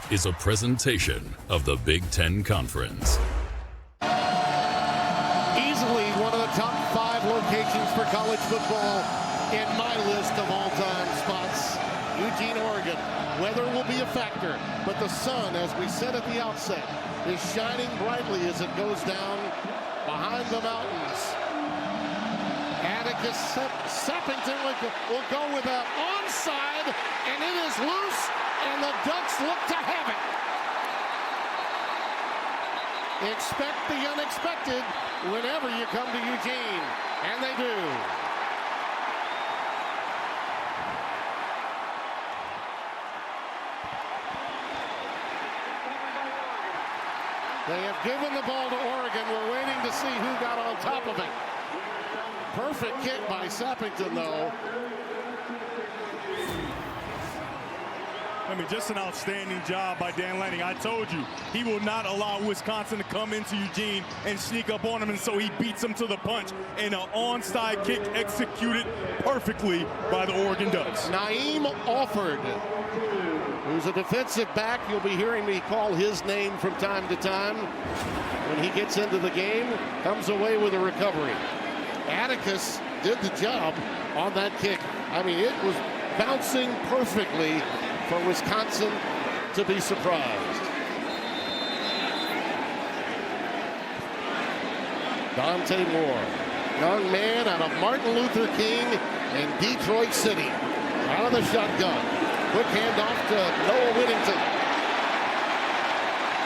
is a presentation of the Big Ten Conference. Easily one of the top 5 locations for college football in my list of all-time spots. Eugene, Oregon. Weather will be a factor, but the sun, as we said at the outset, is shining brightly as it goes down behind the mountains. Atticus Sappington will go with an onside, and it is loose, and the Ducks look to have it. Expect the unexpected whenever you come to Eugene, and they do. They have given the ball to Oregon. We're waiting to see who got on top of it. Perfect kick by Sappington, though. I mean, just an outstanding job by Dan Lanning. I told you, he will not allow Wisconsin to come into Eugene and sneak up on him, and so he beats them to the punch. And an onside kick executed perfectly by the Oregon Ducks. Naeem Alford, who's a defensive back. You'll be hearing me call his name from time to time. When he gets into the game, comes away with a recovery. Atticus did the job on that kick. I mean, it was bouncing perfectly for Wisconsin to be surprised. Dante Moore, young man out of Martin Luther King in Detroit City, out of the shotgun. Quick handoff to Noah Whittington.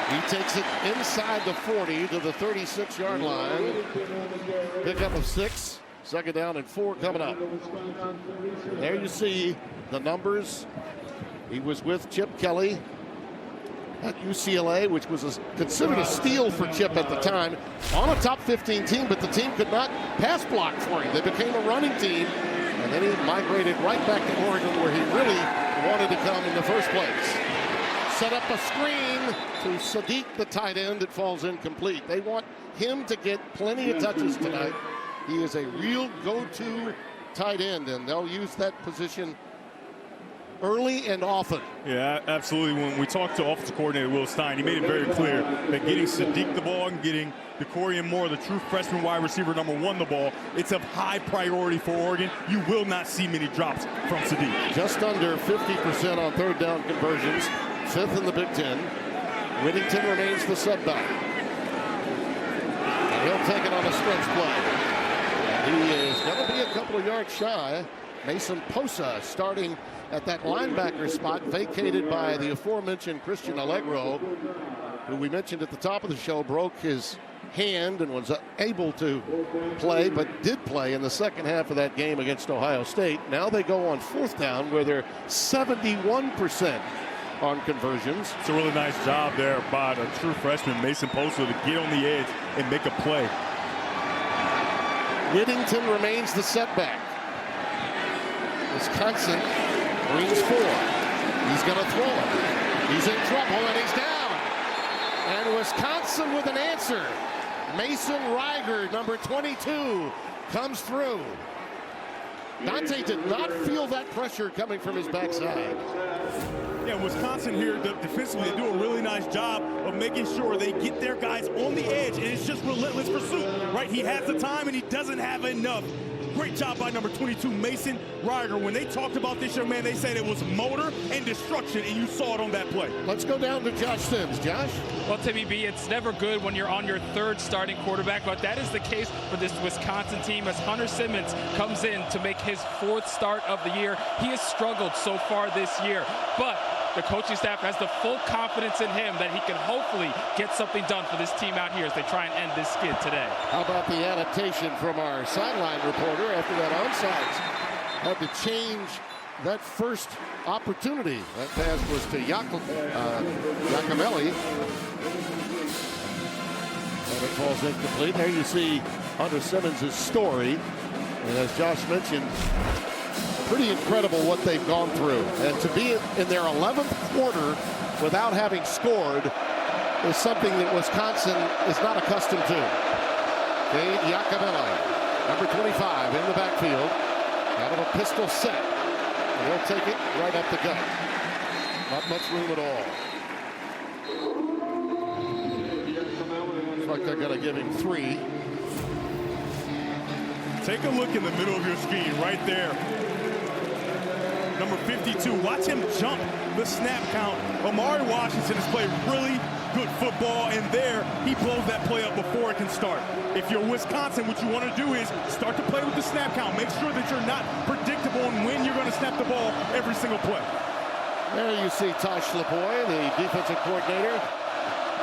He takes it inside the 40 to the 36-yard line. Pickup of 6. Second down and 4 coming up. There you see the numbers. He was with Chip Kelly at UCLA, which was considered a steal for Chip at the time, on a top 15 team, but the team could not pass block for him. They became a running team, and then he migrated right back to Oregon, where he really wanted to come in the first place. Set up a screen to Sadiq, the tight end. It falls incomplete. They want him to get plenty of touches tonight. He is a real go-to tight end, and they'll use that position early and often. Yeah, absolutely. When we talked to offensive coordinator Will Stein, he made it very clear that getting Sadiq the ball and getting DeCorian Moore, the true freshman wide receiver #1, the ball, it's of high priority for Oregon. You will not see many drops from Sadiq. Just under 50% on third down conversions, 5th in the Big Ten. Whittington remains the setback. And he'll take it on a stretch play. And he is going to be a couple of yards shy. Mason Posa starting at that linebacker spot, vacated by the aforementioned Christian Allegro, who we mentioned at the top of the show broke his hand and was able to play, but did play in the second half of that game against Ohio State. Now they go on 4th down, where they're 71% on conversions. It's a really nice job there by the true freshman Mason Posa to get on the edge and make a play. Whittington remains the setback. Wisconsin brings 4. He's going to throw it. He's in trouble, and he's down. And Wisconsin with an answer. Mason Reiger, number 22, comes through. Dante did not feel that pressure coming from his backside. Yeah, Wisconsin here defensively, they do a really nice job of making sure they get their guys on the edge, and it's just relentless pursuit, right? He has the time, and he doesn't have enough. Great job by number 22, Mason Reiger. When they talked about this young man, they said it was motor and destruction, and you saw it on that play. Let's go down to Josh Sims. Josh? Well, Timmy B, it's never good when you're on your 3rd starting quarterback, but that is the case for this Wisconsin team as Hunter Simmons comes in to make his 4th start of the year. He has struggled so far this year, but the coaching staff has the full confidence in him that he can hopefully get something done for this team out here as they try and end this skid today. How about the adaptation from our sideline reporter after that onside? Had to change that first opportunity. That pass was to Giacomelli. And it falls incomplete. There you see Hunter Simmons' story. And as Josh mentioned, pretty incredible what they've gone through. And to be in their 11th quarter without having scored is something that Wisconsin is not accustomed to. Cade Giacomelli, number 25, in the backfield, out of a pistol set. And he'll take it right up the gut. Not much room at all. back. They're going to give him 3. Take a look in the middle of your screen right there. Number 52. Watch him jump the snap count. Amari Washington has played really good football, and there he blows that play up before it can start. If you're Wisconsin, what you want to do is start to play with the snap count. Make sure that you're not predictable on when you're going to snap the ball every single play. There you see Tosh LeBoy, the defensive coordinator.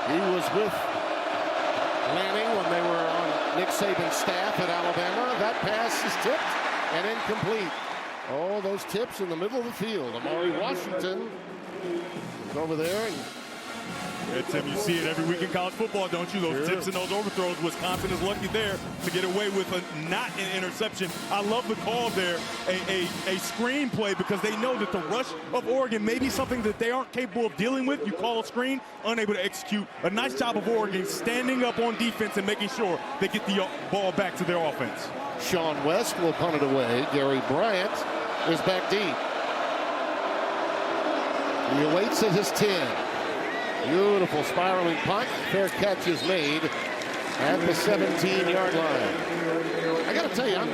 He was with Lanning when they were on Nick Saban's staff at Alabama. That pass is tipped and incomplete. Oh, those tips in the middle of the field. Amari Washington is over there. And yeah, Tim, you see it every week in college football, don't you? Those tips and those overthrows. Wisconsin is lucky there to get away with not an interception. I love the call there, a screen play, because they know that the rush of Oregon may be something that they aren't capable of dealing with. You call a screen, unable to execute. A nice job of Oregon standing up on defense and making sure they get the ball back to their offense. Sean West will punt it away. Gary Bryant is back deep. He awaits at his 10. Beautiful spiraling punt. Fair catch is made at the 17-yard line. I got to tell you, I'm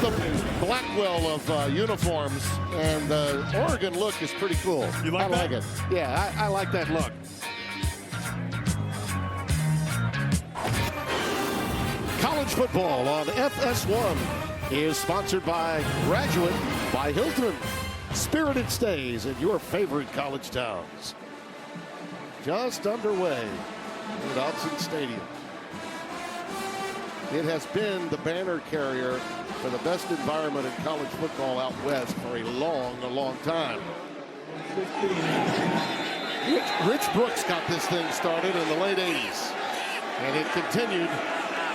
the Blackwell of uniforms, and the Oregon look is pretty cool. You like that? I like it. Yeah, I like that look. College football on FS1 is sponsored by Graduate by Hilton. Spirited stays in your favorite college towns. Just underway at Autzen Stadium. It has been the banner carrier for the best environment in college football out west for a long time. Rich Brooks got this thing started in the late 80s. And it continued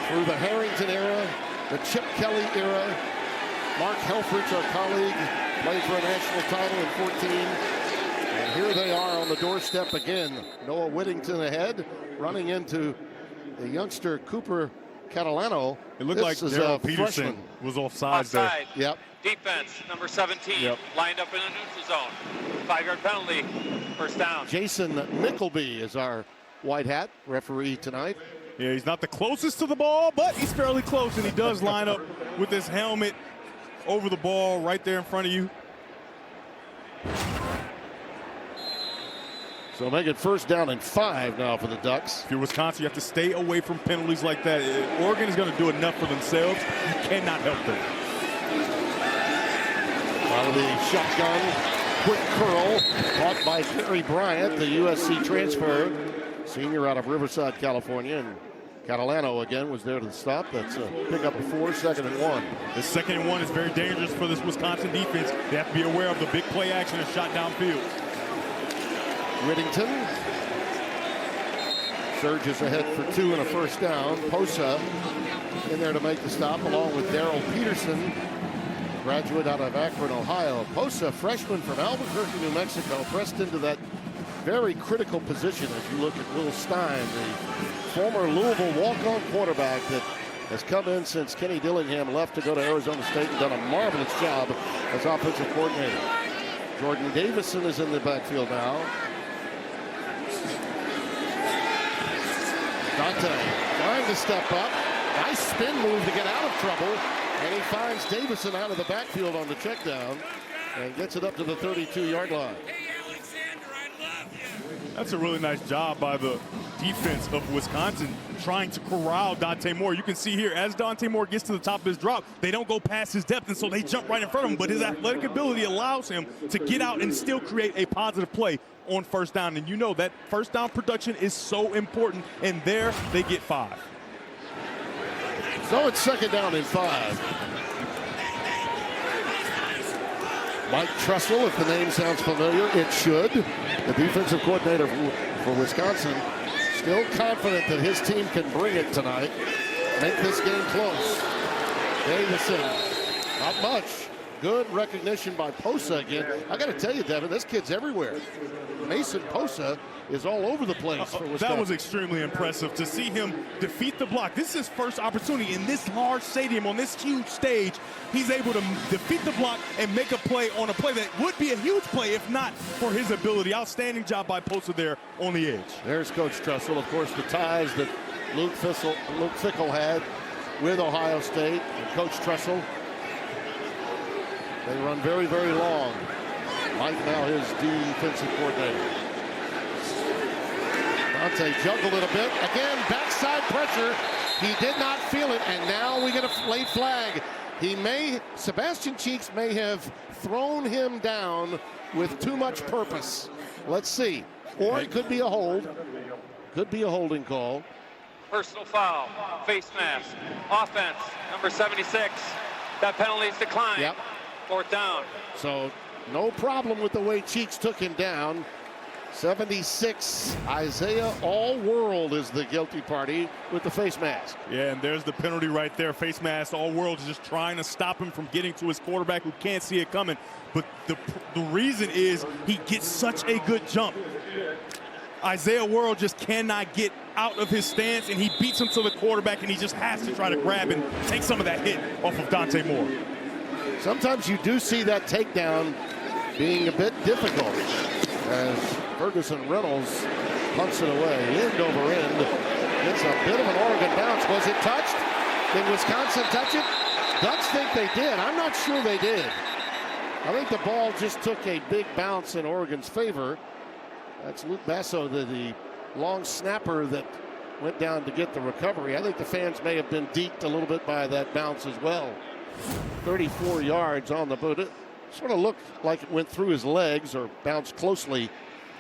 through the Harrington era, the Chip Kelly era. Mark Helfrich, our colleague, played for a national title in 14. And here they are on the doorstep again. Noah Whittington ahead, running into the youngster Cooper Catalano. It looked like Gerald Peterson was offside there. Yep. Defense, number 17, lined up in a neutral zone. 5-yard penalty, first down. Jason Nickleby is our white hat referee tonight. Yeah, he's not the closest to the ball, but he's fairly close, and he does line up with his helmet over the ball right there in front of you. So make it first down and 5 now for the Ducks. If you're Wisconsin, you have to stay away from penalties like that. Oregon is going to do enough for themselves. You cannot help them. Out of the shotgun, quick curl, caught by Gary Bryant, the USC transfer, senior out of Riverside, California. And Catalano again was there to the stop. That's a pickup of 4, 2nd and 1. The 2nd and 1 is very dangerous for this Wisconsin defense. They have to be aware of the big play action and shot downfield. Whittington surges ahead for 2 and a first down. Posa in there to make the stop, along with Darrell Peterson, graduate out of Akron, Ohio. Posa, freshman from Albuquerque, New Mexico, pressed into that very critical position as you look at Will Stein, the former Louisville walk-on quarterback that has come in since Kenny Dillingham left to go to Arizona State and done a marvelous job as offensive coordinator. Jordan Davison is in the backfield now. Dante trying to step up. Nice spin move to get out of trouble. And he finds Davison out of the backfield on the check down and gets it up to the 32-yard line. That's a really nice job by the defense of Wisconsin trying to corral Dante Moore. You can see here, as Dante Moore gets to the top of his drop, they don't go past his depth, and so they jump right in front of him. But his athletic ability allows him to get out and still create a positive play on first down. And you know that first down production is so important, and there they get 5. So it's 2nd down and 5. Mike Tressel, if the name sounds familiar, it should. The defensive coordinator for Wisconsin, still confident that his team can bring it tonight. Make this game close. Davison, not much. Good recognition by Posa again. I got to tell you, Devin, this kid's everywhere. Mason Posa is all over the place for Wisconsin. That was extremely impressive to see him defeat the block. This is his first opportunity in this large stadium on this huge stage. He's able to defeat the block and make a play on a play that would be a huge play if not for his ability. Outstanding job by Posa there on the edge. There's Coach Trussell. Of course, the ties that Luke Fickell had with Ohio State and Coach Trussell. They run very, very long. Mike now his defensive coordinator. Dante juggled it a bit. Again, backside pressure. He did not feel it, and now we get a late flag. Sebastian Cheeks may have thrown him down with too much purpose. Let's see. Or it could be a hold. Could be a holding call. Personal foul, face mask, offense, number 76. That penalty is declined. Yep. 4th down. So no problem with the way Cheeks took him down. 76, Isaiah All-World is the guilty party with the face mask. Yeah, and there's the penalty right there. Face mask, All-World is just trying to stop him from getting to his quarterback who can't see it coming. But the reason is he gets such a good jump. Isaiah World just cannot get out of his stance, and he beats him to the quarterback, and he just has to try to grab and take some of that hit off of Dante Moore. Sometimes you do see that takedown being a bit difficult as Ferguson Reynolds punts it away, end over end. It's a bit of an Oregon bounce. Was it touched? Did Wisconsin touch it? Ducks think they did. I'm not sure they did. I think the ball just took a big bounce in Oregon's favor. That's Luke Basso, the long snapper that went down to get the recovery. I think the fans may have been deked a little bit by that bounce as well. 34 yards on the boot. It sort of looked like it went through his legs or bounced closely.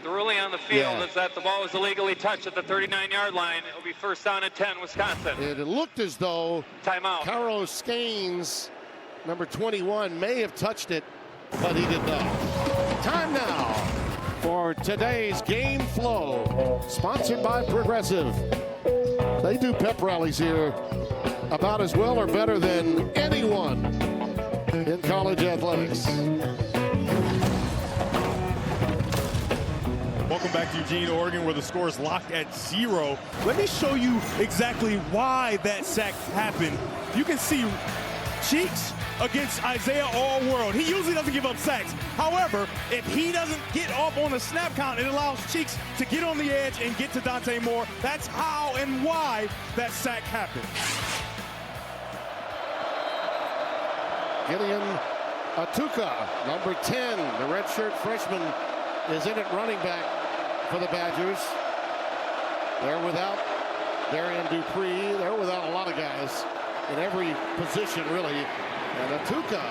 The ruling on the field is that the ball was illegally touched at the 39-yard line. It'll be 1st down and 10, Wisconsin. It looked as though timeout. Caro Skanes, number 21, may have touched it, but he did not. Time now for today's Game Flow, sponsored by Progressive. They do pep rallies here about as well or better than anyone in college athletics. Welcome back to Eugene, Oregon, where the score is locked at 0. Let me show you exactly why that sack happened. You can see Cheeks against Isaiah All-World. He usually doesn't give up sacks. However, if he doesn't get off on the snap count, it allows Cheeks to get on the edge and get to Dante Moore. That's how and why that sack happened. Gideon Atuka, number 10, the redshirt freshman, is in at running back for the Badgers. They're without Darian Dupree. They're without a lot of guys in every position, really. And Atuka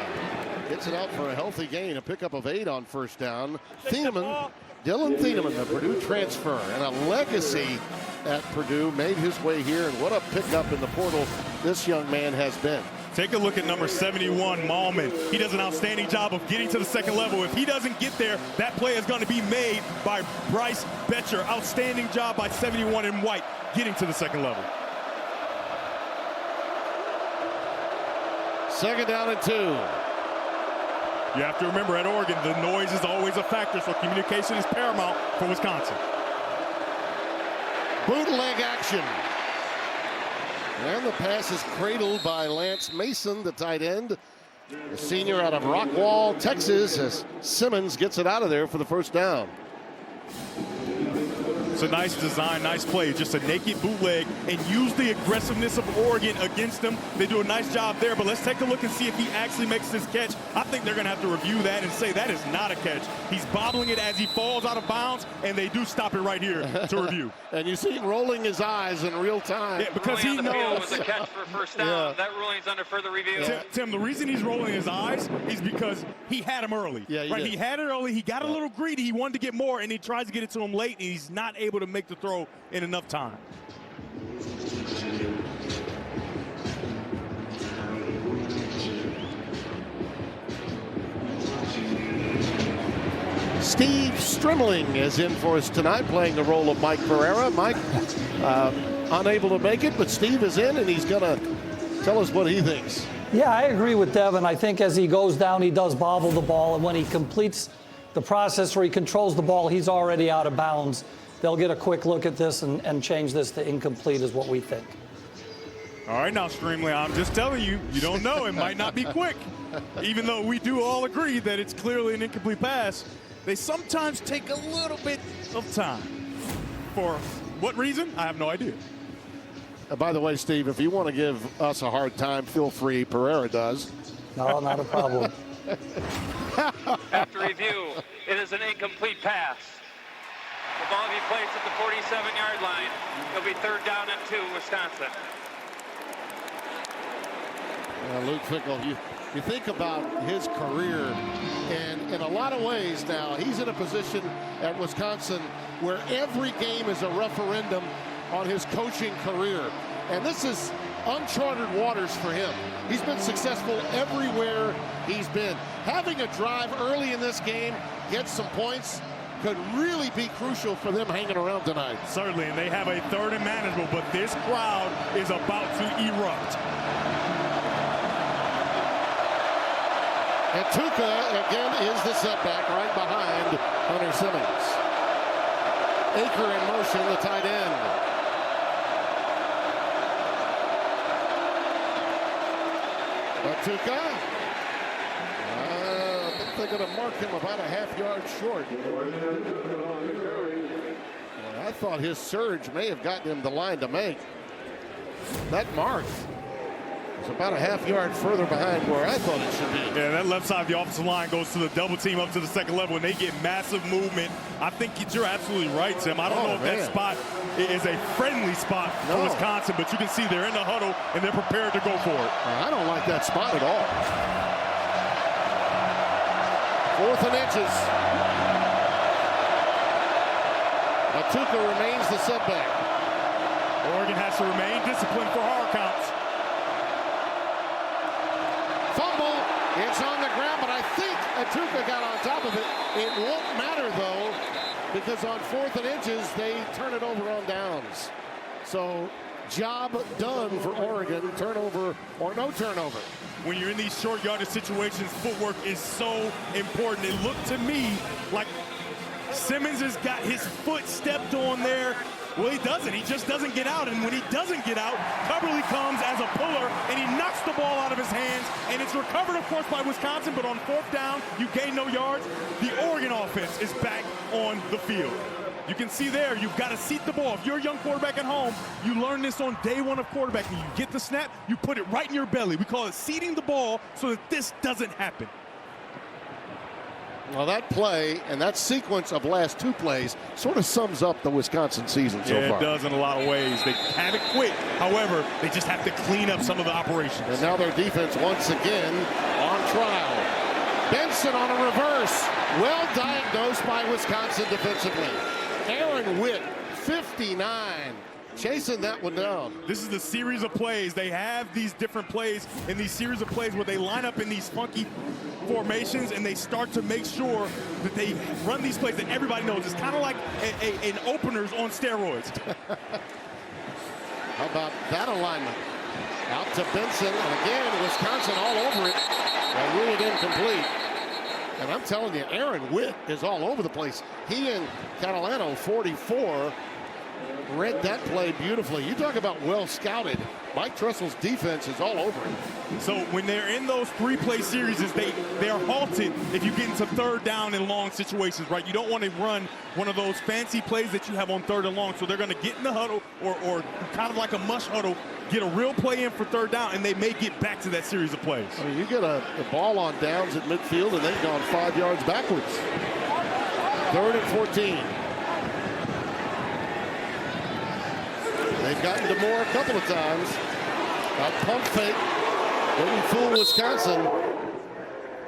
gets it out for a healthy gain, a pickup of 8 on 1st down. Dylan Thieneman, the Purdue transfer, and a legacy at Purdue, made his way here, and what a pickup in the portal this young man has been. Take a look at number 71, Malman. He does an outstanding job of getting to the second level. If he doesn't get there, that play is going to be made by Bryce Betcher. Outstanding job by 71 in white, getting to the second level. 2nd down and 2. You have to remember, at Oregon, the noise is always a factor, so communication is paramount for Wisconsin. Bootleg action. And the pass is cradled by Lance Mason, the tight end, the senior out of Rockwall, Texas, as Simmons gets it out of there for the 1st down. It's a nice design, nice play, just a naked bootleg, and use the aggressiveness of Oregon against them. They do a nice job there, but let's take a look and see if he actually makes this catch. I think they're going to have to review that and say that is not a catch. He's bobbling it as he falls out of bounds, and they do stop it right here to review. And you see him rolling his eyes in real time. Yeah, because he knows. Was a catch for 1st down. Yeah. That ruling is under further review. Tim, the reason he's rolling his eyes is because he had him early. Yeah, he had it early. He got a little greedy. He wanted to get more, and he tries to get it to him late, and he's not able to make the throw in enough time. Steve Strimling is in for us tonight, playing the role of Mike Pereira. Mike unable to make it, but Steve is in, and he's going to tell us what he thinks. Yeah, I agree with Devin. I think as he goes down, he does bobble the ball, and when he completes the process where he controls the ball, he's already out of bounds. They'll get a quick look at this and change this to incomplete is what we think. All right, now, Streamley, I'm just telling you, you don't know. It might not be quick. Even though we do all agree that it's clearly an incomplete pass, they sometimes take a little bit of time. For what reason? I have no idea. By the way, Steve, if you want to give us a hard time, feel free. Pereira does. No, not a problem. After review, it is an incomplete pass. The ball will be placed at the 47-yard line. It'll be 3rd down and 2, Wisconsin. Luke Fickell, you think about his career, and in a lot of ways now, he's in a position at Wisconsin where every game is a referendum on his coaching career. And this is uncharted waters for him. He's been successful everywhere he's been. Having a drive early in this game, get some points, could really be crucial for them hanging around tonight. Certainly, and they have a 3rd and manageable, but this crowd is about to erupt. And Tuca, again, is the setback right behind Hunter Simmons. Aker in motion, the tight end. Tuca. I think they're going to mark him about a half-yard short. I thought his surge may have gotten him the line to make. That mark is about a half-yard further behind where I thought it should be. Yeah, that left side of the offensive line goes to the double team up to the 2nd level, and they get massive movement. I think you're absolutely right, Tim. I don't know if that spot is a friendly spot for Wisconsin, but you can see they're in the huddle, and they're prepared to go for it. I don't like that spot at all. 4th and inches. Tuca remains the setback. Oregon has to remain disciplined for hard counts. Fumble. It's on the ground, but I think Tuca got on top of it. It won't matter, though, because on 4th and inches, they turn it over on downs. So, job done for Oregon, turnover or no turnover. When you're in these short yardage situations, footwork is so important. It looked to me like Simmons has got his foot stepped on there. Well, he doesn't. He just doesn't get out. And when he doesn't get out, Coverly comes as a puller, and he knocks the ball out of his hands. And it's recovered, of course, by Wisconsin. But on 4th down, you gain no yards. The Oregon offense is back on the field. You can see there, you've got to seat the ball. If you're a young quarterback at home, you learn this on day 1 of quarterbacking. You get the snap, you put it right in your belly. We call it seating the ball so that this doesn't happen. Well, that play and that sequence of last 2 plays sort of sums up the Wisconsin season so far. Yeah, it does in a lot of ways. They have it quick. However, they just have to clean up some of the operations. And now their defense once again on trial. Benson on a reverse. Well diagnosed by Wisconsin defensively. Aaron Witt, 59. Chasing that one down. This is the series of plays. They have these different plays in these series of plays where they line up in these funky formations and they start to make sure that they run these plays that everybody knows. It's kind of like an openers on steroids. How about that alignment? Out to Benson, and again, Wisconsin all over it. They ruled incomplete. And I'm telling you, Aaron Witt is all over the place. He and Catalano, 44, read that play beautifully. You talk about well scouted. Mike Tressel's defense is all over it. So when they're in those 3-play series, they are halted if you get into 3rd down in long situations, right? You don't want to run one of those fancy plays that you have on 3rd and long. So they're going to get in the huddle or kind of like a mush huddle, get a real play in for 3rd down, and they may get back to that series of plays. I mean, you get a ball on downs at midfield, and they've gone 5 yards backwards. 3rd and 14. They've gotten to Moore a couple of times. A pump fake. Didn't fool Wisconsin.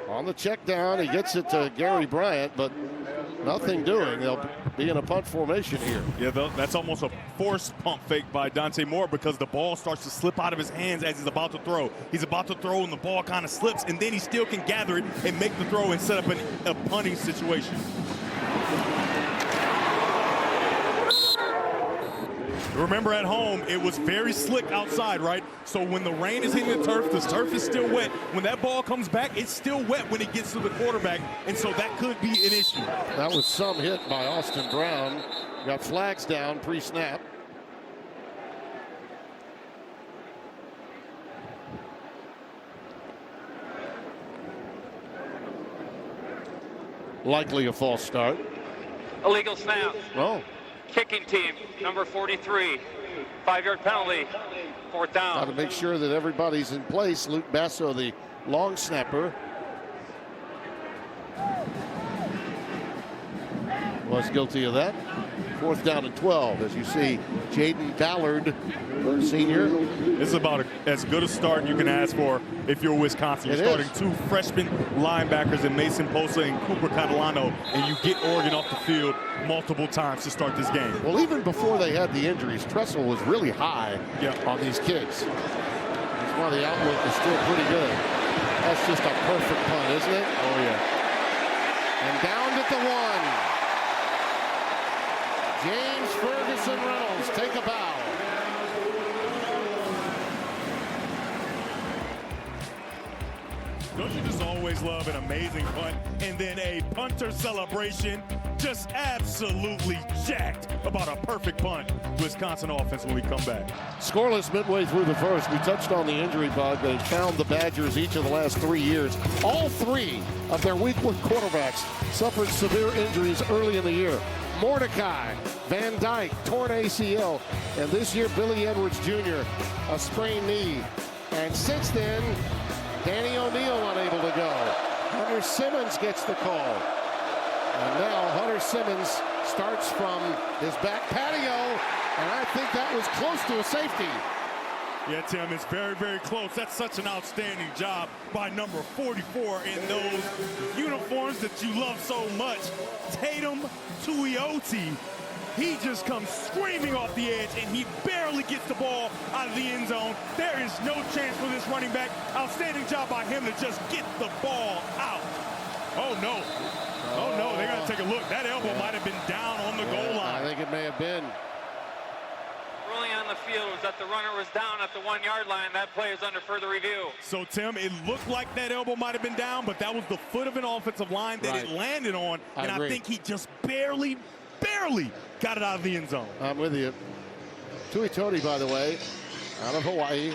On the check down, he gets it to Gary Bryant, but nothing doing. They'll be in a punt formation here. Yeah, that's almost a forced pump fake by Dante Moore because the ball starts to slip out of his hands as he's about to throw. He's about to throw and the ball kind of slips, and then he still can gather it and make the throw and set up a punting situation. Remember at home, it was very slick outside, right? So when the rain is hitting the turf is still wet. When that ball comes back, it's still wet when it gets to the quarterback, and so that could be an issue. That was some hit by Austin Brown. Got flags down pre-snap. Likely a false start. Illegal snap. Oh. Kicking team, number 43. 5-yard penalty. 4th down. Got to make sure that everybody's in place. Luke Basso, the long snapper, was guilty of that. 4th down and 12. As you see, Jaden Ballard, senior. This is about as good a start you can ask for if you're Wisconsin. You're starting 2 freshman linebackers in Mason Posa and Cooper Catalano, and you get Oregon off the field multiple times to start this game. Well, even before they had the injuries, Tressel was really high on these kids. That's why the outlook is still pretty good. That's just a perfect punt, isn't it? Oh, yeah. And down at the 1. James Ferguson Reynolds take a bow. Don't you just always love an amazing punt and then a punter celebration? Just absolutely jacked about a perfect punt. Wisconsin offense when we come back. Scoreless midway through the first. We touched on the injury bug that had found the Badgers each of the last 3 years. All 3 of their week 1 quarterbacks suffered severe injuries early in the year. Mordecai, Van Dyke, torn ACL, and this year Billy Edwards Jr., a sprained knee. And since then, Danny O'Neal unable to go. Hunter Simmons gets the call. And now Hunter Simmons starts from his back patio, and I think that was close to a safety. Yeah, Tim, it's very, very close. That's such an outstanding job by number 44 in those uniforms that you love so much. Tatum Tuioti. He just comes screaming off the edge, and he barely gets the ball out of the end zone. There is no chance for this running back. Outstanding job by him to just get the ball out. Oh, no. Oh, no, they got to take a look. That elbow might have been down on the goal line. I think it may have been. Ruling on the field was that the runner was down at the 1-yard line. That play is under further review. So, Tim, it looked like that elbow might have been down, but that was the foot of an offensive line that it landed on. And I think he just barely got it out of the end zone. I'm with you. Tuioti, by the way, out of Hawaii.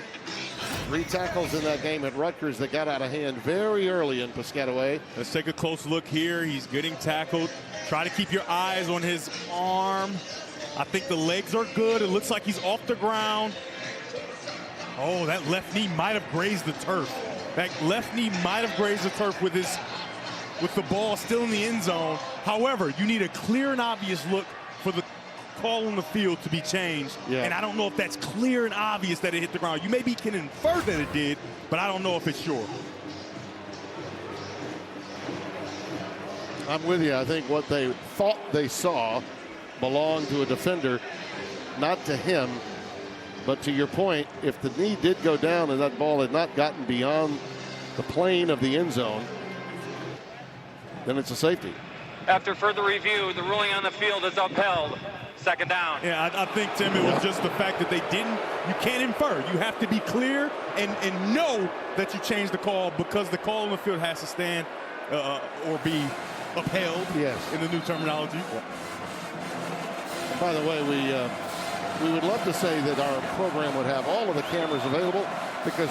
3 tackles in that game at Rutgers that got out of hand very early in Piscataway. Let's take a close look here. He's getting tackled. Try to keep your eyes on his arm. I think the legs are good. It looks like he's off the ground. Oh, that left knee might have grazed the turf. That left knee might have grazed the turf with the ball still in the end zone. However, you need a clear and obvious look for the call on the field to be changed. And I don't know if that's clear and obvious that it hit the ground. You maybe can infer that it did, but I don't know if it's sure. I'm with you. I think what they thought they saw belonged to a defender, not to him. But to your point, if the knee did go down and that ball had not gotten beyond the plane of the end zone, then it's a safety. After further review, the ruling on the field is upheld. 2nd down. Yeah, I think, Tim, it was just the fact that they didn't. You can't infer. You have to be clear and know that you changed the call, because the call on the field has to stand or be upheld. Yes. In the new terminology. By the way, we would love to say that our program would have all of the cameras available, because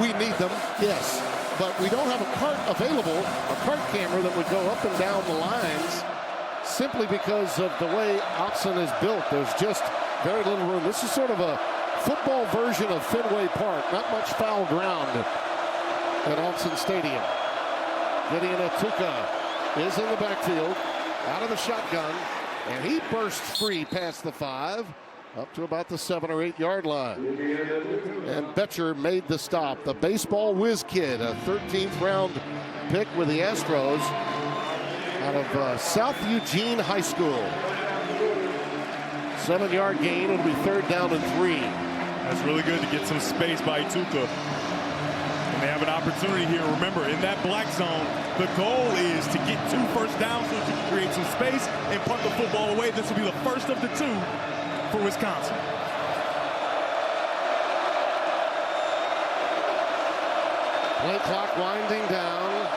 we need them, yes. But we don't have a cart available, a cart camera that would go up and down the lines, simply because of the way Autzen is built. There's just very little room. This is sort of a football version of Fenway Park. Not much foul ground at Autzen Stadium. Gideon Atuka is in the backfield, out of the shotgun, and he bursts free past the 5, up to about the 7 or 8 yard line. And Betcher made the stop. The baseball whiz kid, a 13th round pick with the Astros out of South Eugene High School. 7-yard gain. It'll be 3rd down and 3. That's really good to get some space by Ituka. And they have an opportunity here. Remember, in that black zone, the goal is to get 2 first downs so that you can create some space and punt the football away. This will be the first of the 2 for Wisconsin. Play clock winding down.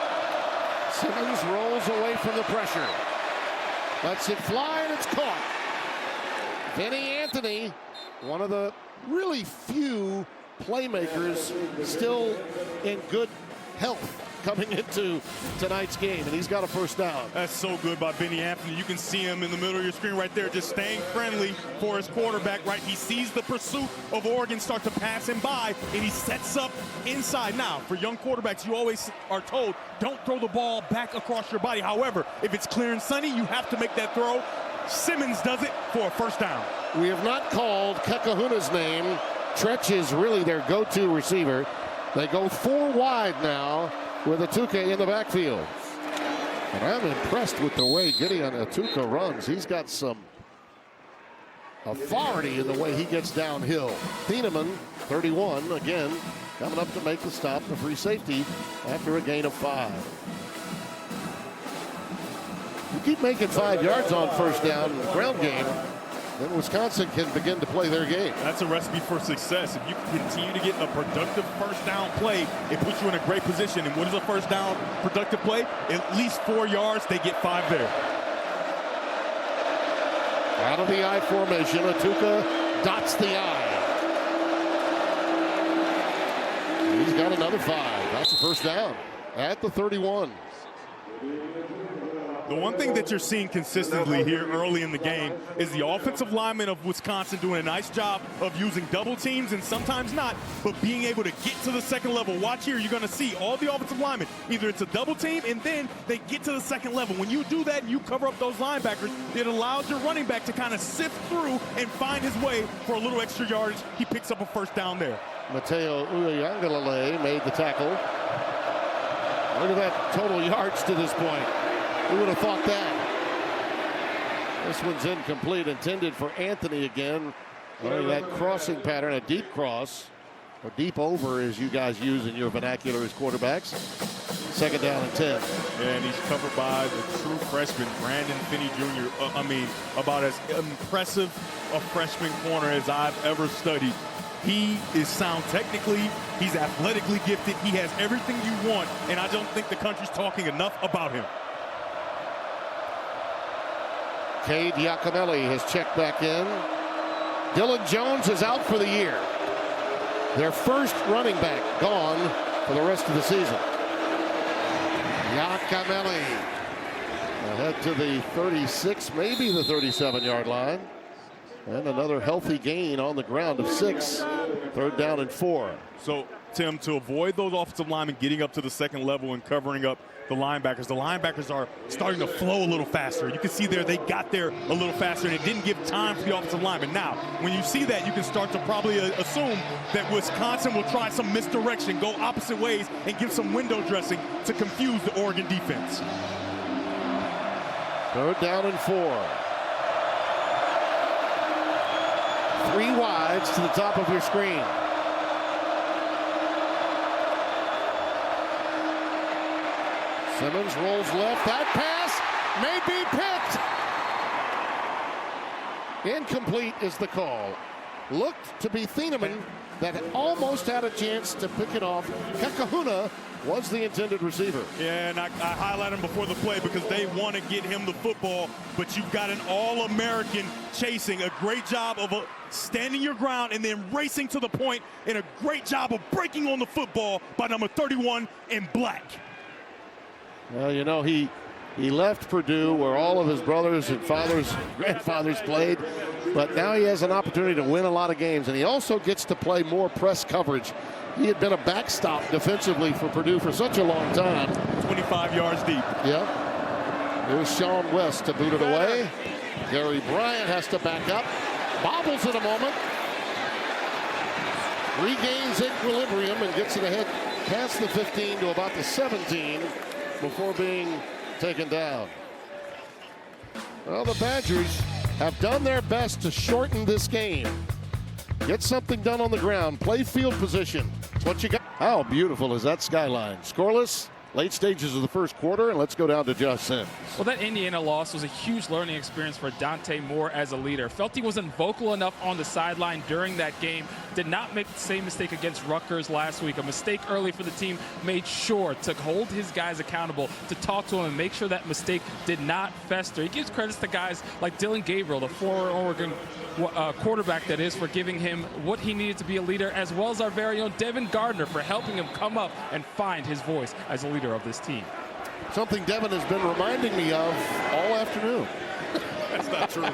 Simmons rolls away from the pressure. Lets it fly, and it's caught. Vinny Anthony, one of the really few playmakers still in good health coming into tonight's game, and he's got a first down. That's so good by Vinny Anthony. You can see him in the middle of your screen right there, just staying friendly for his quarterback, right? He sees the pursuit of Oregon start to pass him by, and he sets up inside. Now, for young quarterbacks, you always are told, don't throw the ball back across your body. However, if it's clear and sunny, you have to make that throw. Simmons does it for a first down. We have not called Kekahuna's name. Tretch is really their go-to receiver. They go 4 wide now with Atuka in the backfield. And I'm impressed with the way Gideon Atuka runs. He's got some authority in the way he gets downhill. Thieneman, 31, again, coming up to make the stop, the free safety, after a gain of 5. You keep making 5 yards on first down in the ground game, then Wisconsin can begin to play their game. That's a recipe for success. If you continue to get a productive first down play, it puts you in a great position. And what is a first down productive play? At least 4 yards, they get 5 there. Out of the I formation, Atuka dots the I. He's got another 5. That's a first down at the 31. The one thing that you're seeing consistently here early in the game is the offensive linemen of Wisconsin doing a nice job of using double teams and sometimes not, but being able to get to the second level. Watch here, you're going to see all the offensive linemen, either it's a double team and then they get to the second level. When you do that and you cover up those linebackers, it allows your running back to kind of sift through and find his way for a little extra yardage. He picks up a first down there. Mateo Uiagalelei made the tackle. Look at that total yards to this point. Who would have thought that? This one's incomplete, intended for Anthony again. Running that crossing pattern, a deep cross, or deep over as you guys use in your vernacular as quarterbacks. Second down and 10. And he's covered by the true freshman, Brandon Finney Jr. About as impressive a freshman corner as I've ever studied. He is sound technically. He's athletically gifted. He has everything you want, and I don't think the country's talking enough about him. Cade Giacomelli has checked back in. Dylan Jones is out for the year. Their first running back gone for the rest of the season. Giacomelli ahead to the 36, maybe the 37-yard line. And another healthy gain on the ground of 6. Third down and 4. So, Tim, to avoid those offensive linemen getting up to the second level and covering up the linebackers are starting to flow a little faster. You can see there they got there a little faster, and it didn't give time for the offensive linemen. Now, when you see that, you can start to probably assume that Wisconsin will try some misdirection, go opposite ways, and give some window dressing to confuse the Oregon defense. Third down and 4. 3 wides to the top of your screen. Simmons rolls left. That pass may be picked. Incomplete is the call. Looked to be Thieneman that almost had a chance to pick it off. Kekahuna was the intended receiver. Yeah, and I highlight him before the play because they want to get him the football, but you've got an All-American chasing. A great job of standing your ground and then racing to the point, and a great job of breaking on the football by number 31 in black. Well, you know, he left Purdue where all of his brothers and grandfathers played, but now he has an opportunity to win a lot of games, and he also gets to play more press coverage. He had been a backstop defensively for Purdue for such a long time. 25 yards deep. Yeah. Here's Sean West to boot it away. Gary Bryant has to back up. Bobbles in a moment. Regains equilibrium and gets it ahead past the 15 to about the 17 before being taken down. Well, the Badgers have done their best to shorten this game. Get something done on the ground. Play field position. It's what you got. How beautiful is that skyline? Scoreless, late stages of the first quarter, and let's go down to Josh Sims. Well, that Indiana loss was a huge learning experience for Dante Moore as a leader. Felt he wasn't vocal enough on the sideline during that game. Did not make the same mistake against Rutgers last week. A mistake early for the team. Made sure to hold his guys accountable, to talk to him and make sure that mistake did not fester. He gives credits to guys like Dylan Gabriel, the former Oregon quarterback that is, for giving him what he needed to be a leader, as well as our very own Devin Gardner for helping him come up and find his voice as a leader of this team. Something Devin has been reminding me of all afternoon. That's not true.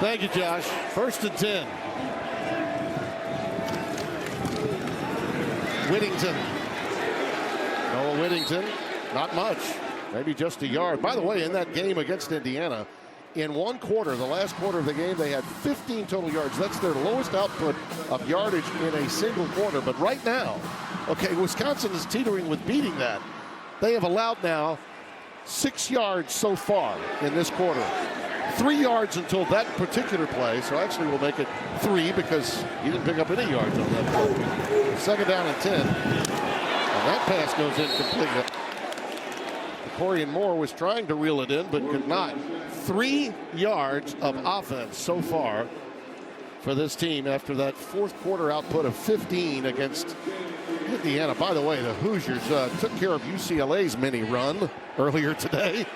Thank you, Josh. 1st and 10. Whittington. Noah Whittington, not much. Maybe just a yard. By the way, in that game against Indiana, in one quarter, the last quarter of the game, they had 15 total yards. That's their lowest output of yardage in a single quarter. But right now, okay, Wisconsin is teetering with beating that. They have allowed now 6 yards so far in this quarter. 3 yards until that particular play. So actually we'll make it 3 because he didn't pick up any yards on that play. 2nd down and 10. And that pass goes incomplete. Corian Moore was trying to reel it in, but could not. 3 yards of offense so far for this team after that fourth quarter output of 15 against Indiana. By the way, the Hoosiers took care of UCLA's mini run earlier today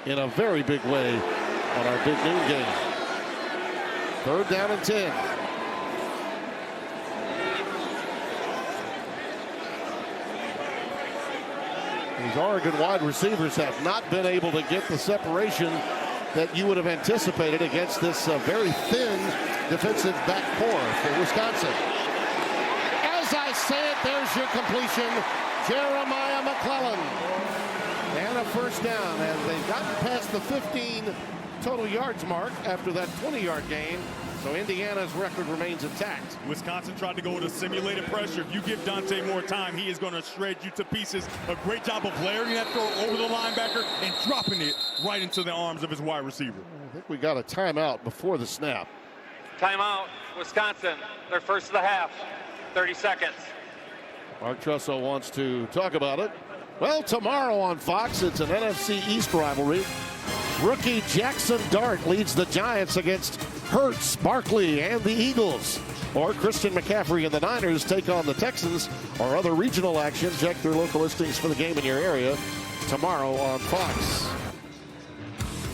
in a very big way on our big noon game. 3rd down and 10. These Oregon wide receivers have not been able to get the separation that you would have anticipated against this very thin defensive back core for Wisconsin. As I said, there's your completion, Jeremiah McClellan. And a 1st down, and they've gotten past the 15 total yards mark after that 20-yard gain. So Indiana's record remains intact. Wisconsin tried to go with a simulated pressure. If you give Dante more time, he is going to shred you to pieces. A great job of layering that throw over the linebacker and dropping it right into the arms of his wide receiver. I think we got a timeout before the snap. Timeout, Wisconsin. Their first of the half. 30 seconds. Mark Trusso wants to talk about it. Well, tomorrow on Fox, it's an NFC East rivalry. Rookie Jackson Dart leads the Giants against Hurts, Barkley, and the Eagles. Or Christian McCaffrey and the Niners take on the Texans, or other regional action. Check their local listings for the game in your area tomorrow on Fox.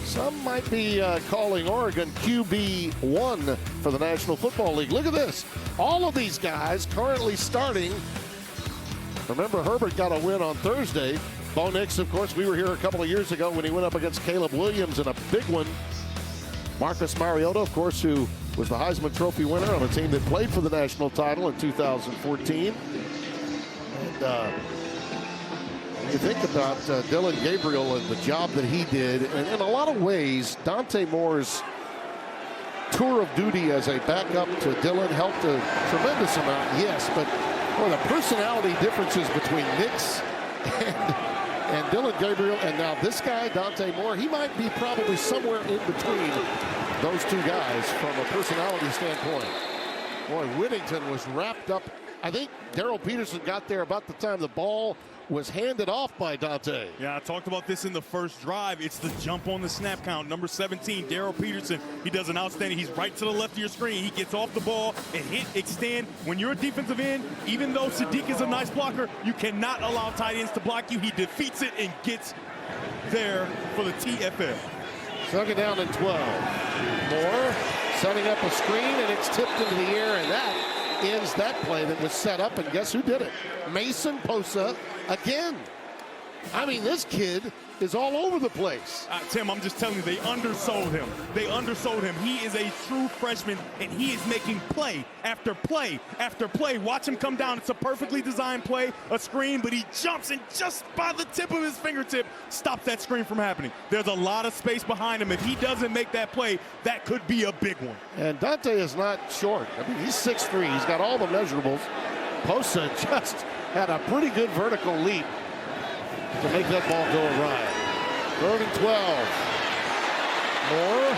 Some might be calling Oregon QB1 for the National Football League. Look at this. All of these guys currently starting. Remember, Herbert got a win on Thursday. Bo Nix, of course, we were here a couple of years ago when he went up against Caleb Williams in a big one. Marcus Mariota, of course, who was the Heisman Trophy winner on a team that played for the national title in 2014. And you think about Dylan Gabriel and the job that he did, and in a lot of ways, Dante Moore's tour of duty as a backup to Dylan helped a tremendous amount, yes, but boy, the personality differences between Nix and Dylan Gabriel, and now this guy, Dante Moore, he might be probably somewhere in between those two guys from a personality standpoint. Boy, Whittington was wrapped up. I think Darrell Peterson got there about the time the ball was handed off by Dante. Yeah, I talked about this in the first drive. It's the jump on the snap count. Number 17, Darrell Peterson. He does an outstanding. He's right to the left of your screen. He gets off the ball and hit, extend. When you're a defensive end, even though Sadiq is a nice blocker, you cannot allow tight ends to block you. He defeats it and gets there for the TFL. 2nd down and 12. Moore setting up a screen, and it's tipped into the air, and that ends that play that was set up, and guess who did it? Mason Posa again. I mean, this kid is all over the place. Tim, I'm just telling you, they undersold him. They undersold him. He is a true freshman, and he is making play after play after play. Watch him come down. It's a perfectly designed play, a screen, but he jumps and just by the tip of his fingertip stops that screen from happening. There's a lot of space behind him. If he doesn't make that play, that could be a big one. And Dante is not short. I mean, he's 6'3". He's got all the measurables. Posa just had a pretty good vertical leap to make that ball go awry. 3rd and 12. Moore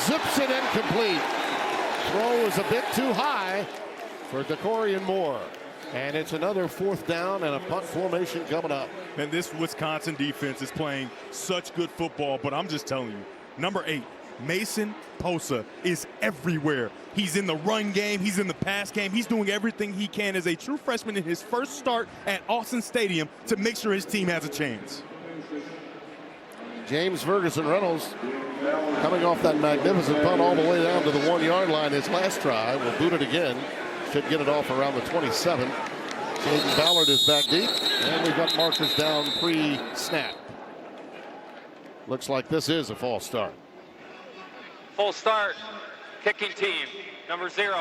zips it incomplete. Throw is a bit too high for Decorian Moore. And it's another 4th down and a punt formation coming up. And this Wisconsin defense is playing such good football, but I'm just telling you, number 8, Mason Posa, is everywhere. He's in the run game. He's in the pass game. He's doing everything he can as a true freshman in his first start at Austin Stadium to make sure his team has a chance. James Ferguson Reynolds coming off that magnificent punt all the way down to the 1-yard line his last try. Will boot it again. Should get it off around the 27. Jaden Ballard is back deep. And we've got markers down pre-snap. Looks like this is a false start. Full start, kicking team, number 0,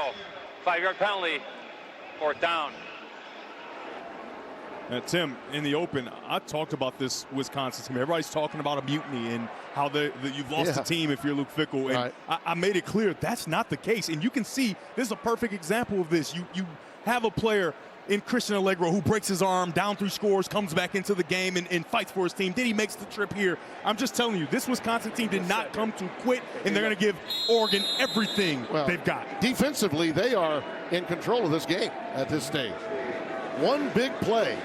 5-yard penalty, 4th down. Now, Tim, in the open, I talked about this Wisconsin team. Everybody's talking about a mutiny and how you've lost the team if you're Luke Fickell. And right. I made it clear that's not the case. And you can see this is a perfect example of this. You have a player in Christian Allegro who breaks his arm, down 3 scores, comes back into the game and fights for his team. Then he makes the trip here. I'm just telling you, this Wisconsin team did not come to quit, and they're going to give Oregon everything they've got. Defensively, they are in control of this game at this stage. One big play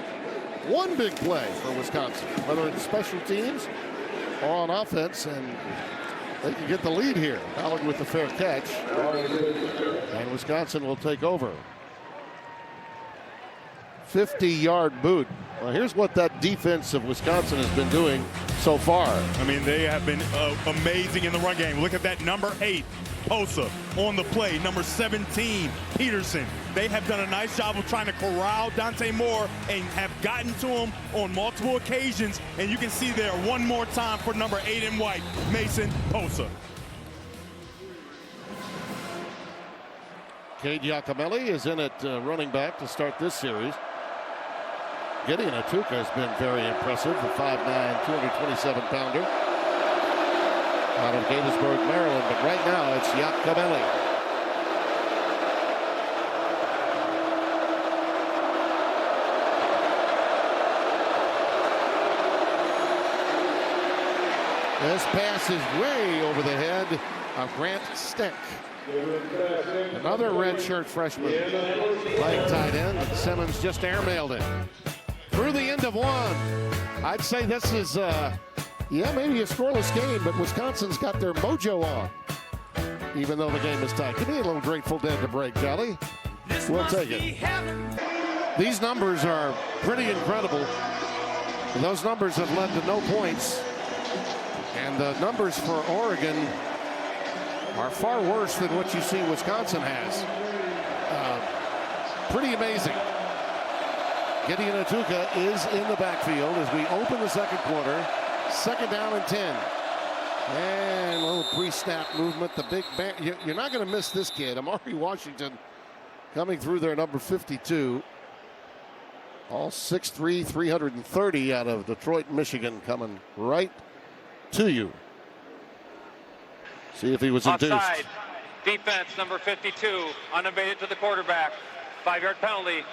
for Wisconsin, whether it's special teams or on offense, and they can get the lead here. Ballard with the fair catch, and Wisconsin will take over. 50-yard boot. Well, here's what that defense of Wisconsin has been doing so far. I mean, they have been amazing in the run game. Look at that, number 8, Posa on the play. Number 17, Peterson. They have done a nice job of trying to corral Dante Moore and have gotten to him on multiple occasions. And you can see there one more time for number 8 in white, Mason Posa. Cade Giacomelli is in at running back to start this series. Gideon Atuka has been very impressive, the 5'9", 227-pounder out of Gaithersburg, Maryland. But right now it's Giacomelli. This pass is way over the head of Grant Steck. Another redshirt freshman playing tight end. And Simmons just airmailed it through the end of one. I'd say this is, maybe a scoreless game, but Wisconsin's got their mojo on, even though the game is tight. Give me a little Grateful Dead to break, Kelly. We'll take it. These numbers are pretty incredible. Those numbers have led to no points. And the numbers for Oregon are far worse than what you see Wisconsin has. Pretty amazing. Gideon Atuka is in the backfield as we open the second quarter. 2nd down and 10. And a little pre-snap movement. The big band. You're not going to miss this kid. Amari Washington coming through there, number 52. All 6'3", 330 out of Detroit, Michigan, coming right to you. See if he was induced. Offside. Defense, number 52, unabated to the quarterback. 5-yard penalty.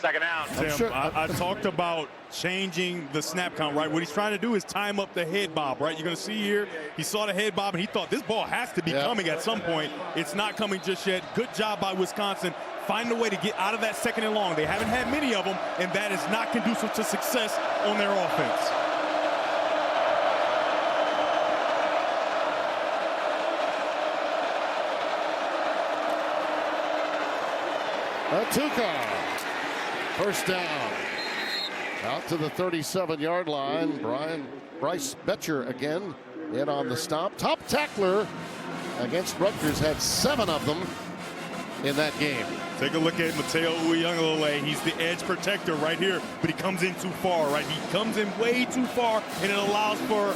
2nd down. Tim, I talked about changing the snap count, right? What he's trying to do is time up the head bob, right? You're going to see here, he saw the head bob, and he thought this ball has to be coming at some point. It's not coming just yet. Good job by Wisconsin. Find a way to get out of that 2nd and long. They haven't had many of them, and that is not conducive to success on their offense. Atuka. 1st down. Out to the 37-yard line. Bryce Betcher again in on the stop. Top tackler against Rutgers, had 7 of them in that game. Take a look at Mateo Uyunglele. He's the edge protector right here, but he comes in too far, right? He comes in way too far, and it allows for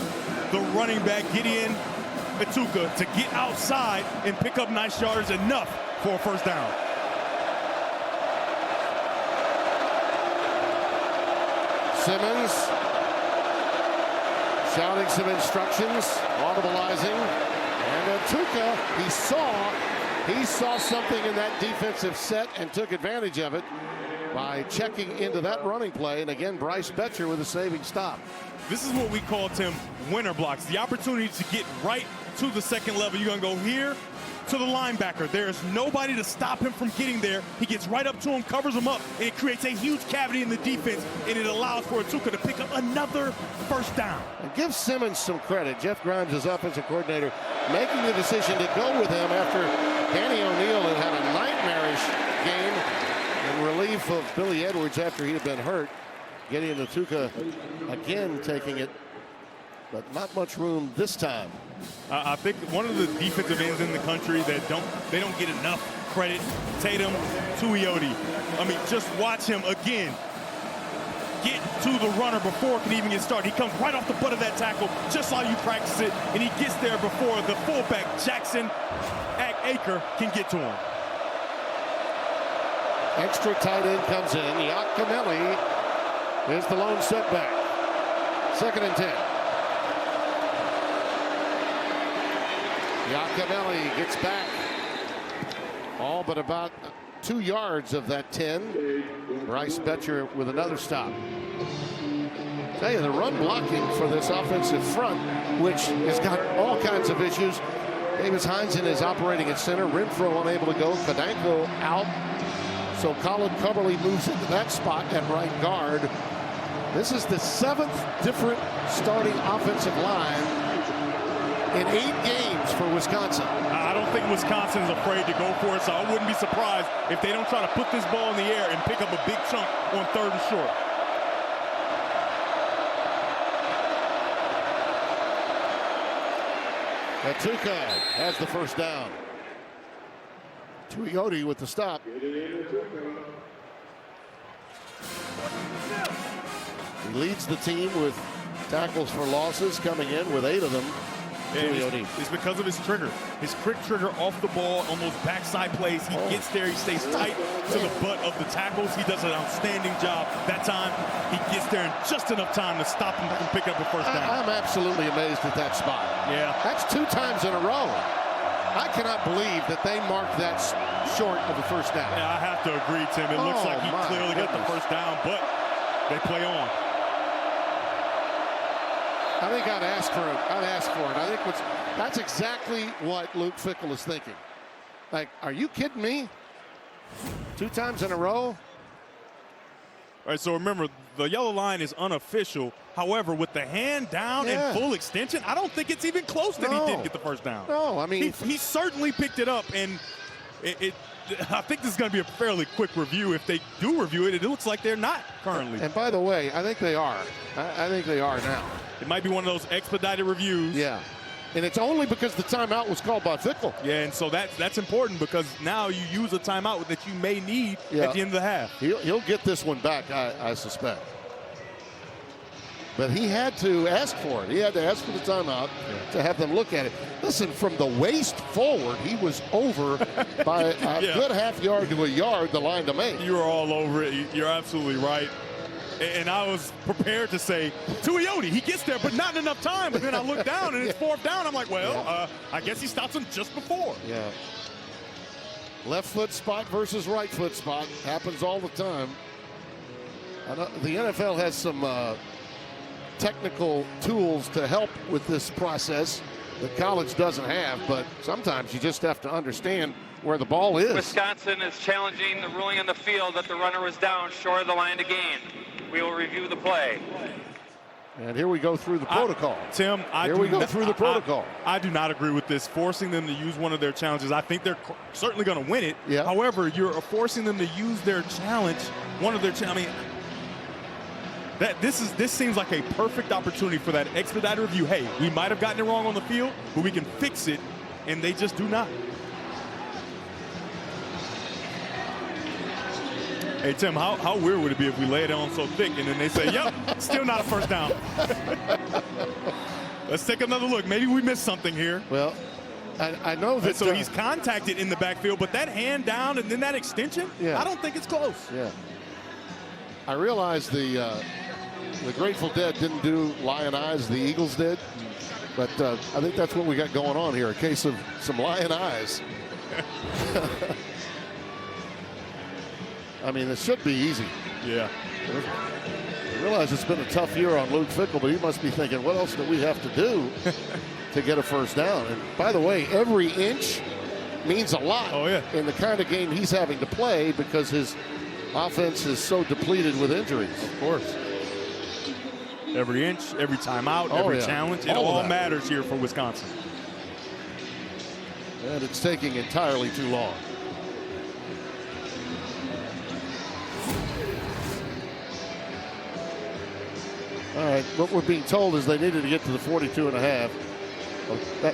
the running back, Gideon Atuka, to get outside and pick up nice yardage enough for a 1st down. Simmons shouting some instructions, audibilizing, and Atuka, he saw something in that defensive set and took advantage of it. by checking into that running play. And again, Bryce Betcher with a saving stop. This is what we call, Tim, winner blocks. The opportunity to get right to the second level. You're going to go here to the linebacker. There's nobody to stop him from getting there. He gets right up to him, covers him up, and it creates a huge cavity in the defense, and it allows for Atuka to pick up another first down. And give Simmons some credit. Jeff Grimes, his offensive coordinator, making the decision to go with him after Danny O'Neal had a nightmarish game in relief of Billy Edwards after he had been hurt. Getting Atuka again taking it, but not much room this time. I think one of the defensive ends in the country that don't get enough credit, Tatum Tuioti. I mean, just watch him again get to the runner before it can even get started. He comes right off the butt of that tackle, just like you practice it, and he gets there before the fullback, Jackson Aker, can get to him. Extra tight end comes in. Yakameli is the lone setback. 2nd and 10. Yakameli gets back all but about 2 yards of that 10. Bryce Betcher with another stop. Tell you, the run blocking for this offensive front, which has got all kinds of issues. Davis Heinzen is operating at center. Renfro unable to go. Kadanko out. So Colin Coverly moves into that spot at right guard. This is the 7th different starting offensive line in 8 games for Wisconsin. I don't think Wisconsin is afraid to go for it, so I wouldn't be surprised if they don't try to put this ball in the air and pick up a big chunk on 3rd and short. Atuka has the first down. Tuioti with the stop. He leads the team with tackles for losses, coming in with 8 of them. It's because of his trigger. His quick trigger off the ball, almost backside plays. He gets there, he stays tight to the butt of the tackles. He does an outstanding job. That time, he gets there in just enough time to stop him from picking up a first down. I'm absolutely amazed at that spot. Yeah. That's 2 times in a row. I cannot believe that they marked that short of the first down. Yeah, I have to agree, Tim. It looks like he clearly got the first down, but they play on. I think I'd ask for it. I think that's exactly what Luke Fickell is thinking. Like, are you kidding me? 2 times in a row? All right, so remember, the yellow line is unofficial. However, with the hand down and full extension, I don't think it's even close that he didn't get the first down. No, I mean, he certainly picked it up, and I think this is going to be a fairly quick review. If they do review it, it looks like they're not currently. And by the way, I think they are. I think they are now. It might be one of those expedited reviews. Yeah. And it's only because the timeout was called by Fickell. Yeah, and so that's important because now you use a timeout that you may need at the end of the half. He'll get this one back, I suspect. But he had to ask for it. He had to ask for the timeout to have them look at it. Listen, from the waist forward, he was over by a good half yard to a yard the line to make. You were all over it. You're absolutely right. And I was prepared to say, Tuioti, he gets there, but not in enough time. But then I look down, and it's 4th down. I'm like, well, I guess he stops him just before. Yeah. Left foot spot versus right foot spot. Happens all the time. I know the NFL has some technical tools to help with this process that college doesn't have, but sometimes you just have to understand where the ball is. Wisconsin is challenging the ruling on the field that the runner was down short of the line to gain. We will review the play. And here we go through the protocol. Tim, I do not agree with this, forcing them to use one of their challenges. I think they're certainly going to win it. Yeah. However, you're forcing them to use their challenge, one of their challenges. I mean, this seems like a perfect opportunity for that expedited review. Hey, we might have gotten it wrong on the field, but we can fix it, and they just do not. Hey, Tim, how weird would it be if we lay it on so thick and then they say, yep, still not a first down. Let's take another look. Maybe we missed something here. Well, I know that. So he's contacted in the backfield, but that hand down and then that extension, I don't think it's close. Yeah. I realize the Grateful Dead didn't do Lion Eyes, the Eagles did. But I think that's what we got going on here, a case of some Lion Eyes. I mean, it should be easy. Yeah. I realize it's been a tough year on Luke Fickell, but he must be thinking, what else do we have to do to get a first down? And by the way, every inch means a lot in the kind of game he's having to play because his offense is so depleted with injuries. Of course. Every inch, every timeout, every challenge, it all matters here for Wisconsin. And it's taking entirely too long. All right, what we're being told is they needed to get to the 42.5.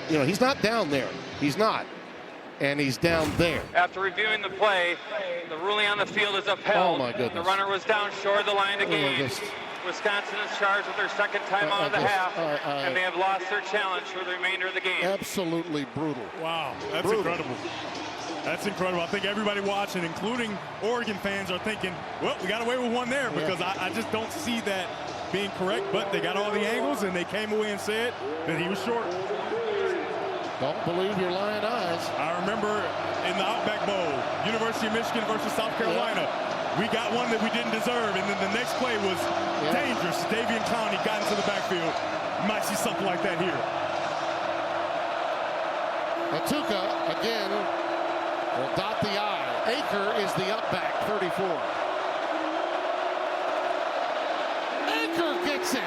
You know, he's not down there. He's not. And he's down there. After reviewing the play, the ruling on the field is upheld. Oh, my goodness. The runner was down short of the line to gain. Wisconsin is charged with their second timeout of the half, and they have lost their challenge for the remainder of the game. Absolutely brutal. Wow, that's incredible. That's incredible. I think everybody watching, including Oregon fans, are thinking, well, we got away with one there because I just don't see that being correct, but they got all the angles, and they came away and said that he was short. Don't believe your lying eyes. I remember in the Outback Bowl, University of Michigan versus South Carolina, we got one that we didn't deserve, and then the next play was dangerous. Davian Clowney got into the backfield. You might see something like that here. Atuka, again, will dot the I. Aker is the up-back, 34. Aker gets it.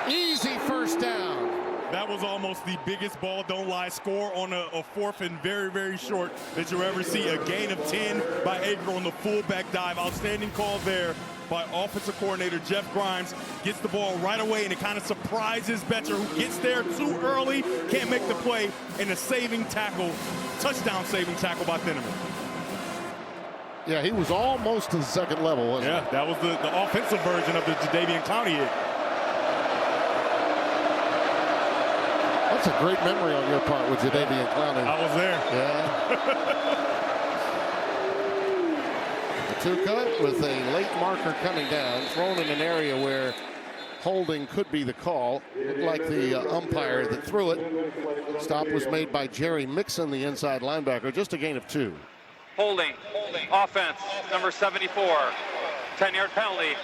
Easy first down. That was almost the biggest ball don't lie score on a fourth and very, very short that you'll ever see. A gain of 10 by Aker on the fullback dive. Outstanding call there by offensive coordinator Jeff Grimes. Gets the ball right away, and it kind of surprises Betcher, who gets there too early, can't make the play, and a saving tackle, touchdown saving tackle by Thieneman. Yeah, he was almost to the second level, wasn't he? Yeah, that was the offensive version of the Jadeveon Clowney hit. That's a great memory on your part with Jadeveon Clowney. I was there. Yeah. Atuka with a late marker coming down, thrown in an area where holding could be the call. Looked like the umpire that threw it. Stop was made by Jerry Mixon, the inside linebacker. Just a gain of 2. Holding. Offense, number 74. 10-yard penalty.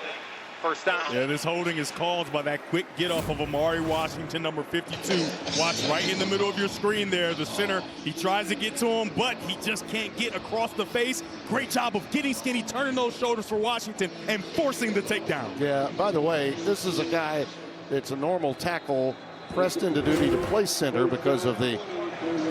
First down. Yeah, this holding is caused by that quick get off of Amari Washington, number 52. Watch right in the middle of your screen there. The center, he tries to get to him, but he just can't get across the face. Great job of getting skinny, turning those shoulders for Washington, and forcing the takedown. Yeah, by the way, this is a guy that's a normal tackle, pressed into duty to play center because of the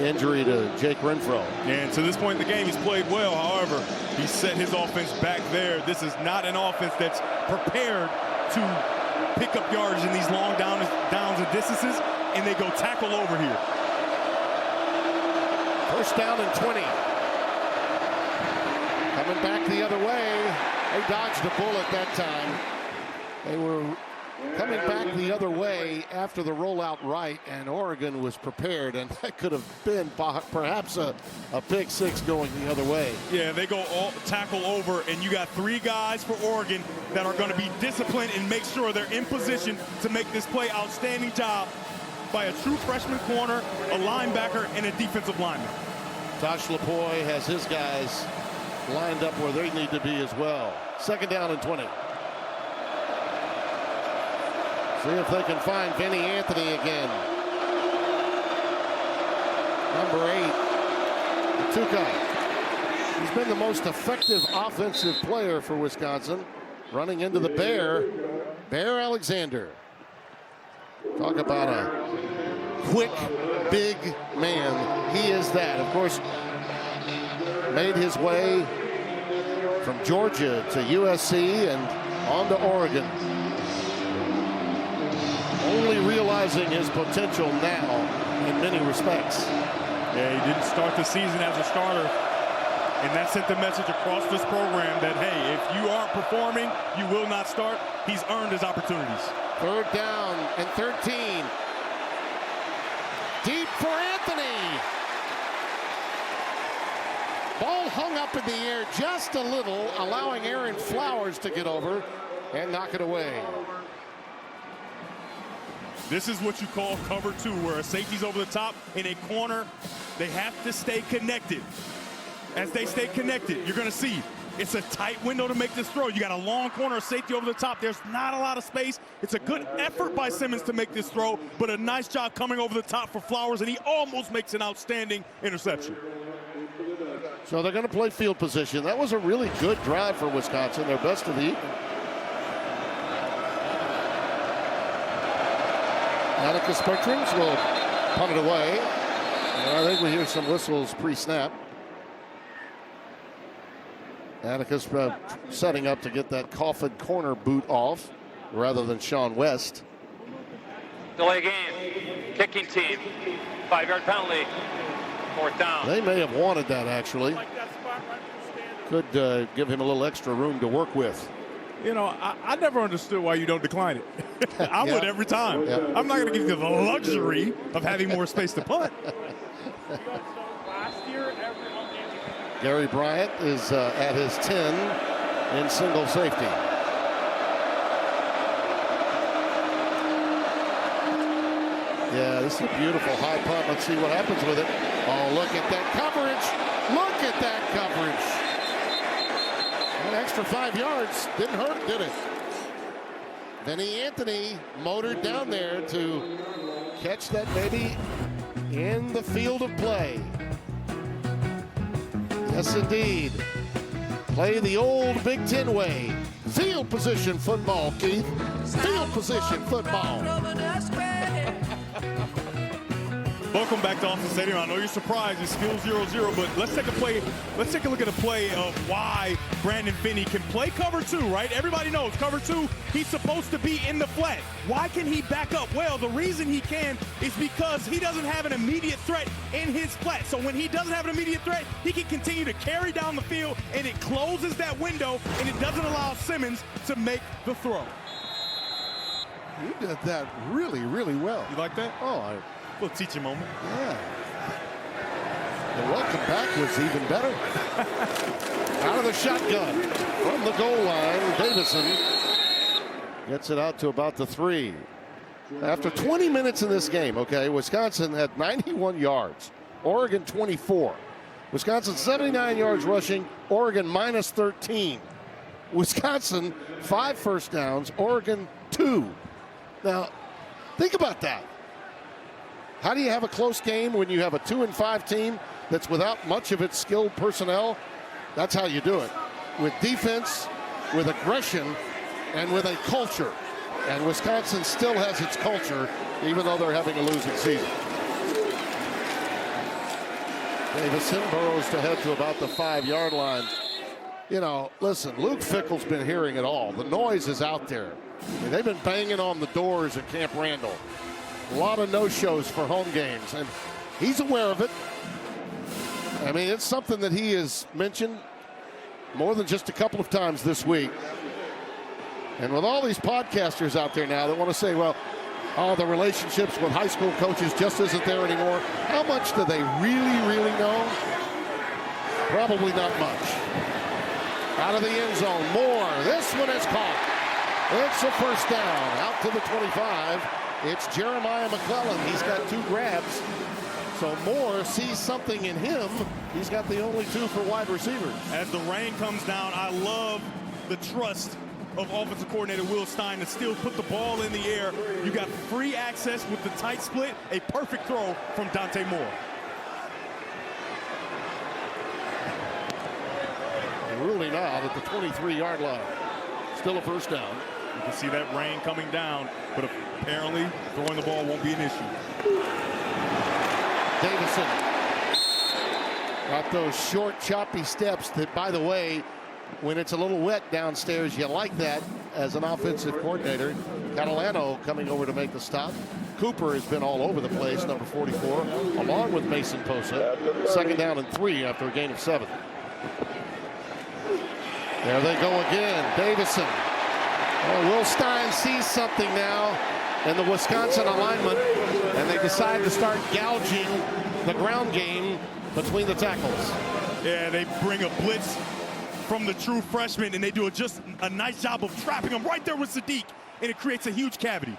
injury to Jake Renfro. And to this point in the game, he's played well. However, he set his offense back there. This is not an offense that's prepared to pick up yards in these long downs and distances, and they go tackle over here. First down and 20. Coming back the other way. They dodged a bullet that time. They were coming back the other way after the rollout right, and Oregon was prepared, and that could have been perhaps a pick six going the other way. Yeah, they go all tackle over, and you got 3 guys for Oregon that are going to be disciplined and make sure they're in position to make this play. Outstanding job by a true freshman corner, a linebacker, and a defensive lineman. Tosh Lapoy has his guys lined up where they need to be as well. Second down and 20. See if they can find Vinny Anthony again. Number 8, Atuka. He's been the most effective offensive player for Wisconsin. Running into the Bear Alexander. Talk about a quick, big man. He is that. Of course, made his way from Georgia to USC and on to Oregon. Only realizing his potential now in many respects. Yeah, he didn't start the season as a starter, and that sent the message across this program that, hey, if you aren't performing, you will not start. He's earned his opportunities. Third down and 13. Deep for Anthony. Ball hung up in the air just a little, allowing Aaron Flowers to get over and knock it away. This is what you call cover 2, where a safety's over the top. In a corner, they have to stay connected. As they stay connected, you're going to see It's a tight window to make this throw. You got a long corner of safety over the top. There's not a lot of space. It's a good effort by Simmons to make this throw, but a nice job coming over the top for Flowers, and he almost makes an outstanding interception. So they're going to play field position. That was a really good drive for Wisconsin, their best of the evening. Atticus Bertrams will punt it away. And I think we hear some whistles pre-snap. Atticus setting up to get that coffin corner boot off rather than Sean West. Delay game. Kicking team. 5-yard penalty. 4th down. They may have wanted that, actually. Could give him a little extra room to work with. You know, I never understood why you don't decline it. I would every time. Yeah. I'm not going to give you the luxury of having more space to punt. Gary Bryant is at his 10 in single safety. Yeah, this is a beautiful high punt. Let's see what happens with it. Oh, look at that coverage. Look at that coverage. An extra 5 yards. Didn't hurt, did it? Vinny Anthony motored down there to catch that baby in the field of play. Yes, indeed. Play the old Big Ten way. Field position football, Keith. Field position football. Welcome back to Austin Stadium. I know you're surprised. It's still 0-0, but let's take a look at a play of why Brandon Finney can play cover 2, right? Everybody knows cover 2, he's supposed to be in the flat. Why can he back up? Well, the reason he can is because he doesn't have an immediate threat in his flat. So when he doesn't have an immediate threat, he can continue to carry down the field, and it closes that window, and it doesn't allow Simmons to make the throw. You did that really, really well. You like that? Oh, Little teaching moment. yeah. The welcome back was even better. Out of the shotgun from the goal line, Davison gets it out to about the 3. After 20 minutes in this game, okay, Wisconsin had 91 yards, Oregon 24. Wisconsin 79 yards rushing, Oregon minus 13. Wisconsin 5 first downs, Oregon 2. Now, think about that. How do you have a close game when you have a 2-5 team that's without much of its skilled personnel? That's how you do it. With defense, with aggression, and with a culture. And Wisconsin still has its culture, even though they're having a losing season. Davison burrows to head to about the 5-yard line. You know, listen, Luke Fickell's been hearing it all. The noise is out there. I mean, they've been banging on the doors at Camp Randall. A lot of no-shows for home games, and he's aware of it. I mean, it's something that he has mentioned more than just a couple of times this week. And with all these podcasters out there now that want to say, well, oh, the relationships with high school coaches just isn't there anymore. How much do they really, really know? Probably not much. Out of the end zone, Moore. This one is caught. It's a first down. Out to the 25. It's Jeremiah McClellan. He's got 2 grabs. So Moore sees something in him. He's got the only 2 for wide receivers. As the rain comes down, I love the trust of offensive coordinator Will Stein to still put the ball in the air. You got free access with the tight split. A perfect throw from Dante Moore. Ruling out at the 23-yard line. Still a first down. You can see that rain coming down, but apparently throwing the ball won't be an issue. Davison got those short, choppy steps that, by the way, when it's a little wet downstairs, you like that as an offensive coordinator. Catalano coming over to make the stop. Cooper has been all over the place, number 44, along with Mason Posa. 2nd down and 3 after a gain of 7. There they go again. Davison. Well, Will Stein sees something now in the Wisconsin alignment, and they decide to start gouging the ground game between the tackles. Yeah, they bring a blitz from the true freshman, and they do just a nice job of trapping him right there with Sadiq, and it creates a huge cavity.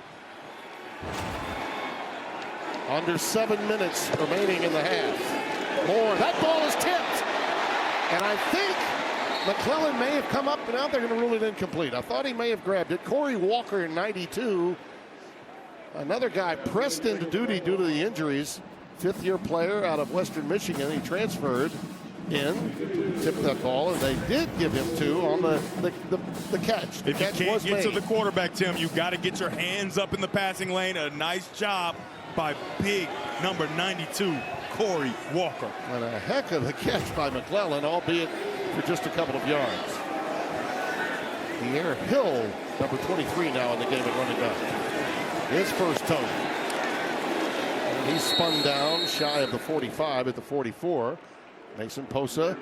Under 7 minutes remaining in the half. Moore, that ball is tipped. And I think McClellan may have come up, but now they're going to rule it incomplete. I thought he may have grabbed it. Corey Walker in 92. Another guy pressed into duty due to the injuries. Fifth-year player out of Western Michigan. He transferred in, tipped that ball, and they did give him 2 on the catch. The if you catch can't was get made. to the quarterback, Tim, you got to get your hands up in the passing lane. A nice job by big number 92, Corey Walker. And a heck of a catch by McClellan, albeit for just a couple of yards. Pierre Hill, number 23 now in the game at running back. His first total. And he's spun down shy of the 45 at the 44. Mason Posa,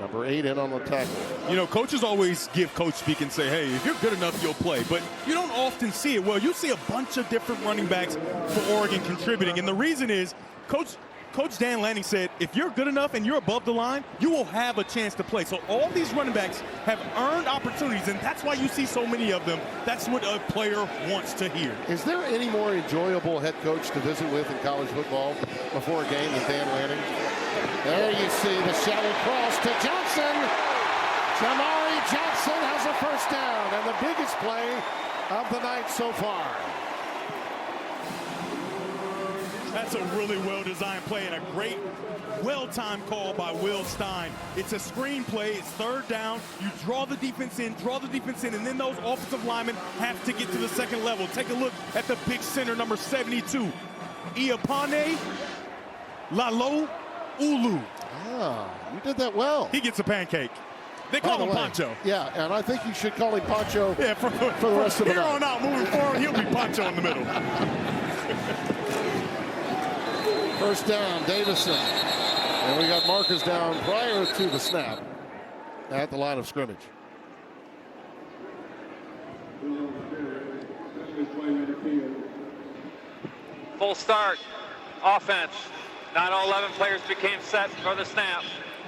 number 8, in on the tackle. You know, coaches always give coach speak and say, hey, if you're good enough, you'll play. But you don't often see it. Well, you see a bunch of different running backs for Oregon contributing. And the reason is Coach Dan Lanning said, if you're good enough and you're above the line, you will have a chance to play. So all these running backs have earned opportunities, and that's why you see so many of them. That's what a player wants to hear. Is there any more enjoyable head coach to visit with in college football before a game than Dan Lanning? There you see the shallow cross to Johnson. Jamari Johnson has a first down, and the biggest play of the night so far. That's a really well-designed play and a great, well-timed call by Will Stein. It's a screen play. It's third down. You draw the defense in, and then those offensive linemen have to get to the second level. Take a look at the big center, number 72, Iapane Lalo Ulu. Ah, you did that well. He gets a pancake. They call him Pancho. Yeah, and I think you should call him Pancho Yeah, for the rest of the here night. on out, moving forward, he'll be Pancho in the middle. First down, Davison. And we got markers down prior to the snap at the line of scrimmage. Full start. Offense. Not all 11 players became set for the snap.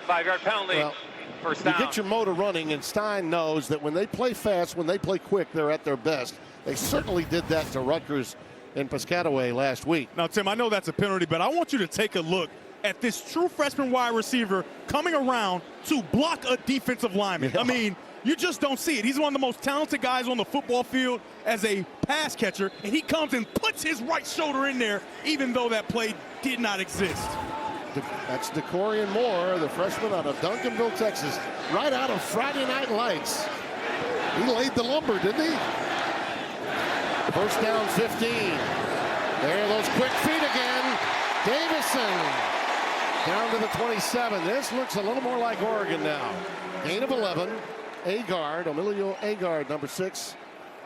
5-yard penalty. Well, First you down. get your motor running, and Stein knows that when they play fast, when they play quick, they're at their best. They certainly did that to Rutgers in Piscataway last week. Now, Tim, I know that's a penalty, but I want you to take a look at this true freshman wide receiver coming around to block a defensive lineman. Yeah. I mean, you just don't see it. He's one of the most talented guys on the football field as a pass catcher, and he comes and puts his right shoulder in there, even though that play did not exist. That's DeCorian Moore, the freshman out of Duncanville, Texas, right out of Friday Night Lights. He laid the lumber, didn't he? First down, 15. There are those quick feet again. Davison down to the 27. This looks a little more like Oregon now. Gain of 11. Agard, Emilio Agard, number 6,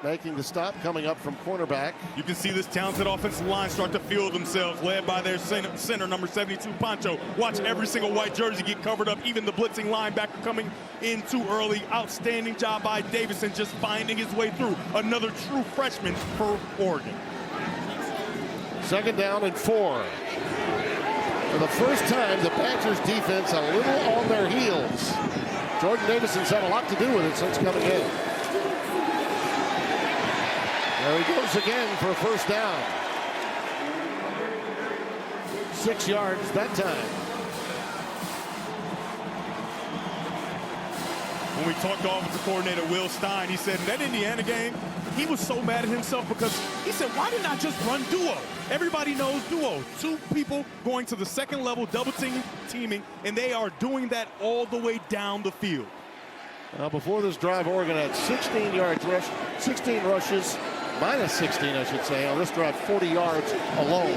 making the stop, coming up from cornerback. You can see this talented offensive line start to feel themselves, led by their center, number 72, Pancho. Watch every single white jersey get covered up, even the blitzing linebacker coming in too early. Outstanding job by Davison, just finding his way through. Another true freshman for Oregon. Second down and 4. For the first time, the Badgers defense a little on their heels. Jordan Davison's had a lot to do with it since coming in. There he goes again for a first down. 6 yards that time. When we talked to offensive coordinator Will Stein, he said in that Indiana game, he was so mad at himself because he said, why didn't I just run duo? Everybody knows duo. 2 people going to the second level, double teaming, and they are doing that all the way down the field. Now, before this drive, Oregon had 16 yards rush, 16 rushes, minus 16, I should say. On this drive, 40 yards alone.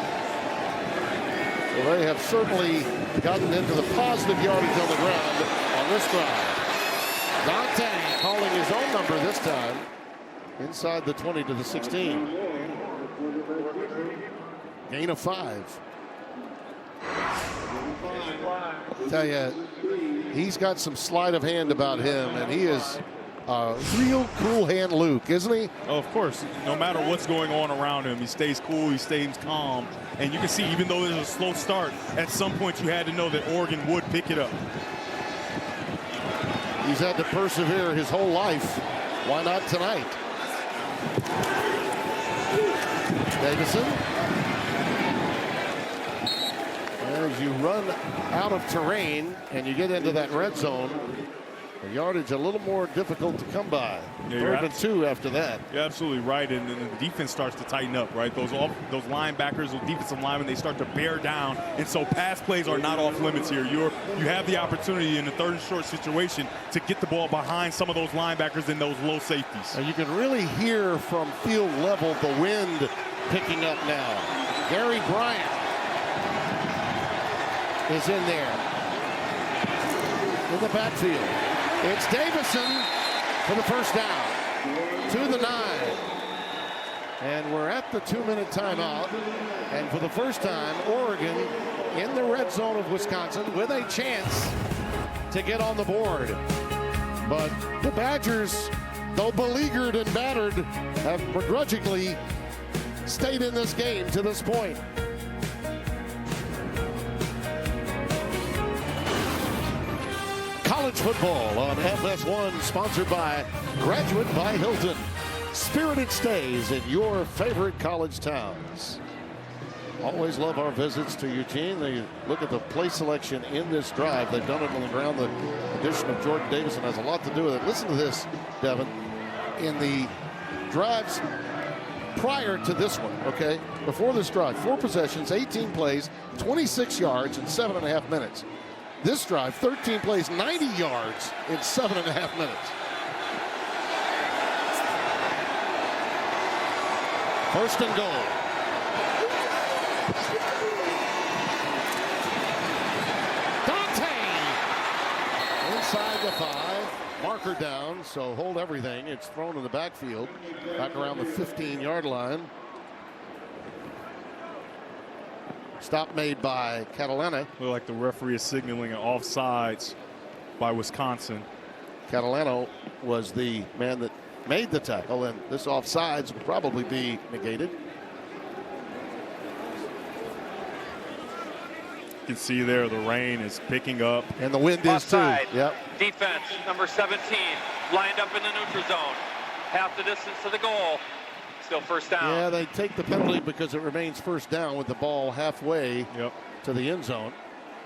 So they have certainly gotten into the positive yardage on the ground on this drive. Dante calling his own number this time. Inside the 20 to the 16. Gain of 5. I tell you, he's got some sleight of hand about him, and he is a real cool hand Luke, isn't he? Oh, of course, no matter what's going on around him, he stays cool, he stays calm. And you can see, even though there's a slow start, at some point you had to know that Oregon would pick it up. He's had to persevere his whole life. Why not tonight? Davison. As you run out of terrain and you get into that red zone, The yardage a little more difficult to come by. Yeah, Third and 2 after that. You're absolutely right, and the defense starts to tighten up, right? Those linebackers, those defensive linemen, they start to bear down, and so pass plays are not off limits here. You have the opportunity in the third and short situation to get the ball behind some of those linebackers and those low safeties. And you can really hear from field level the wind picking up now. Gary Bryant is in there in the backfield. It's Davison for the first down to the 9. And we're at the 2-minute timeout. And for the first time, Oregon in the red zone of Wisconsin with a chance to get on the board. But the Badgers, though beleaguered and battered, have begrudgingly stayed in this game to this point. College football on FS1, sponsored by Graduate by Hilton. Spirited stays in your favorite college towns. Always love our visits to Eugene. They look at the play selection in this drive. They've done it on the ground. The addition of Jordan Davison has a lot to do with it. Listen to this, Devin. In the drives prior to this one, okay, before this drive, 4 possessions, 18 plays, 26 yards in 7.5 minutes. This drive, 13 plays, 90 yards in 7.5 minutes. First and goal. Dante inside the 5. Marker down, so hold everything. It's thrown in the backfield, back around the 15-yard line. Stop made by Catalana. Look like the referee is signaling an offsides by Wisconsin. Catalano was the man that made the tackle, and this offsides will probably be negated. You can see there the rain is picking up. And the wind is too. Offside. Yep. Defense, number 17, lined up in the neutral zone. Half the distance to the goal. Still first down. Yeah, they take the penalty because it remains first down with the ball halfway to the end zone.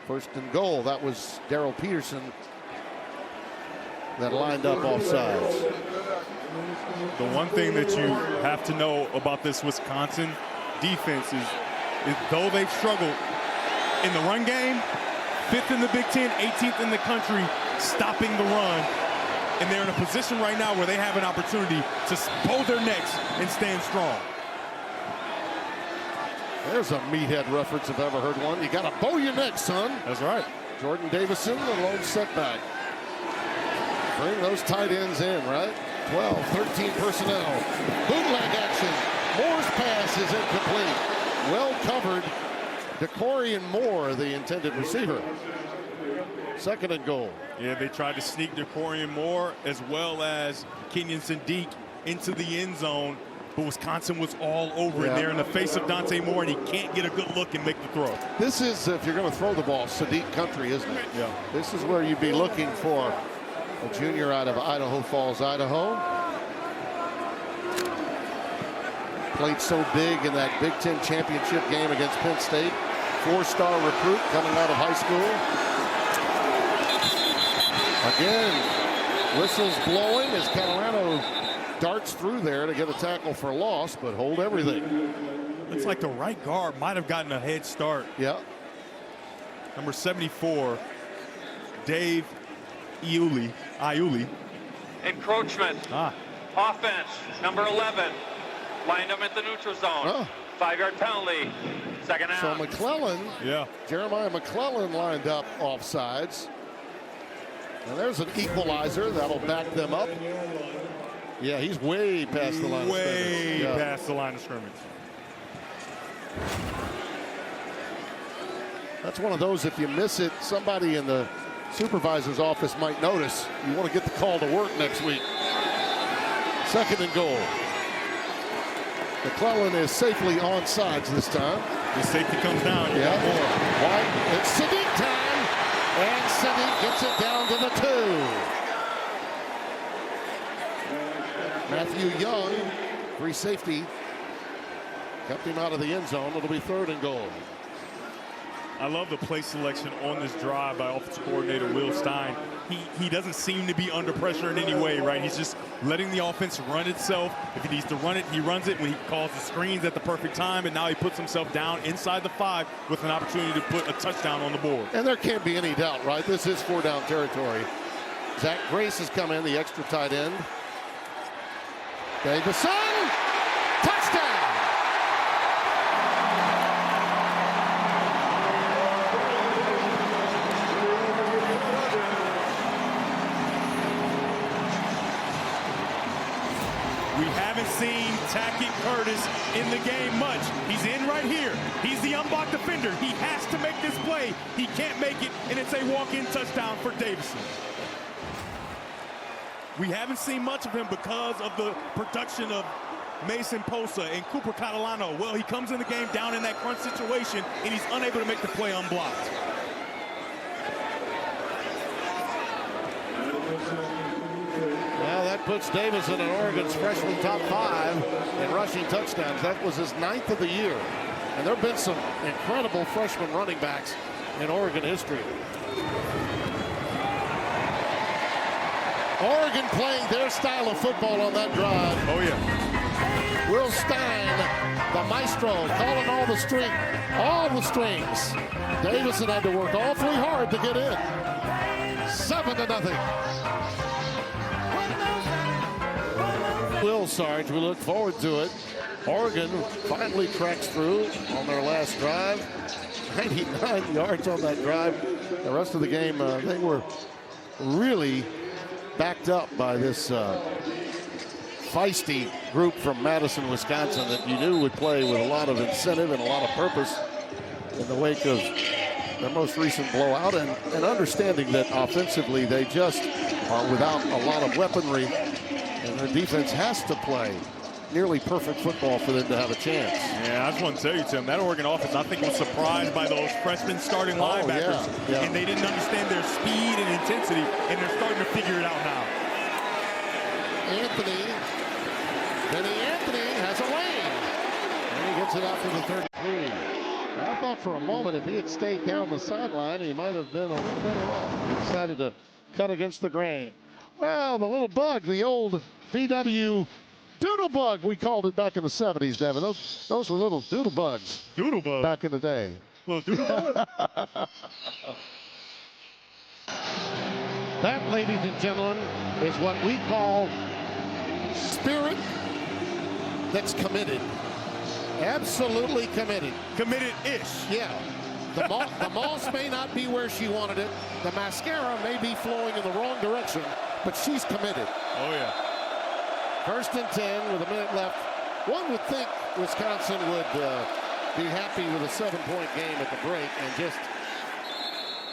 First and goal. That was Darrell Peterson that lined up offsides. The one thing that you have to know about this Wisconsin defense is though they've struggled in the run game, 5th in the Big Ten, 18th in the country, stopping the run. And they're in a position right now where they have an opportunity to bow their necks and stand strong. There's a meathead reference if I've ever heard one. You got to bow your neck, son. That's right. Jordan Davison, the lone setback. Bring those tight ends in, right? 12, 13 personnel. Bootleg action. Moore's pass is incomplete. Well covered. DeCorian Moore, the intended receiver. Second and goal. Yeah, they tried to sneak DeCorian Moore as well as Kenyon Sadiq into the end zone, but Wisconsin was all over it there in the face of Dante Moore, and he can't get a good look and make the throw. This is, if you're going to throw the ball, Sadiq country, isn't it? Yeah. This is where you'd be looking for a junior out of Idaho Falls, Idaho. Played so big in that Big Ten championship game against Penn State. 4-star recruit coming out of high school. Again, whistles blowing as Catalano darts through there to get a tackle for loss, but hold everything. Looks like the right guard might have gotten a head start. Yeah. Number 74, Dave Iuli. Encroachment. Offense, number 11, lined up at the neutral zone. 5-yard penalty. Second So down. McClellan, Jeremiah McClellan lined up offsides. And there's an equalizer that'll back them up. Yeah, he's way past the line of scrimmage. Way past the line of scrimmage. That's one of those, if you miss it, somebody in the supervisor's office might notice. You want to get the call to work next week. Second and goal. McClellan is safely on sides this time. The safety comes down. White, it's Sadiq time. And Sadiq gets it down to the 2. Matthew Young, free safety, kept him out of the end zone. It'll be third and goal. I love the play selection on this drive by offensive coordinator Will Stein. He doesn't seem to be under pressure in any way, right? He's just letting the offense run itself. If he needs to run it, he runs it when he calls the screens at the perfect time, and now he puts himself down inside the 5 with an opportunity to put a touchdown on the board. And there can't be any doubt, right? This is 4-down territory. Zach Grace has come in, the extra tight end. Davison, touchdown! We haven't seen Tackett Curtis in the game much. He's in right here. He's the unblocked defender. He has to make this play. He can't make it, and it's a walk-in touchdown for Davison. We haven't seen much of him because of the production of Mason Posa and Cooper Catalano. Well, he comes in the game down in that crunch situation, and he's unable to make the play unblocked. Well, that puts Davison in Oregon's freshman top 5 in rushing touchdowns. That was his 9th of the year. And there have been some incredible freshman running backs in Oregon history. Oregon playing their style of football on that drive. Oh, yeah. Will Stein, the maestro, calling all the strings. Davison had to work awfully hard to get in. 7-0. Will Sarge, we look forward to it. Oregon finally cracks through on their last drive. 99 yards on that drive. The rest of the game, they were really backed up by this feisty group from Madison, Wisconsin that you knew would play with a lot of incentive and a lot of purpose in the wake of their most recent blowout, and understanding that offensively they just are without a lot of weaponry, and their defense has to play nearly perfect football for them to have a chance. Yeah, I just want to tell you, Tim, that Oregon offense, I think, was surprised by those freshman starting linebackers. Yeah. And they didn't understand their speed and intensity, and they're starting to figure it out now. Benny Anthony has a lane. And he gets it out to the 33. I thought for a moment if he had stayed down the sideline, he might have been a little better off. He decided to cut against the grain. Well, the little bug, the old VW doodle bug, we called it back in the 70s, Devin. Those were little doodle bugs. Doodle bug. Back in the day. Little doodle bug. That, ladies and gentlemen, is what we call spirit that's committed. Absolutely committed. Committed-ish. Yeah. The moss may not be where she wanted it. The mascara may be flowing in the wrong direction, but she's committed. Oh, yeah. 1st and 10 with a minute left. One would think Wisconsin would be happy with a 7-point game at the break and just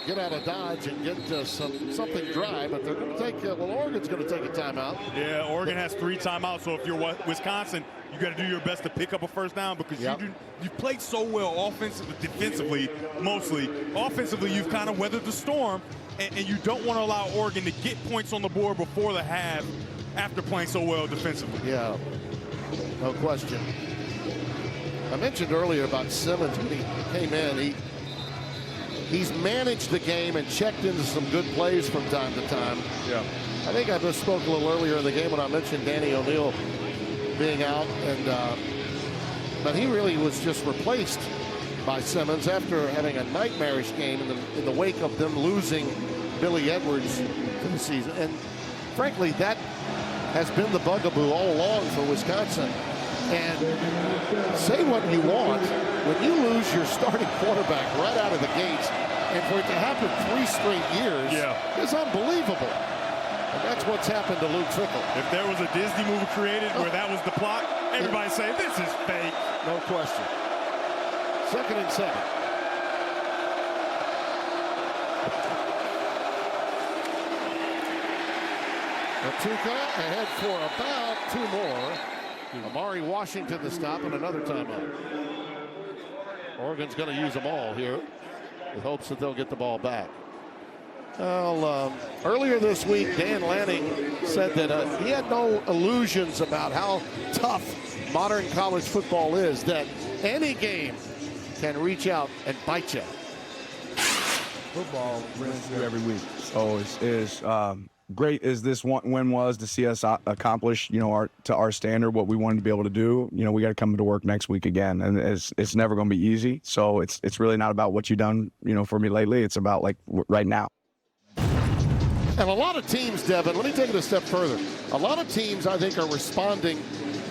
get out of Dodge and get something dry, but they're going to take, Oregon's going to take a timeout. Yeah, Oregon has 3 timeouts, so if you're Wisconsin, you got to do your best to pick up a first down because you played so well offensively, defensively, mostly. Offensively, you've kind of weathered the storm, and you don't want to allow Oregon to get points on the board before the half after playing so well defensively. Yeah, no question. I mentioned earlier about Simmons when he came in. He's managed the game and checked into some good plays from time to time. Yeah. I think I just spoke a little earlier in the game when I mentioned Danny O'Neal being out, but he really was just replaced by Simmons after having a nightmarish game in the wake of them losing Billy Edwards to the season. And frankly, that has been the bugaboo all along for Wisconsin. And say what you want, when you lose your starting quarterback right out of the gates, and for it to happen 3 straight years is unbelievable. And that's what's happened to Luke Fickell. If there was a Disney movie created where that was the plot, everybody's saying this is fake. No question. 2nd and 7. Matuka ahead for about 2 more. Amari Washington to stop and another timeout. Oregon's going to use them all here with hopes that they'll get the ball back. Well, earlier this week, Dan Lanning said that he had no illusions about how tough modern college football is, that any game can reach out and bite you. football brings you every week. So it's great as this win was to see us accomplish, to our standard what we wanted to be able to do. We got to come to work next week again, and it's never going to be easy. So it's really not about what you've done, for me lately. It's about right now. And a lot of teams, Devin, let me take it a step further. A lot of teams, I think, are responding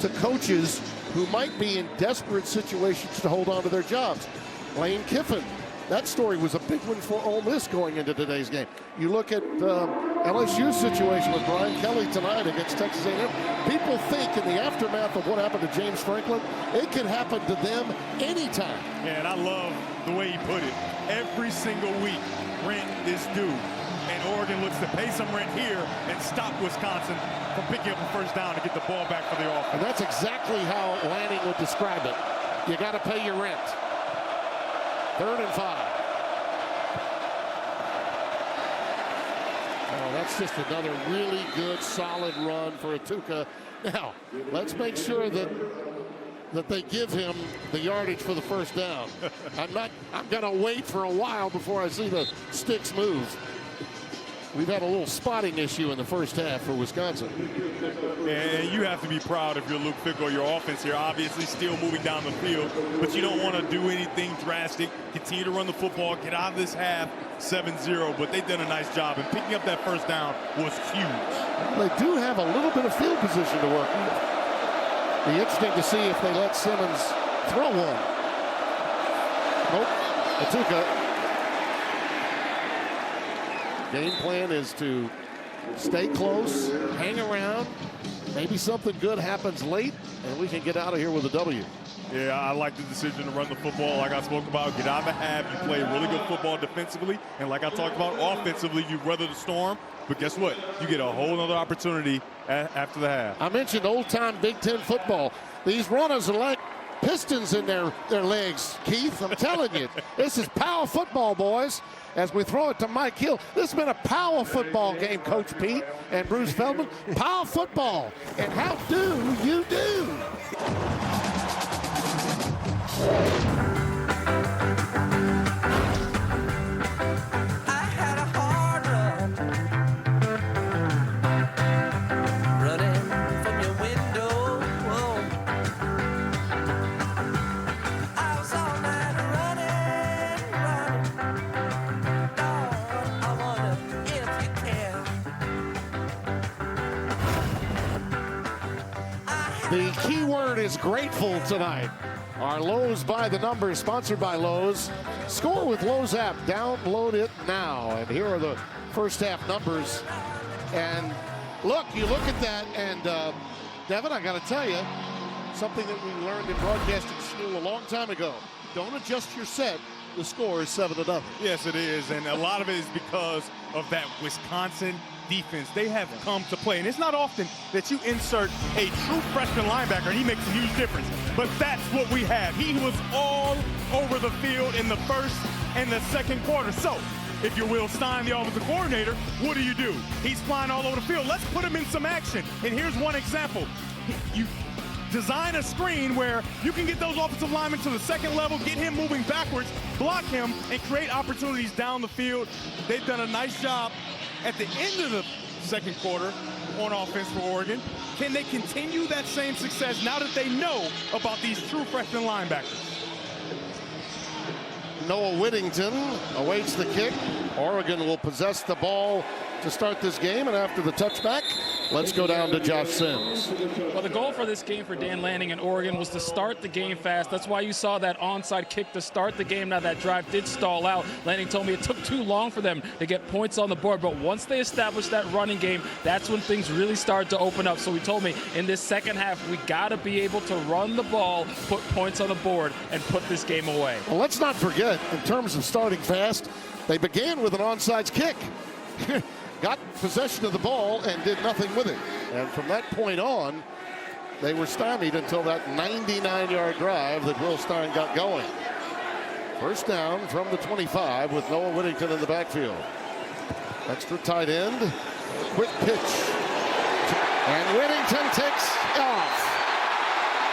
to coaches who might be in desperate situations to hold on to their jobs. Lane Kiffin, that story was a big one for Ole Miss going into today's game. You look at LSU's situation with Brian Kelly tonight against Texas A&M. People think in the aftermath of what happened to James Franklin, it can happen to them anytime. Yeah, and I love the way he put it. Every single week, rent is due. And Oregon looks to pay some rent here and stop Wisconsin from picking up a first down to get the ball back for the offense. And that's exactly how Lanning would describe it. You got to pay your rent. 3rd and 5. Oh, that's just another really good, solid run for Atuka. Now, let's make sure that they give him the yardage for the first down. I'm going to wait for a while before I see the sticks move. We've had a little spotting issue in the first half for Wisconsin. And you have to be proud if you're Luke Fickell, your offense here, obviously still moving down the field, but you don't want to do anything drastic. Continue to run the football, get out of this half 7-0, but they've done a nice job, and picking up that first down was huge. They do have a little bit of field position to work with. Be interesting to see if they let Simmons throw one. Nope. Atuka. Game plan is to stay close, hang around. Maybe something good happens late, and we can get out of here with a W. Yeah, I like the decision to run the football like I spoke about. Get out of the half. You play really good football defensively. And like I talked about, offensively, you weather the storm. But guess what? You get a whole other opportunity after the half. I mentioned old-time Big Ten football. These runners are like pistons in their legs, Keith. I'm telling you, this is power football, boys. As we throw it to Mike Hill, this has been a power football game, Coach Pete and Bruce Feldman. Power football. And how do you do? The key word is grateful tonight. Our Lowe's by the numbers, sponsored by Lowe's. Score with Lowe's app. Download it now. And here are the first half numbers. And look, you look at that, and Devin, I got to tell you, something that we learned in broadcasting school a long time ago. Don't adjust your set. The score is 7-0. Yes, it is. And a lot of it is because of that Wisconsin defense. They have come to play. And it's not often that you insert a true freshman linebacker and he makes a huge difference. But that's what we have. He was all over the field in the first and the second quarter. So if you're Will Stein, the offensive coordinator, what do? He's flying all over the field. Let's put him in some action. And here's one example. You design a screen where you can get those offensive linemen to the second level, get him moving backwards, block him, and create opportunities down the field. They've done a nice job at the end of the second quarter on offense for Oregon. Can they continue that same success now that they know about these true freshman linebackers? Noah Whittington awaits the kick. Oregon will possess the ball to start this game, and after the touchback, let's go down to Josh Sims. Well, the goal for this game for Dan Lanning and Oregon was to start the game fast. That's why you saw that onside kick to start the game. Now that drive did stall out. Lanning told me it took too long for them to get points on the board, but once they established that running game, that's when things really started to open up. So he told me in this second half, we got to be able to run the ball, put points on the board, and put this game away. Well, let's not forget, in terms of starting fast, they began with an onside kick. Got possession of the ball and did nothing with it. And from that point on, they were stymied until that 99-yard drive that Will Stein got going. First down from the 25 with Noah Whittington in the backfield. Extra tight end. Quick pitch. And Whittington takes off.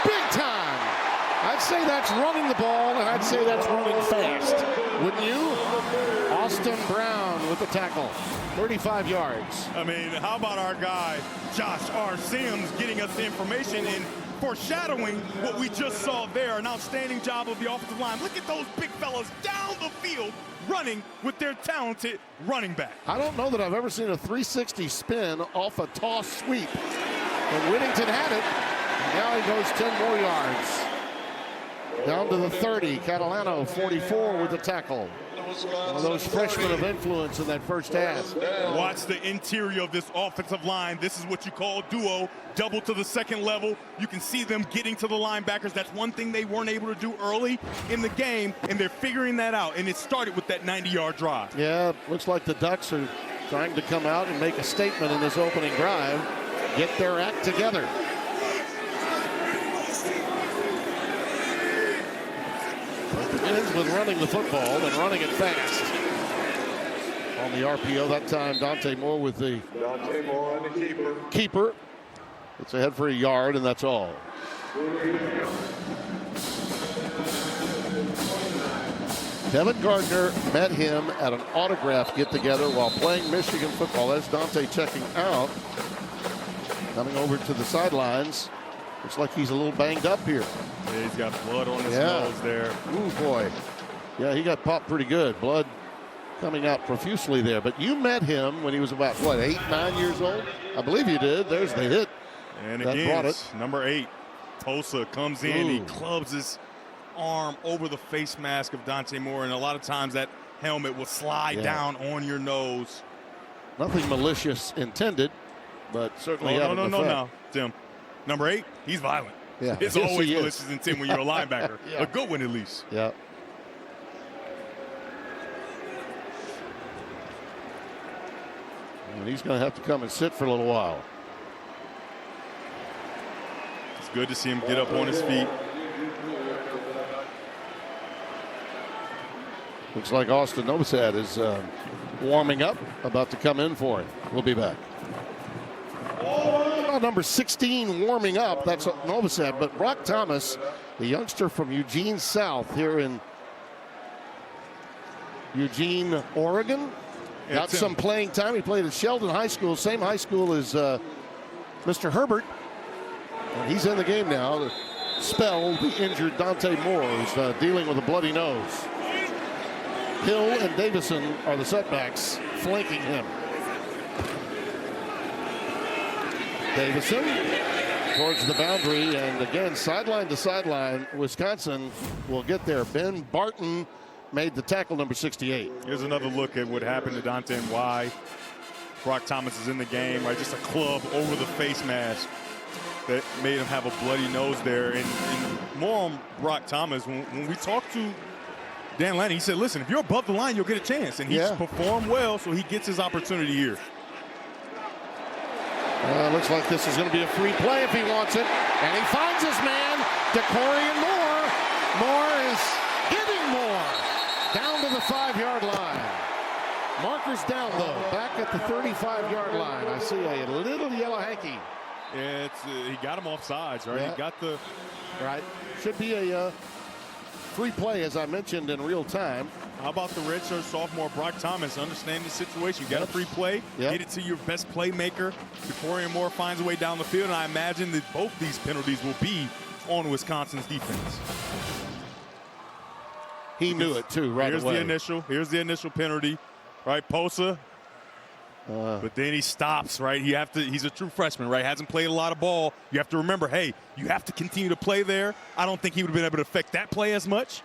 Big time. I'd say that's running the ball, and I'd say that's running fast. Wouldn't you? Austin Brown with the tackle. 35 yards. I mean, how about our guy, Josh R. Sims, getting us the information and foreshadowing what we just saw there. An outstanding job of the offensive line. Look at those big fellas down the field running with their talented running back. I don't know that I've ever seen a 360 spin off a toss sweep. And Whittington had it. Now he goes 10 more yards. Down to the 30. Catalano, 44 with the tackle. One of those freshmen of influence in that first half. Watch the interior of this offensive line. This is what you call duo, double to the second level. You can see them getting to the linebackers. That's one thing they weren't able to do early in the game, and they're figuring that out. And it started with that 90-yard drive. Yeah, looks like the Ducks are trying to come out and make a statement in this opening drive. Get their act together. Begins with running the football and running it fast. On the RPO that time, Dante Moore with the keeper. It's ahead for a yard, and that's all. Kevin Gardner met him at an autograph get-together while playing Michigan football. That's Dante checking out. Coming over to the sidelines. Looks like he's a little banged up here. Yeah, he's got blood on his nose there. Ooh, boy. Yeah, he got popped pretty good. Blood coming out profusely there. But you met him when he was about, what, 8, 9 years old? I believe you did. There's the hit. And that again, brought it. Number 8, Tosa comes in. He clubs his arm over the face mask of Dante Moore. And a lot of times that helmet will slide down on your nose. Nothing malicious intended, but certainly had an effect. No, Tim. Number 8, he's violent. Yeah. It's Yes, always he is. malicious intent when you're a linebacker. Yeah. A good one, at least. Yeah. And he's going to have to come and sit for a little while. It's good to see him get up on his feet. Looks like Austin Novosad is warming up, about to come in for it. We'll be back. Number 16 warming up. That's Novosad. But Brock Thomas, the youngster from Eugene South here in Eugene, Oregon, got some playing time. He played at Sheldon High School, same high school as Mr. Herbert. And he's in the game now to spell the injured Dante Moore, who's dealing with a bloody nose. Hill and Davison are the setbacks flanking him. Davison towards the boundary, and again, sideline to sideline, Wisconsin will get there. Ben Barton made the tackle, number 68. Here's another look at what happened to Dante and why Brock Thomas is in the game, right? Just a club over the face mask that made him have a bloody nose there. And more on Brock Thomas, when we talked to Dan Lanning, he said, listen, if you're above the line, you'll get a chance. And he's performed well, so he gets his opportunity here. Looks like this is going to be a free play if he wants it. And he finds his man, DeCorian Moore. Moore is getting Moore down to the 5-yard line. Markers down, though, back at the 35-yard line. I see a little yellow hanky. Yeah, he got him off sides, right? Yeah. He got the... Right. Should be a free play, as I mentioned, in real time. How about the redshirt sophomore Brock Thomas? Understand the situation. You got a free play. Get it to your best playmaker. DeCorian Moore finds a way down the field, and I imagine that both these penalties will be on Wisconsin's defense. He knew it, too, right away. Here's the initial penalty, right? Posa. But then he stops, right? He's a true freshman, right? Hasn't played a lot of ball. You have to remember, hey, you have to continue to play there. I don't think he would have been able to affect that play as much.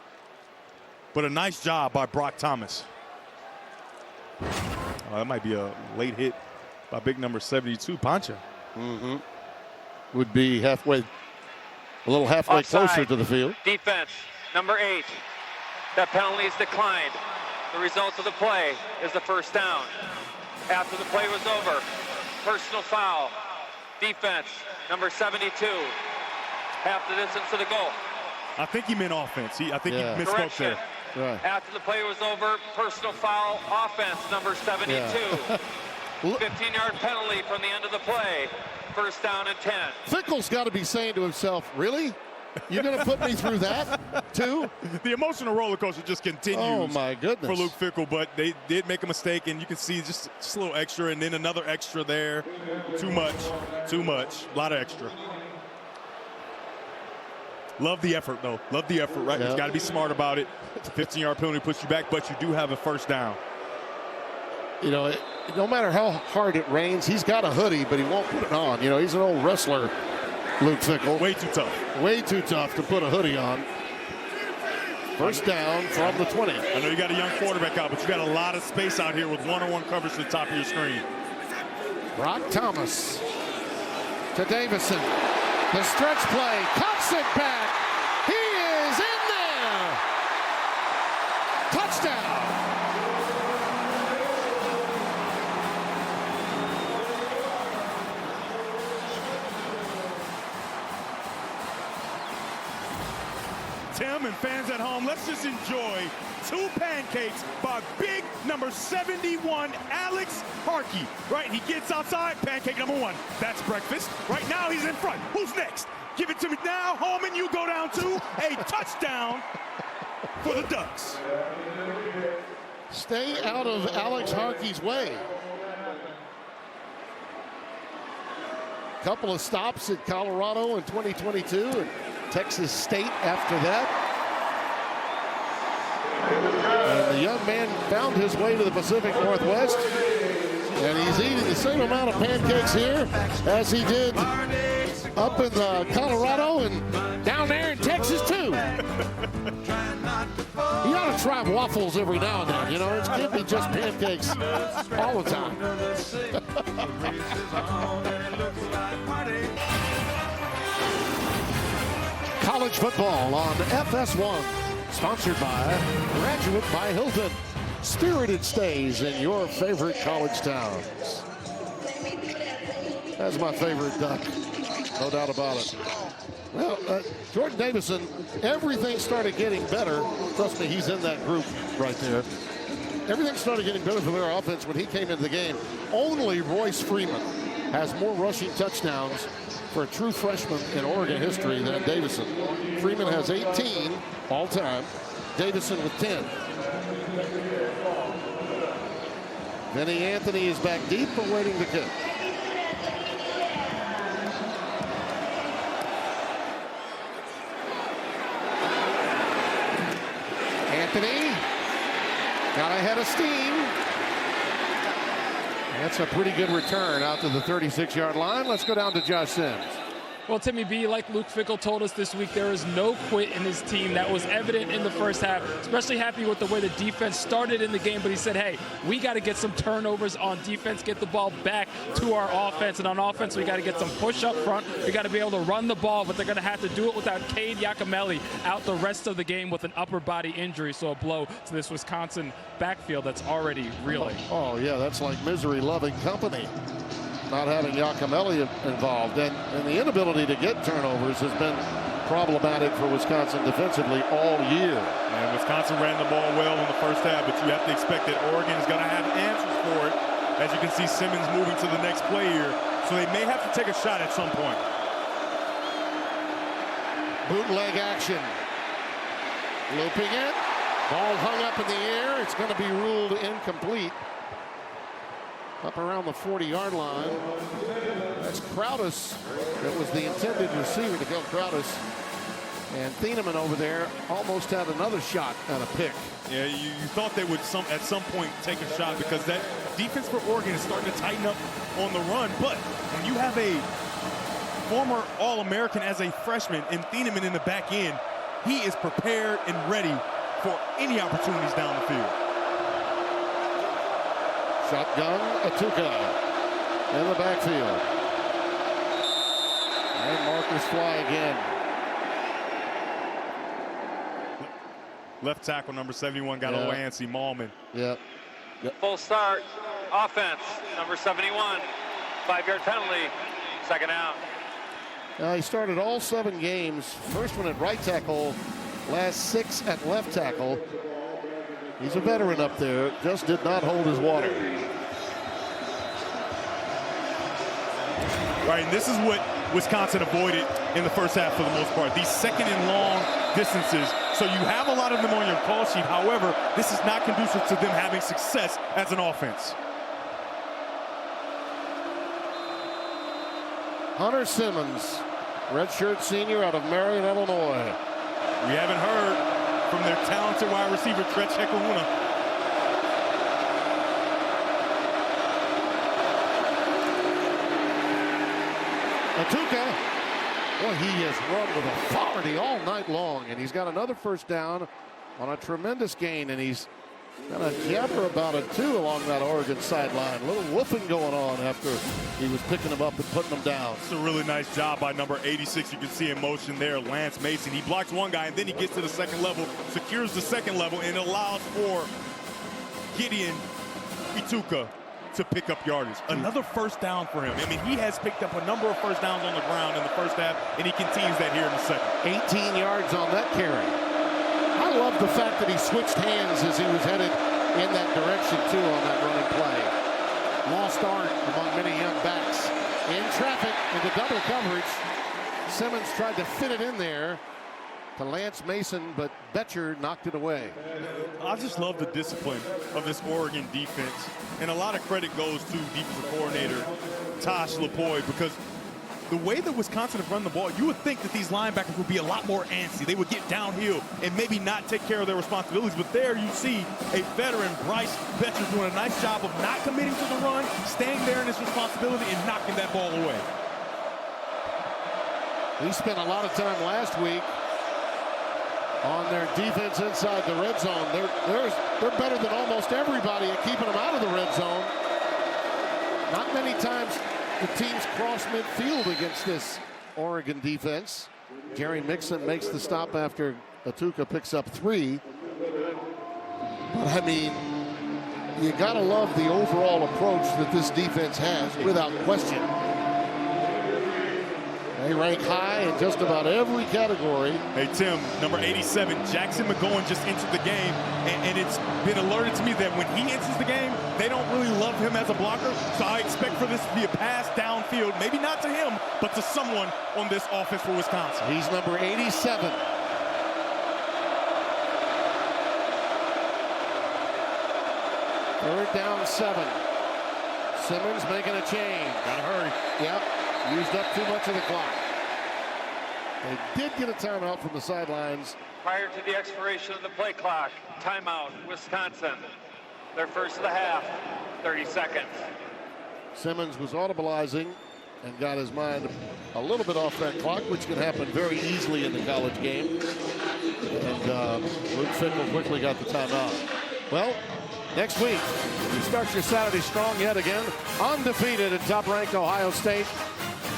But a nice job by Brock Thomas. That might be a late hit by big number 72, Pancha. Would be a little halfway Offside. closer to the field. Defense, number 8. That penalty is declined. The result of the play is the first down. After the play was over, personal foul. Defense, number 72. Half the distance to the goal. I think he meant offense. I think he misspoke Correction. there. Right. After the play was over, personal foul, offense, number 72. 15-yard penalty from the end of the play. First down and 10. Fickle's got to be saying to himself, really? You're going to put me through that, too? The emotional roller coaster just continues. Oh, my goodness. For Luke Fickell, but they did make a mistake, and you can see just a little extra, and then another extra there. Too much. A lot of extra. Love the effort, though. Love the effort, right? Yep. You got to be smart about it. It's a 15-yard penalty puts you back, but you do have a first down. You know, no matter how hard it rains, he's got a hoodie, but he won't put it on. You know, he's an old wrestler, Luke Fickell. Way too tough. Way too tough to put a hoodie on. First down from the 20. I know you got a young quarterback out, but you got a lot of space out here with one-on-one coverage to the top of your screen. Brock Thomas to Davison. The stretch play, cuts it back. He is in there. Touchdown. Tim and fans at home, let's just enjoy two pancakes by big number 71, Alex Harkey. Right, he gets outside, pancake number 1. That's breakfast. Right now he's in front. Who's next? Give it to me now, Holman. You go down to a touchdown for the Ducks. Stay out of Alex Harkey's way. Couple of stops at Colorado in 2022 and Texas State after that. And the young man found his way to the Pacific Northwest. And he's eating the same amount of pancakes here as he did up in Colorado and down there in Texas too. You ought to try waffles every now and then. You know, it can't be just pancakes all the time. College football on FS1, sponsored by Graduate by Hilton. Spirited stays in your favorite college towns. That's my favorite Duck, no doubt about it. Well, Jordan Davison, everything started getting better. Trust me, he's in that group right there. Everything started getting better for their offense when he came into the game. Only Royce Freeman has more rushing touchdowns for a true freshman in Oregon history than Davison. Freeman has 18 all time, Davison with 10. Vinny Anthony is back deep, awaiting the kick. Anthony got ahead of steam. That's a pretty good return out to the 36-yard line. Let's go down to Josh Sims. Well, Timmy B, like Luke Fickell told us this week, there is no quit in his team. That was evident in the first half. Especially happy with the way the defense started in the game. But he said, hey, we got to get some turnovers on defense, get the ball back to our offense. And on offense, we got to get some push up front. We got to be able to run the ball, but they're going to have to do it without Cade Giacomelli out the rest of the game with an upper body injury. So a blow to this Wisconsin backfield that's already reeling. Oh, yeah, that's like misery-loving company, not having Giacomelli involved. And the inability to get turnovers has been problematic for Wisconsin defensively all year. And Wisconsin ran the ball well in the first half, but you have to expect that Oregon is going to have answers for it. As you can see, Simmons moving to the next play here. So they may have to take a shot at some point. Bootleg action. Looping it. Ball hung up in the air. It's going to be ruled incomplete. Up around the 40-yard line. That's Crowdus. That was the intended receiver to go Crowdus. And Thieneman over there almost had another shot at a pick. Yeah, you thought they would at some point take a shot because that defense for Oregon is starting to tighten up on the run. But when you have a former All-American as a freshman and Thieneman in the back end, he is prepared and ready for any opportunities down the field. Shotgun, Atuka in the backfield. And markers fly again. Left tackle number 71 got a little antsy, Malman. Yep. Full start, offense, number 71, 5-yard penalty, second out. He started all 7 games. First one at right tackle, last 6 at left tackle. He's a veteran up there, just did not hold his water. Right, and this is what Wisconsin avoided in the first half for the most part. These second and long distances, so you have a lot of them on your call sheet. However, this is not conducive to them having success as an offense. Hunter Simmons, redshirt senior out of Marion, Illinois. We haven't heard from their talented wide receiver, Tretch Hekahuna. Atuka, well, he has run with authority all night long, and he's got another first down on a tremendous gain, and he's got a jabber about it, too, along that Oregon sideline. A little whooping going on after he was picking them up and putting them down. It's a really nice job by number 86. You can see in motion there, Lance Mason. He blocks one guy, and then he gets to the second level, secures the second level, and allows for Gideon Ituka to pick up yardage. Another first down for him. I mean, he has picked up a number of first downs on the ground in the first half, and he continues that here in the second. 18 yards on that carry. I love the fact that he switched hands as he was headed in that direction, too, on that running play. Lost art among many young backs. In traffic, into double coverage. Simmons tried to fit it in there to Lance Mason, but Betcher knocked it away. I just love the discipline of this Oregon defense. And a lot of credit goes to defensive coordinator Tosh Lapoy, because the way that Wisconsin have run the ball, you would think that these linebackers would be a lot more antsy. They would get downhill and maybe not take care of their responsibilities. But there you see a veteran, Bryce Betcher, doing a nice job of not committing to the run, staying there in his responsibility, and knocking that ball away. He spent a lot of time last week on their defense inside the red zone. They're better than almost everybody at keeping them out of the red zone. Not many times the teams cross midfield against this Oregon defense. Jerry Mixon makes the stop after Atuka picks up 3. But I mean, you gotta love the overall approach that this defense has, without question. They rank high in just about every category. Hey, Tim, number 87, Jackson McGowan just entered the game, and it's been alerted to me that when he enters the game, they don't really love him as a blocker, so I expect for this to be a pass downfield, maybe not to him, but to someone on this offense for Wisconsin. He's number 87. Third down 7. Simmons making a change. Gotta hurry. Yep. Used up too much of the clock. They did get a timeout from the sidelines. Prior to the expiration of the play clock, timeout, Wisconsin. Their first of the half, 30 seconds. Simmons was audibilizing and got his mind a little bit off that clock, which can happen very easily in the college game. And Luke Fickle quickly got the timeout. Well, next week, you start your Saturday strong yet again. Undefeated and top-ranked Ohio State,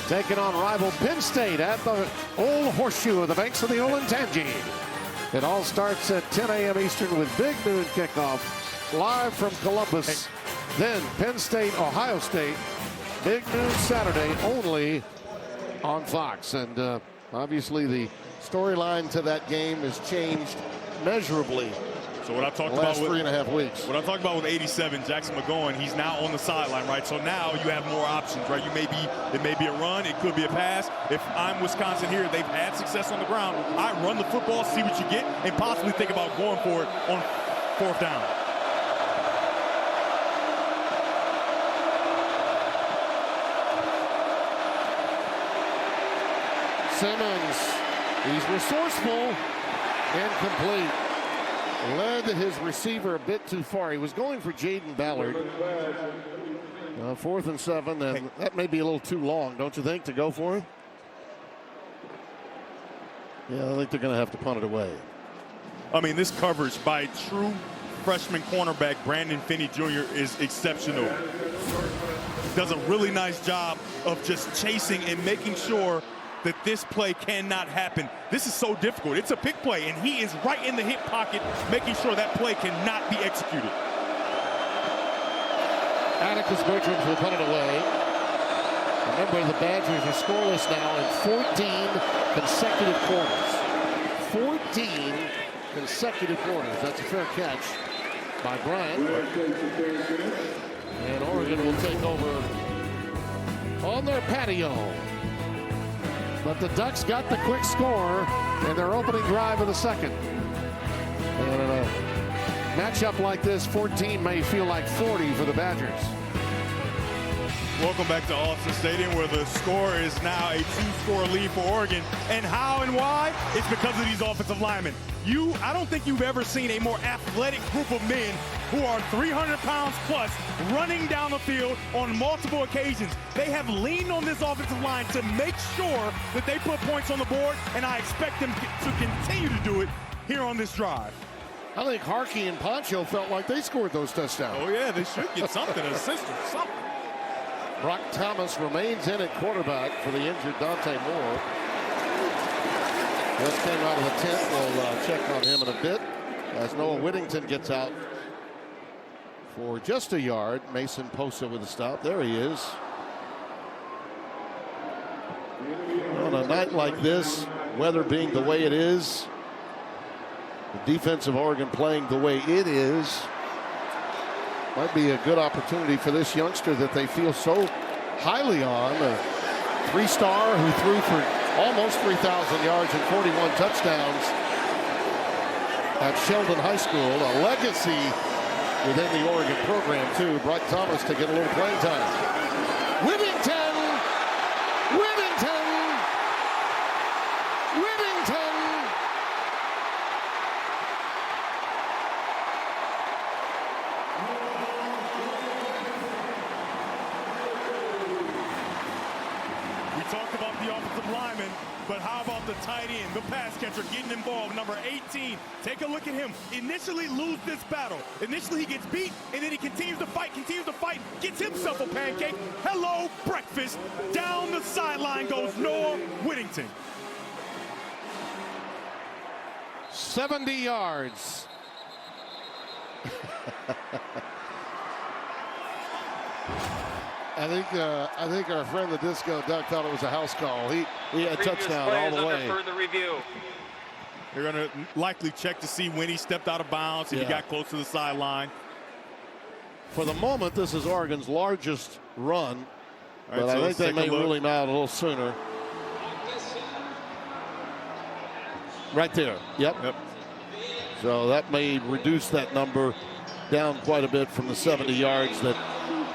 taking on rival Penn State at the Old Horseshoe of the banks of the Olentangy. It all starts at 10 a.m. Eastern with big noon kickoff live from Columbus. Then Penn State, Ohio State, big noon Saturday only on Fox. And obviously the storyline to that game has changed measurably. So what I talked the last about with 3.5 weeks. What I talked about with 87, Jackson McGowan, he's now on the sideline, right? So now you have more options, right? It may be a run, it could be a pass. If I'm Wisconsin here, they've had success on the ground. I run the football, see what you get, and possibly think about going for it on 4th down. Simmons, he's resourceful, incomplete. Led his receiver a bit too far. He was going for Jaden Ballard. 4th and 7, and that may be a little too long, don't you think, to go for him? Yeah, I think they're going to have to punt it away. I mean, this coverage by true freshman cornerback Brandon Finney Jr. is exceptional. Does a really nice job of just chasing and making sure that this play cannot happen. This is so difficult. It's a pick play, and he is right in the hip pocket, making sure that play cannot be executed. Atticus Bertram will punt it away. Remember, the Badgers are scoreless now in 14 consecutive quarters. 14 consecutive quarters. That's a fair catch by Bryant. And Oregon will take over on their patio. But the Ducks got the quick score in their opening drive of the second. And in a matchup like this, 14 may feel like 40 for the Badgers. Welcome back to Austin Stadium, where the score is now a 2-score lead for Oregon. And how and why? It's because of these offensive linemen. I don't think you've ever seen a more athletic group of men who are 300 pounds plus running down the field on multiple occasions. They have leaned on this offensive line to make sure that they put points on the board, and I expect them to continue to do it here on this drive. I think Harkey and Poncho felt like they scored those touchdowns. Oh, yeah, they should get something, an assist or something. Brock Thomas remains in at quarterback for the injured Dante Moore. Just came out of the tent. We'll check on him in a bit as Noah Whittington gets out for just a yard. Mason Posa with a stop. There he is. On a night like this, weather being the way it is, the defense of Oregon playing the way it is, might be a good opportunity for this youngster that they feel so highly on. A 3-star who threw for almost 3,000 yards and 41 touchdowns at Sheldon High School. A legacy within the Oregon program, too. Brock Thomas to get a little playing time. Whittington! Whittington! Whittington! We talked about the offensive lineman, but how about the tight end, the pass catcher getting involved, number 18. Take a look at him. Initially lose this battle. Initially he gets beat, and then he continues to fight, gets himself a pancake. Hello, breakfast. Down the sideline goes Noah Whittington. 70 yards. I think our friend the Disco Duck thought it was a house call. He had a touchdown all the way. Further review. They're going to likely check to see when he stepped out of bounds, if he got close to the sideline. For the moment, this is Oregon's largest run, All right, but so I think let's they take a may look. rule him out a little sooner. Right there. Yep. So that may reduce that number down quite a bit from the 70 yards that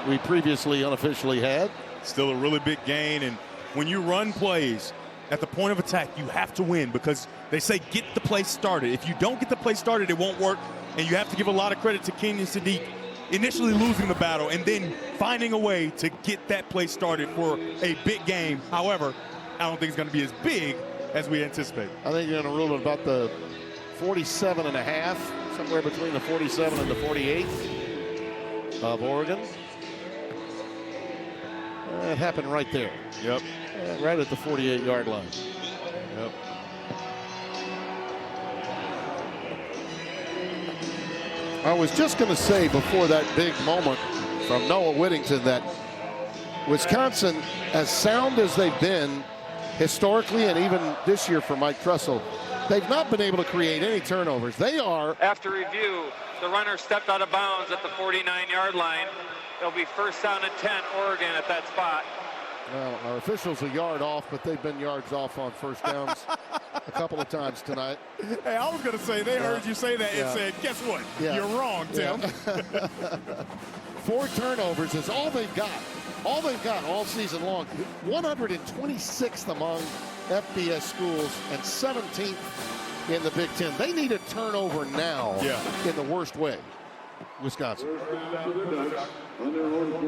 we previously unofficially had. Still a really big gain, and when you run plays at the point of attack, you have to win, because they say get the play started. If you don't get the play started, it won't work, and you have to give a lot of credit to Kenyon Sadiq initially losing the battle and then finding a way to get that play started for a big game. However, I don't think it's going to be as big as we anticipate. I think you're going to rule it about the 47.5, somewhere between the 47 and the 48 of Oregon. It happened right there. Yep. Right at the 48-yard line. Yep. I was just going to say before that big moment from Noah Whittington that Wisconsin, as sound as they've been historically and even this year for Mike Tressel, they've not been able to create any turnovers. They are. After review, the runner stepped out of bounds at the 49-yard line. It'll be first down and 10, Oregon at that spot. Well, our officials a yard off, but they've been yards off on first downs a couple of times tonight. Hey, I was going to say, they heard you say that and said, guess what? You're wrong, Tim. 4 turnovers is all they've got. All they've got all season long. 126th among FBS schools and 17th in the Big Ten. They need a turnover now in the worst way. Wisconsin.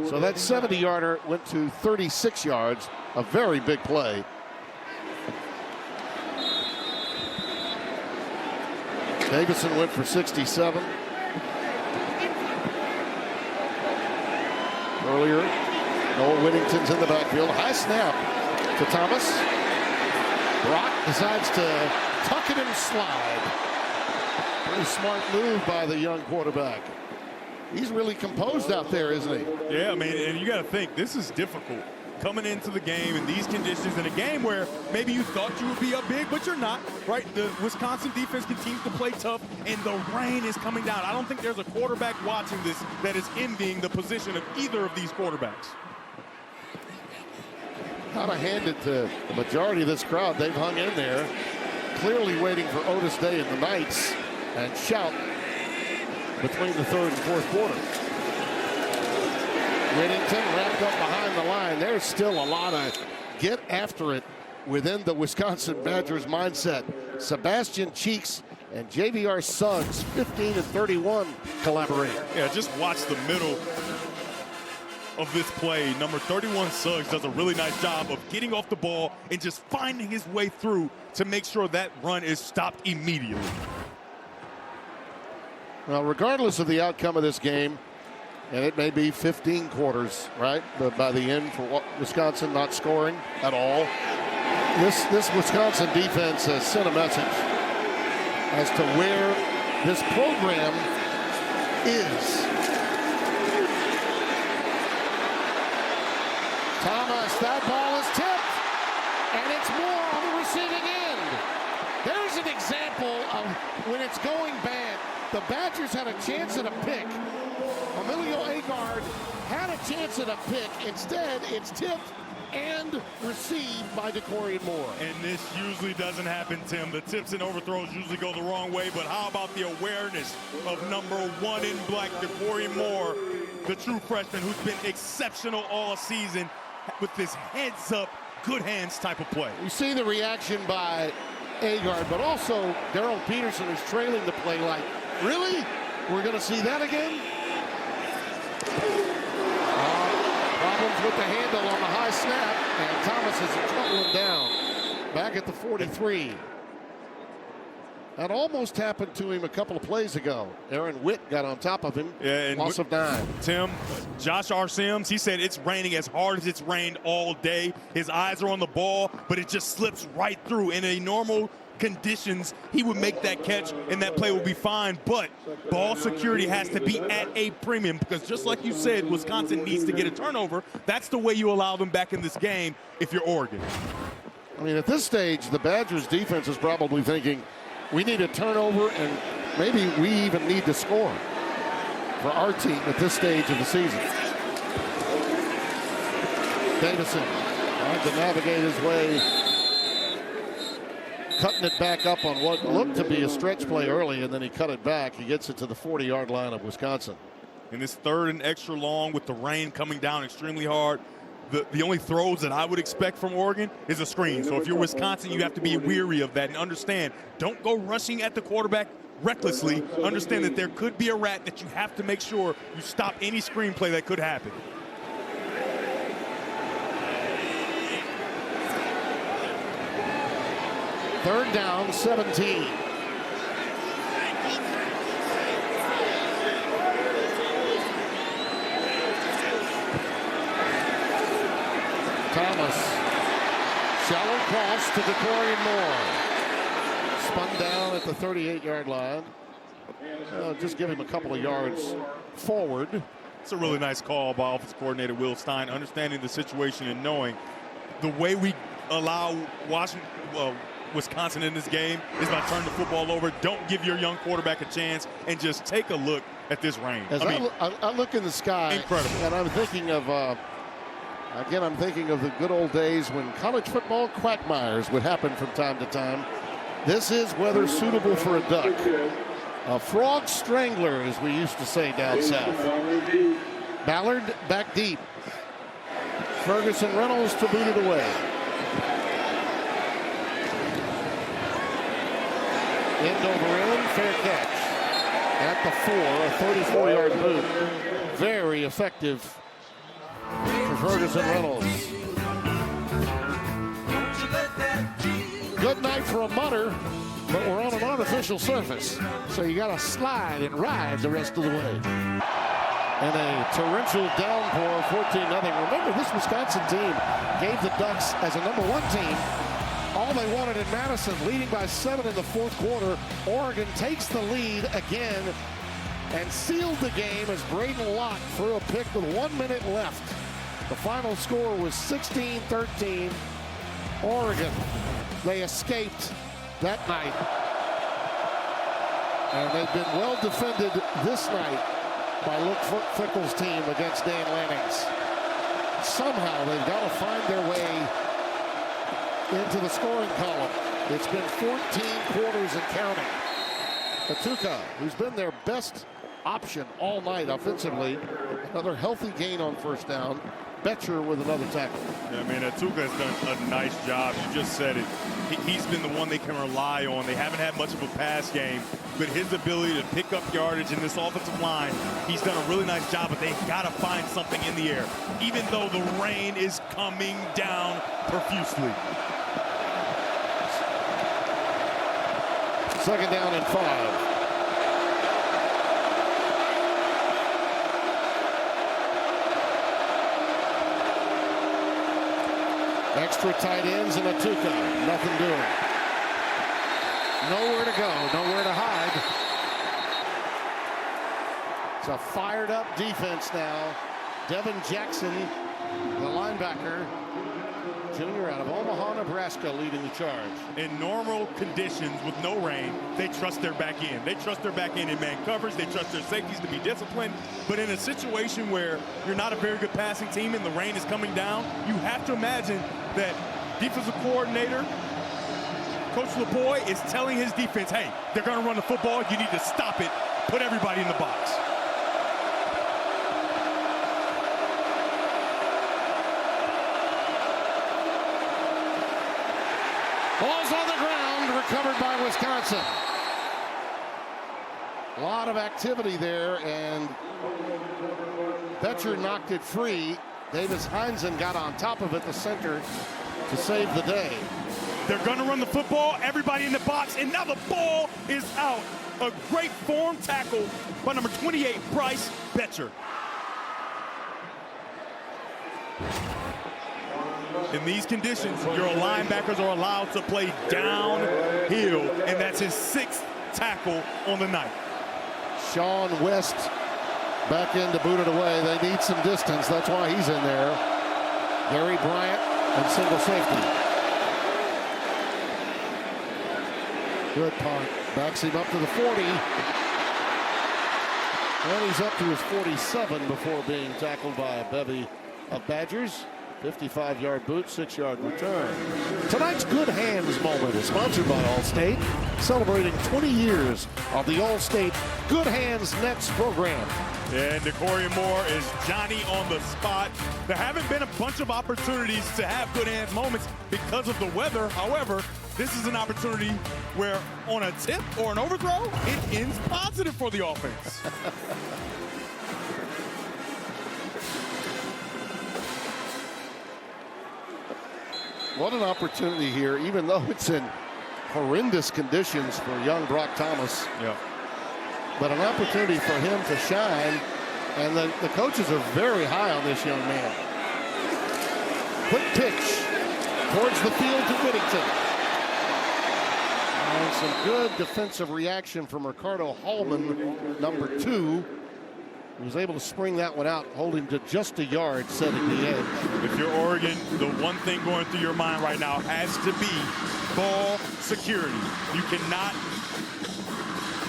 So that 70-yarder went to 36 yards. A very big play. Davison went for 67. Earlier, Noah Whittington's in the backfield. High snap to Thomas. Brock decides to tuck it and slide. Pretty smart move by the young quarterback. He's really composed out there, isn't he? Yeah, I mean, and you got to think, this is difficult. Coming into the game in these conditions, in a game where maybe you thought you would be up big, but you're not, right? The Wisconsin defense continues to play tough, and the rain is coming down. I don't think there's a quarterback watching this that is envying the position of either of these quarterbacks. Gotta hand it to the majority of this crowd. They've hung in there, clearly waiting for Otis Day and the Knights and shout between the third and fourth quarter. Whittington wrapped up behind the line. There's still a lot of get after it within the Wisconsin Badgers mindset. Sebastian Cheeks and JVR Suggs, 15 and 31, collaborate. Yeah, just watch the middle of this play. Number 31 Suggs does a really nice job of getting off the ball and just finding his way through to make sure that run is stopped immediately. Well, regardless of the outcome of this game, and it may be 15 quarters, right? But by the end, for Wisconsin not scoring at all, this Wisconsin defense has sent a message as to where this program is. Thomas, that ball is tipped, and it's Moore on the receiving end. There's an example of when it's going bad. The Badgers had a chance at a pick. Emilio Agard had a chance at a pick. Instead, it's tipped and received by DeCorian Moore. And this usually doesn't happen, Tim. The tips and overthrows usually go the wrong way, but how about the awareness of number 1 in black, DeCorian Moore, the true freshman who's been exceptional all season with this heads-up, good hands type of play. You see the reaction by Agard, but also Darrell Peterson is trailing the play like, really? We're going to see that again? Problems with the handle on the high snap, and Thomas is tumbling down back at the 43. That almost happened to him a couple of plays ago. Aaron Witt got on top of him. Yeah, and loss of 9. Tim, Josh R. Sims, he said it's raining as hard as it's rained all day. His eyes are on the ball, but it just slips right through. In a normal conditions, he would make that catch and that play would be fine, but ball security has to be at a premium because just like you said, Wisconsin needs to get a turnover. That's the way you allow them back in this game if you're Oregon. I mean, at this stage, the Badgers defense is probably thinking, we need a turnover and maybe we even need to score for our team at this stage of the season. Davison trying to navigate his way, cutting it back up on what looked to be a stretch play early, and then he cut it back. He gets it to the 40-yard line of Wisconsin. In this third and extra long with the rain coming down extremely hard, the only throws that I would expect from Oregon is a screen. So if you're Wisconsin, you have to be weary of that and understand, don't go rushing at the quarterback recklessly. Understand that there could be a rat that you have to make sure you stop any screen play that could happen. Third down, 17. Thomas, shallow cross to DeCorian Moore. Spun down at the 38-yard line. Just give him a couple of yards forward. It's a really nice call by offensive coordinator Will Stein, understanding the situation and knowing the way we allow Wisconsin in this game is by turning the football over. Don't give your young quarterback a chance and just take a look at this rain. I look in the sky, incredible. And I'm thinking of, again, I'm thinking of the good old days when college football quagmires would happen from time to time. This is weather suitable for a duck. A frog strangler, as we used to say down south. Ballard back deep. Ferguson Reynolds to boot it away. End over end, fair catch. At the 4, a 34-yard boot. Very effective for Ferguson Reynolds. Good night for a mutter, but we're on an artificial surface, so you got to slide and ride the rest of the way. And a torrential downpour, 14-0. Remember, this Wisconsin team gave the Ducks as a #1 team all they wanted in Madison, leading by 7 in the fourth quarter. Oregon takes the lead again and sealed the game as Braden Locke threw a pick with 1 minute left. The final score was 16-13. Oregon, they escaped that night. And they've been well defended this night by Luke Fickell's team against Dan Lanning's. somehow they've got to find their way into the scoring column. It's been 14 quarters and counting. Atuka, who's been their best option all night offensively, another healthy gain on first down. Betcher with another tackle. Yeah, I mean, Atuka has done a nice job. You just said it. He's been the one they can rely on. They haven't had much of a pass game, but his ability to pick up yardage in this offensive line, he's done a really nice job, but they've got to find something in the air, even though the rain is coming down profusely. Second down and 5. Extra tight ends and Atuka. Nothing doing. Nowhere to go. Nowhere to hide. It's a fired up defense now. Devin Jackson, the linebacker, junior out of Omaha, Nebraska, leading the charge. In normal conditions with no rain, they trust their back end. They trust their back end in man coverage. They trust their safeties to be disciplined. But in a situation where you're not a very good passing team and the rain is coming down, you have to imagine that defensive coordinator, Coach LeBoy, is telling his defense, hey, they're going to run the football. You need to stop it. Put everybody in the box. Ball's on the ground, recovered by Wisconsin. A lot of activity there, and Betcher knocked it free. Davis Heinzen got on top of it, the center, to save the day. They're going to run the football, everybody in the box, and now the ball is out. A great form tackle by number 28, Bryce Betcher. In these conditions, your linebackers are allowed to play downhill, and that's his 6th tackle on the night. Sean West back in to boot it away. They need some distance. That's why he's in there. Gary Bryant and single safety. Good punt. Backs him up to the 40. And he's up to his 47 before being tackled by a bevy of Badgers. 55-yard boot, 6-yard return. Tonight's Good Hands moment is sponsored by Allstate, celebrating 20 years of the Allstate Good Hands Nets program. And DeCorian Moore is Johnny on the spot. There haven't been a bunch of opportunities to have good hands moments because of the weather. However, this is an opportunity where on a tip or an overthrow, it ends positive for the offense. What an opportunity here, even though it's in horrendous conditions for young Brock Thomas. Yeah. But an opportunity for him to shine, and the coaches are very high on this young man. Quick pitch towards the field to Whittington. And some good defensive reaction from Ricardo Hallman, number 2. He was able to spring that one out, holding to just a yard, setting the edge. If you're Oregon, the one thing going through your mind right now has to be ball security. You cannot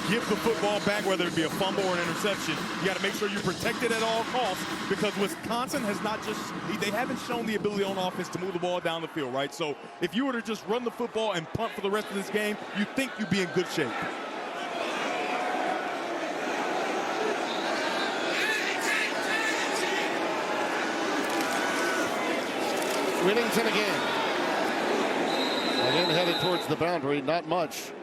give the football back, whether it be a fumble or an interception. You got to make sure you protect it at all costs, because Wisconsin has not just, they haven't shown the ability on offense to move the ball down the field, right? So if you were to just run the football and punt for the rest of this game, you think you'd be in good shape. Whittington again headed towards the boundary. Not much.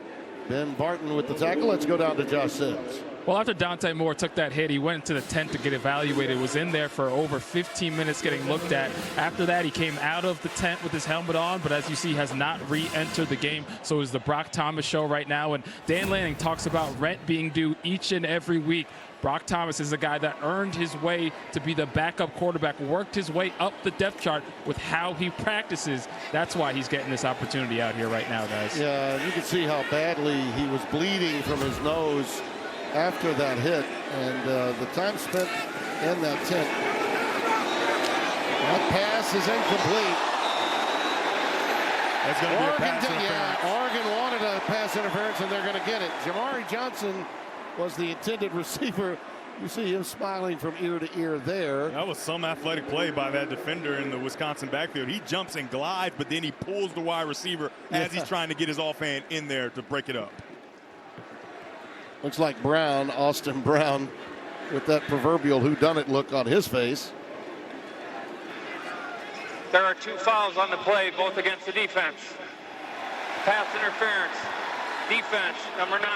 Ben Barton with the tackle. Let's go down to Josh Sims. Well, after Dante Moore took that hit, he went into the tent to get evaluated. Was in there for over 15 minutes getting looked at. After that, he came out of the tent with his helmet on, but as you see, has not re-entered the game. So it's the Brock Thomas show right now. And Dan Lanning talks about rent being due each and every week. Brock Thomas is a guy that earned his way to be the backup quarterback, worked his way up the depth chart with how he practices. That's why he's getting this opportunity out here right now, guys. Yeah, you can see how badly he was bleeding from his nose after that hit, and the time spent in that tent. That pass is incomplete. That's going to be a pass interference. Oregon wanted a pass interference, and they're going to get it. Jamari Johnson was the intended receiver. You see him smiling from ear to ear there. That was some athletic play by that defender in the Wisconsin backfield. He jumps and glides, but then he pulls the wide receiver as he's trying to get his offhand in there to break it up. Looks like Brown, Austin Brown, with that proverbial whodunit look on his face. There are 2 fouls on the play, both against the defense. Pass interference. Defense, number 9.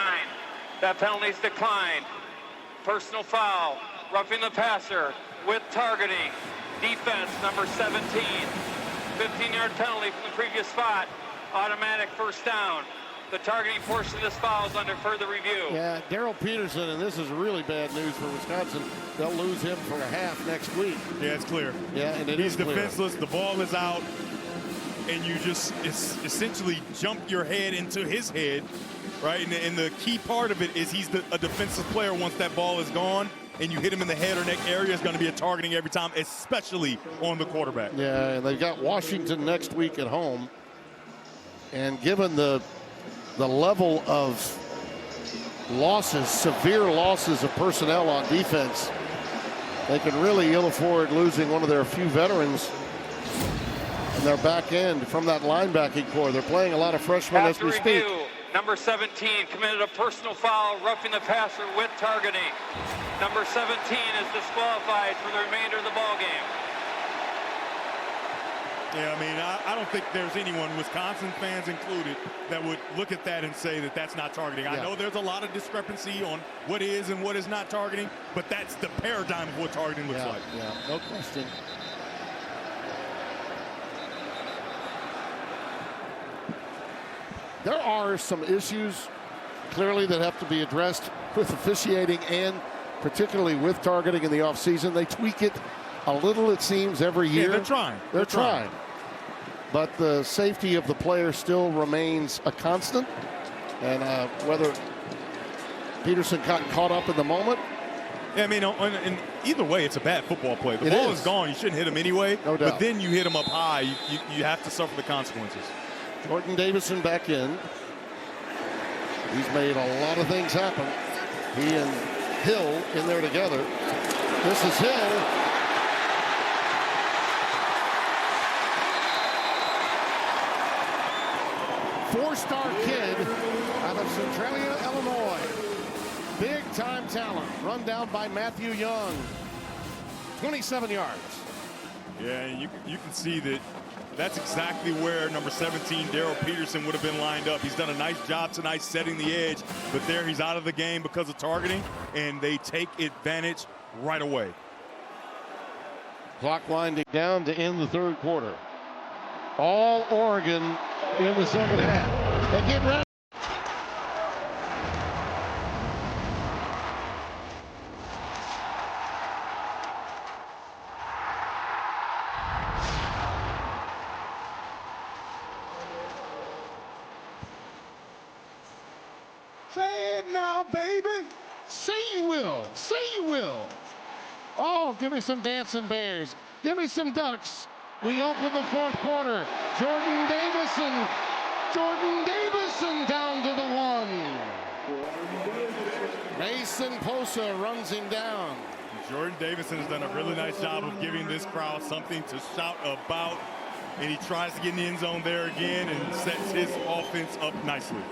That penalty's declined. Personal foul. Roughing the passer with targeting. Defense, number 17. 15-yard penalty from the previous spot. Automatic first down. The targeting portion of this foul is under further review. Yeah, Daryl Peterson, and this is really bad news for Wisconsin. They'll lose him for a half next week. Yeah, it's clear. Yeah, and he's defenseless. The ball is out, and you just essentially jump your head into his head, right? And the key part of it is he's a defensive player. Once that ball is gone and you hit him in the head or neck area, it's going to be a targeting every time, especially on the quarterback. Yeah, and they've got Washington next week at home. And given the level of losses, severe losses of personnel on defense, they can really ill afford losing one of their few veterans in their back end from that linebacking core. They're playing a lot of freshmen as we speak. Number 17 committed a personal foul, roughing the passer with targeting. Number 17 is disqualified for the remainder of the ball game. Yeah, I mean, I don't think there's anyone, Wisconsin fans included, that would look at that and say that that's not targeting. I know there's a lot of discrepancy on what is and what is not targeting, but that's the paradigm of what targeting looks like. Yeah, no question. There are some issues, clearly, that have to be addressed with officiating and particularly with targeting in the offseason. They tweak it a little, it seems, every year. Yeah, they're trying. They're trying. But the safety of the player still remains a constant. And whether Peterson got caught up in the moment. Yeah, I mean, in either way, it's a bad football play. The ball is gone. You shouldn't hit him anyway. No doubt. But then you hit him up high. You have to suffer the consequences. Jordan Davison back in. He's made a lot of things happen. He and Hill in there together. This is Hill. Four-star kid out of Centralia, Illinois. Big-time talent. Run down by Matthew Young. 27 yards. Yeah, you can see that that's exactly where number 17, Daryl Peterson, would have been lined up. He's done a nice job tonight setting the edge, but there he's out of the game because of targeting, and they take advantage right away. Clock winding down to end the third quarter. All Oregon in the second half. They get ready. Say it now, baby. Say you will. Say you will. Oh, give me some dancing bears. Give me some ducks. We open the fourth quarter. Jordan Davison. Jordan Davison down to the one. Mason Posa runs him down. Jordan Davison has done a really nice job of giving this crowd something to shout about, and he tries to get in the end zone there again and sets his offense up nicely.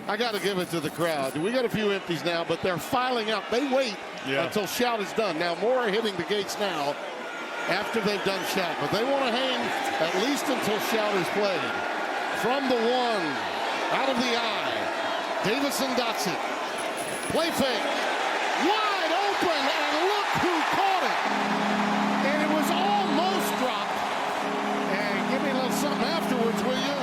I got to give it to the crowd. We got a few empties now, but they're filing up. They wait until shout is done. Now, more are hitting the gates now after they've done shout, but they want to hang at least until shout is played. From the one, out of the eye, Davison dots it. Play fake. Wide open, and look who caught it. And it was almost dropped. And give me a little something afterwards, will you?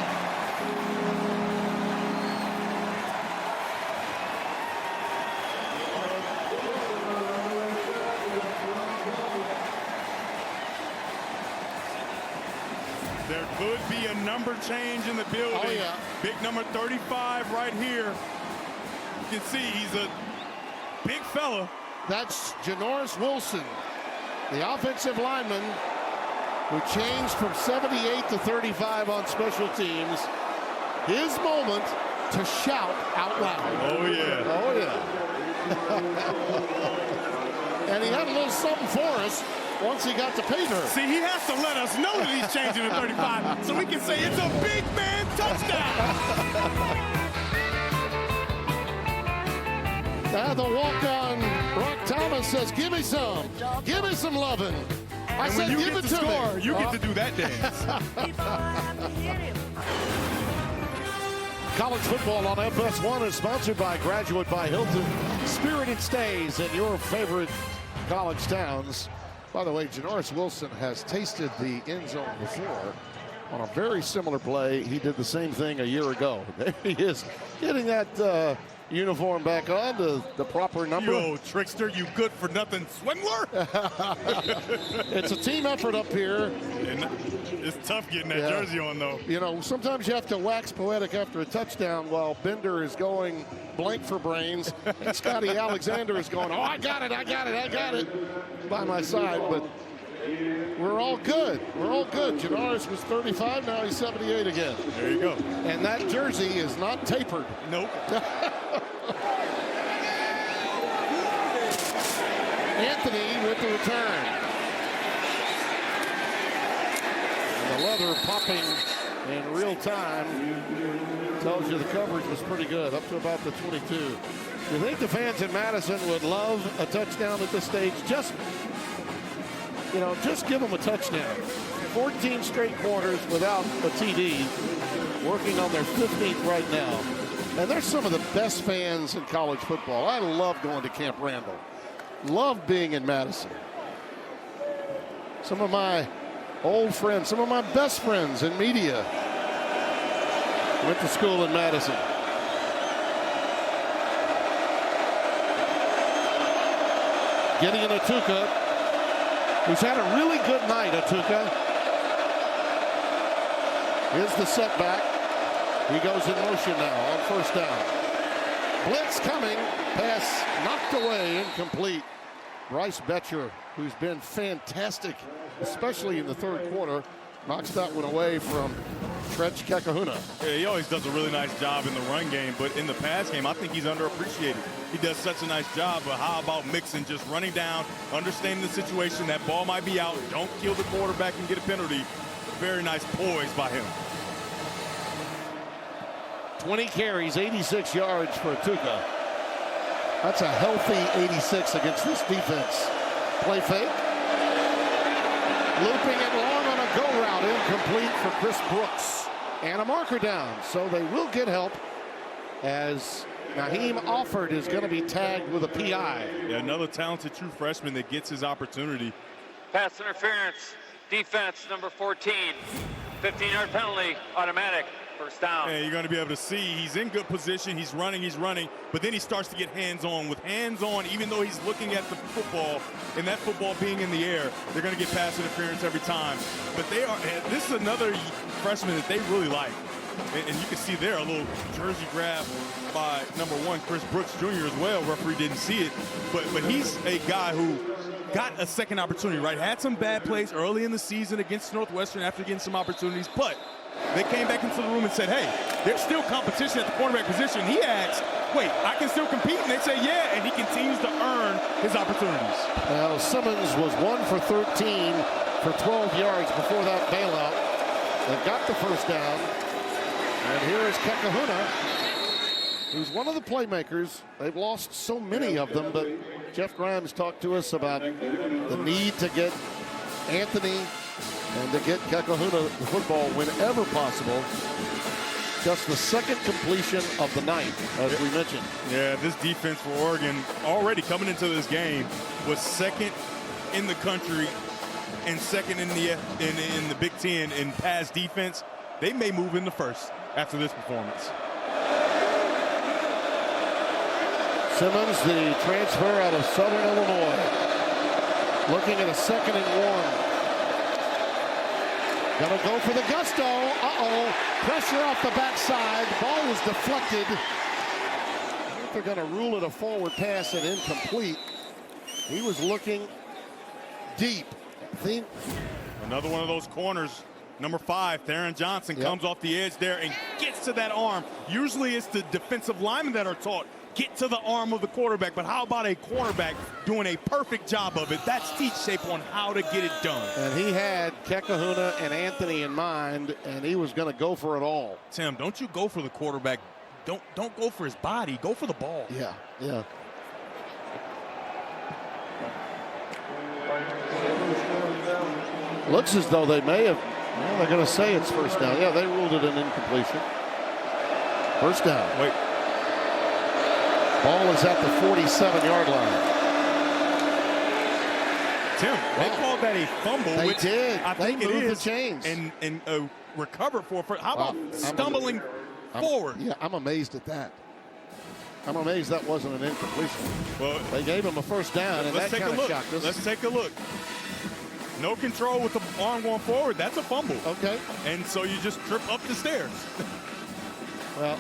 There could be a number change in the building. Oh, yeah. Big number 35 right here. You can see he's a big fella. That's Janoris Wilson, the offensive lineman who changed from 78 to 35 on special teams. His moment to shout out loud. Oh, yeah. Oh, yeah. And he had a little something for us once he got to pay dirt. See, he has to let us know that he's changing to 35 so we can say it's a big man touchdown. The walk-on Rock Thomas says, give me some lovin'. I said, when you give get it to to score, me. you get to do that dance. College football on FS1 is sponsored by Graduate by Hilton. Spirited stays in your favorite college towns. By the way, Janoris Wilson has tasted the end zone before on a very similar play. He did the same thing a year ago. There he is, getting that uniform back on, the proper number. Yo, trickster, you good for nothing swindler. It's a team effort up here. And it's tough getting that jersey on, though. You know, sometimes you have to wax poetic after a touchdown while Bender is going blank for brains, and Scotty Alexander is going, oh, I got it by my side. But we're all good. We're all good. Janoris was 35, now he's 78 again. There you go. And that jersey is not tapered. Nope. Anthony with the return. And the leather popping in real time tells you the coverage was pretty good, up to about the 22. You think the fans in Madison would love a touchdown at this stage? Just give them a touchdown. 14 straight quarters without a TD, working on their 15th right now. And they're some of the best fans in college football. I love going to Camp Randall. Love being in Madison. Some of my old friends, some of my best friends in media went to school in Madison. Gideon Atuka, who's had a really good night. Atuka. Here's the setback. He goes in motion now on first down. Blitz coming. Pass knocked away, incomplete. Bryce Betcher, who's been fantastic, especially in the third quarter, knocks that one away from Tretch Kekahuna. Yeah, he always does a really nice job in the run game, but in the pass game, I think he's underappreciated. He does such a nice job, but how about Mixon just running down, understanding the situation, that ball might be out, don't kill the quarterback and get a penalty. Very nice poise by him. 20 carries, 86 yards for Atuka. That's a healthy 86 against this defense. Play fake. Looping it long on a go route, incomplete for Chris Brooks. And a marker down, so they will get help as Naheem Alford is going to be tagged with a PI. Yeah, another talented true freshman that gets his opportunity. Pass interference, defense number 14, 15-yard penalty, automatic. First down. And you're going to be able to see he's in good position. He's running, but then he starts to get hands-on. With hands-on, even though he's looking at the football, and that football being in the air, they're going to get pass interference every time. But this is another freshman that they really like. And you can see there a little jersey grab by number 1, Chris Brooks Jr. as well. Referee didn't see it, but he's a guy who got a second opportunity, right? Had some bad plays early in the season against Northwestern after getting some opportunities, but they came back into the room and said, hey, there's still competition at the cornerback position. He asked, wait, I can still compete? And they say, yeah, and he continues to earn his opportunities. Now, Simmons was 1 for 13 for 12 yards before that bailout. They got the first down. And here is Kekahuna, who's one of the playmakers. They've lost so many of them, but Jeff Grimes talked to us about the need to get Anthony and to get Kekahuna the football whenever possible. Just the second completion of the night, as we mentioned. Yeah, this defense for Oregon, already coming into this game, was second in the country and second in the Big Ten in pass defense. They may move into first after this performance. Simmons, the transfer out of Southern Illinois, looking at a 2nd and 1. Gonna go for the gusto. Pressure off the backside. The ball was deflected. I think they're gonna rule it a forward pass and incomplete. He was looking deep. Another one of those corners Number 5, Theron Johnson, comes off the edge there and gets to that arm. Usually it's the defensive linemen that are taught, get to the arm of the quarterback. But how about a quarterback doing a perfect job of it? That's teach shape on how to get it done. And he had Kekahuna and Anthony in mind, and he was going to go for it all. Tim, don't you go for the quarterback. Don't go for his body. Go for the ball. Yeah. Looks as though they may have. Well, they're going to say it's first down. Yeah, they ruled it an incompletion. First down. Wait. Ball is at the 47-yard line. Tim, they called that a fumble. They which did. I think they moved it is. the chains. And recover for. How about stumbling forward? Yeah, I'm amazed at that. I'm amazed that wasn't an incompletion. Well, they gave him a first down, and that kind of shocked us. Let's take a look. No control with the arm going forward. That's a fumble. Okay. And so you just trip up the stairs. Well,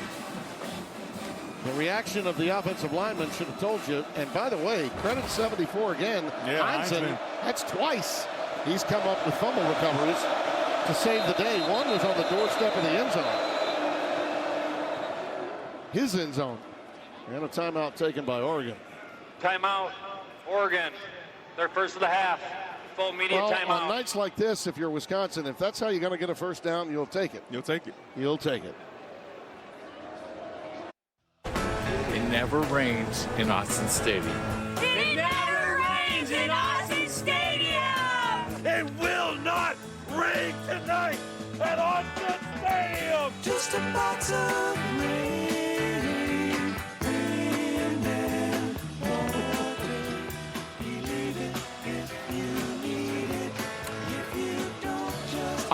the reaction of the offensive lineman should have told you. And by the way, credit 74 again. Heinzen, that's twice he's come up with fumble recoveries to save the day. One was on the doorstep of the end zone. His end zone. And a timeout taken by Oregon. Timeout, Oregon. Their first of the half. Full media timeout. On nights like this, if you're Wisconsin, if that's how you're going to get a first down, you'll take it. You'll take it. You'll take it. It never rains in Austin Stadium. It never rains in Austin Stadium! It will not rain tonight at Austin Stadium! Just a box of rain.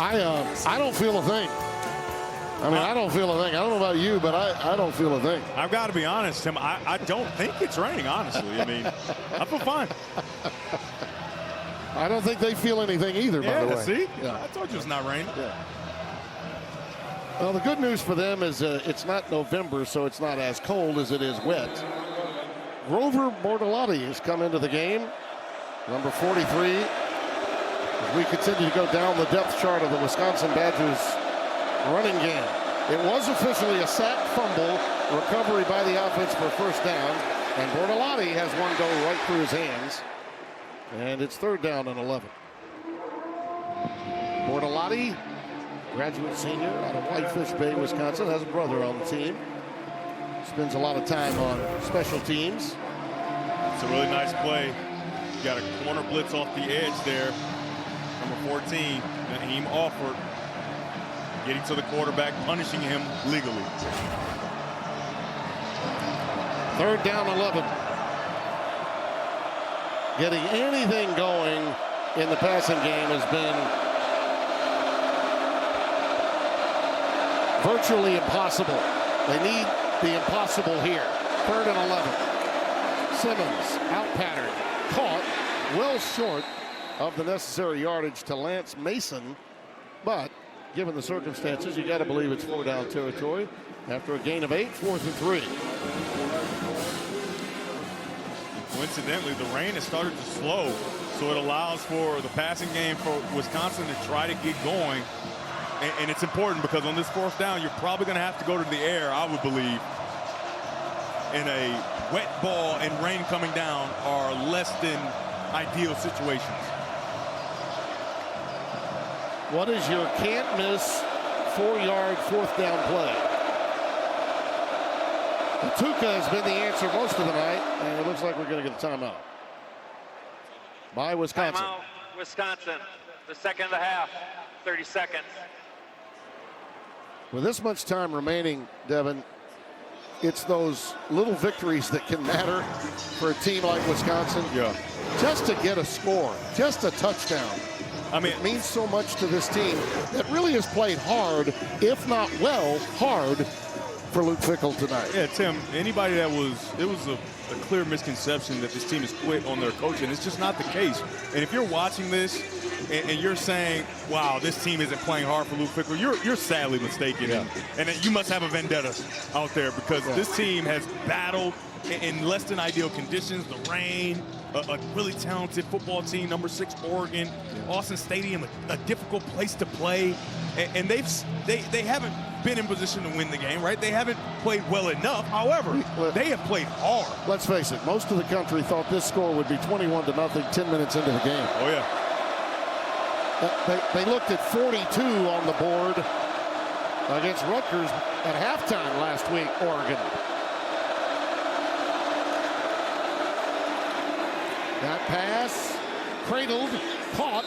I don't feel a thing. I mean, I don't feel a thing. I don't know about you, but I don't feel a thing. I've got to be honest, Tim. I don't think it's raining, honestly. I mean, I feel fine. I don't think they feel anything either, by the way. See? Yeah. I told you it's not raining. Yeah. Well, the good news for them is it's not November, so it's not as cold as it is wet. Grover Bortolotti has come into the game, number 43. As we continue to go down the depth chart of the Wisconsin Badgers running game. It was officially a sack, fumble, recovery by the offense for first down, and Bortolotti has one go right through his hands, and it's third down and 11. Bortolotti, graduate senior out of Whitefish Bay, Wisconsin, has a brother on the team. Spends a lot of time on special teams. It's a really nice play. You got a corner blitz off the edge there. Number 14, Naheem Alford, getting to the quarterback, punishing him legally. Third down 11. Getting anything going in the passing game has been virtually impossible. They need the impossible here. Third and 11. Simmons, out pattern, caught, well short of the necessary yardage to Lance Mason, but given the circumstances, you got to believe it's 4-down territory after a gain of 8, 4th and 3. Coincidentally, the rain has started to slow, so it allows for the passing game for Wisconsin to try to get going. And it's important because on this fourth down, you're probably going to have to go to the air, I would believe. And a wet ball and rain coming down are less than ideal situations. What is your can't miss 4-yard fourth down play? Tuca has been the answer most of the night, and it looks like we're going to get a timeout by Wisconsin. Timeout, Wisconsin. The second of the half, 30 seconds. With this much time remaining, Devin, it's those little victories that can matter for a team like Wisconsin. Yeah. Just to get a score, just a touchdown. I mean, it means so much to this team that really has played hard, if not well, hard for Luke Fickell tonight. Yeah, Tim, anybody that was, it was a clear misconception that this team has quit on their coaching. It's just not the case. And if you're watching this and you're saying, wow, this team isn't playing hard for Luke Fickell, you're sadly mistaken. Yeah. And you must have a vendetta out there because this team has battled in less than ideal conditions, the rain, a really talented football team, number 6 Oregon, Austin Stadium, a difficult place to play, and they haven't been in position to win the game, right? They haven't played well enough. However, they have played hard. Let's face it, most of the country thought this score would be 21-0 10 minutes into the game. Oh, yeah. They looked at 42 on the board against Rutgers at halftime last week, Oregon. That pass, cradled, caught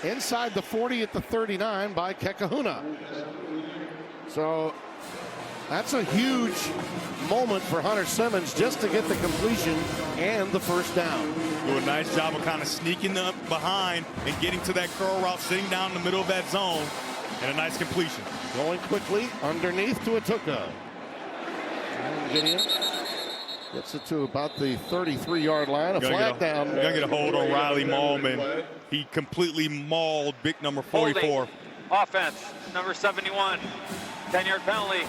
inside the 40 at the 39 by Kekahuna. So that's a huge moment for Hunter Simmons just to get the completion and the first down. Do a nice job of kind of sneaking up behind and getting to that curl route, sitting down in the middle of that zone, and a nice completion. Going quickly underneath to Atuka. And Gideon gets it to about the 33-yard line. A flag down. You're going to get a hold on Riley Maulman. He completely mauled big number 44. Holding. Offense, number 71. 10-yard penalty.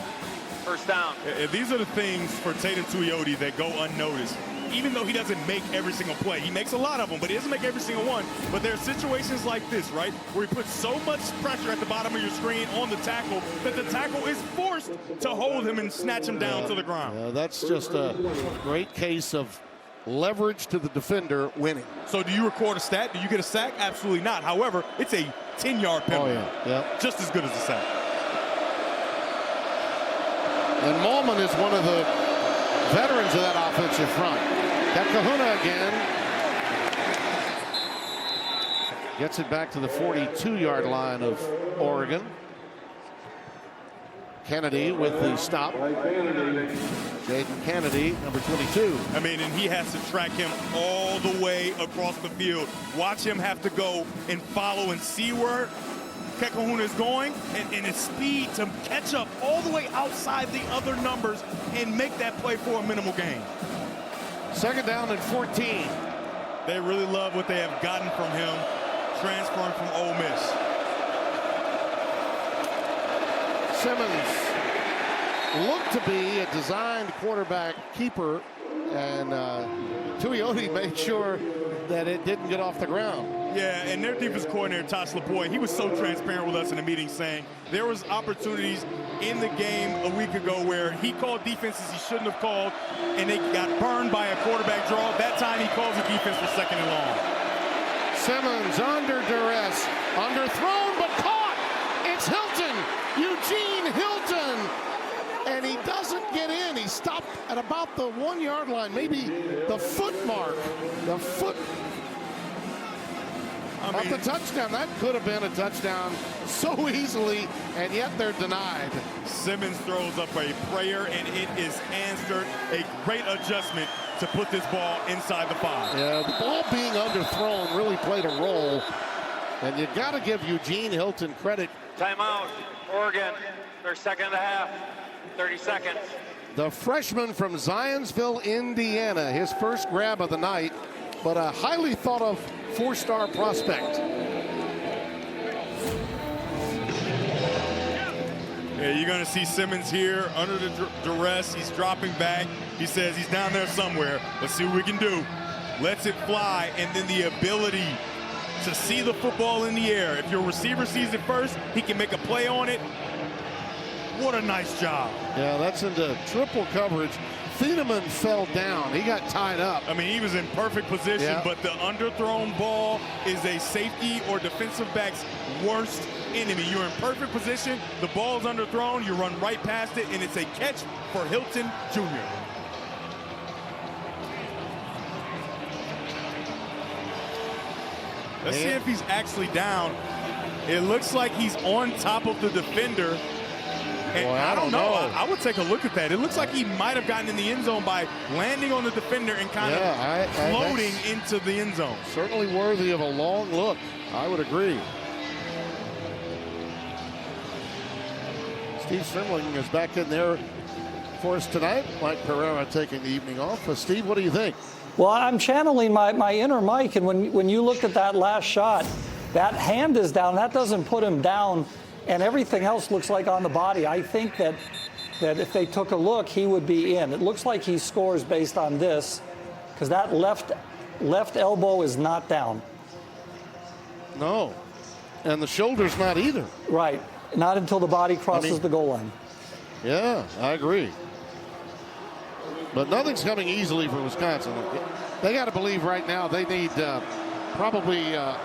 First down. These are the things for Tatum Tuioti that go unnoticed. Even though he doesn't make every single play, he makes a lot of them, but he doesn't make every single one. But there are situations like this, right, where he puts so much pressure at the bottom of your screen on the tackle that the tackle is forced to hold him and snatch him down to the ground. That's just a great case of leverage to the defender winning. So do you record a stat? Do you get a sack? Absolutely not. However, it's a 10-yard penalty. Oh, yeah. Just as good as a sack. And Maulman is one of the veterans of that offensive front. Kahuna again. Gets it back to the 42-yard line of Oregon. Kennedy with the stop. Jaden Kennedy, number 22. I mean, and he has to track him all the way across the field. Watch him have to go and follow and see where Kekahuna is going and his speed to catch up all the way outside the other numbers and make that play for a minimal gain. Second down and 14. They really love what they have gotten from him, transferring from Ole Miss. Simmons looked to be a designed quarterback keeper, and Tuioti made sure that it didn't get off the ground. Yeah, and their defense coordinator, Tosh LaPointe, he was so transparent with us in the meeting, saying there was opportunities in the game a week ago where he called defenses he shouldn't have called, and they got burned by a quarterback draw. That time he calls the defense for second and long. Simmons under duress, underthrown but caught. It's Hilton, Eugene Hilton, and he doesn't get in. He stopped at about the 1-yard line, maybe the foot mark. The foot. Not the touchdown. That could have been a touchdown so easily, and yet they're denied. Simmons throws up a prayer, and it is answered. A great adjustment to put this ball inside the 5. Yeah, the ball being underthrown really played a role, and you got to give Eugene Hilton credit. Timeout, Oregon. Their second and a half. 30 seconds. The freshman from Zionsville, Indiana, his first grab of the night, but a highly thought of 4-star prospect. Yeah, you're going to see Simmons here under the duress. He's dropping back. He says he's down there somewhere. Let's see what we can do. Lets it fly, and then the ability to see the football in the air. If your receiver sees it first, he can make a play on it. What a nice job. Yeah, that's into triple coverage. Thiedemann fell down. He got tied up. I mean, he was in perfect position, but the underthrown ball is a safety or defensive back's worst enemy. You're in perfect position. The ball's underthrown. You run right past it, and it's a catch for Hilton Jr. Let's see if he's actually down. It looks like he's on top of the defender. And Boy, I don't know. I would take a look at that. It looks like he might have gotten in the end zone by landing on the defender and kind of floating into the end zone. Certainly worthy of a long look. I would agree. Steve Strimling is back in there for us tonight. Mike Pereira taking the evening off. Steve, what do you think? Well, I'm channeling my inner Mike, and when you look at that last shot, that hand is down. That doesn't put him down. And everything else looks like on the body. I think that if they took a look, he would be in. It looks like he scores based on this, because that left left elbow is not down. No. And the shoulder's not either. Right. Not until the body crosses the goal line. Yeah, I agree. But nothing's coming easily for Wisconsin. They got to believe right now they need probably a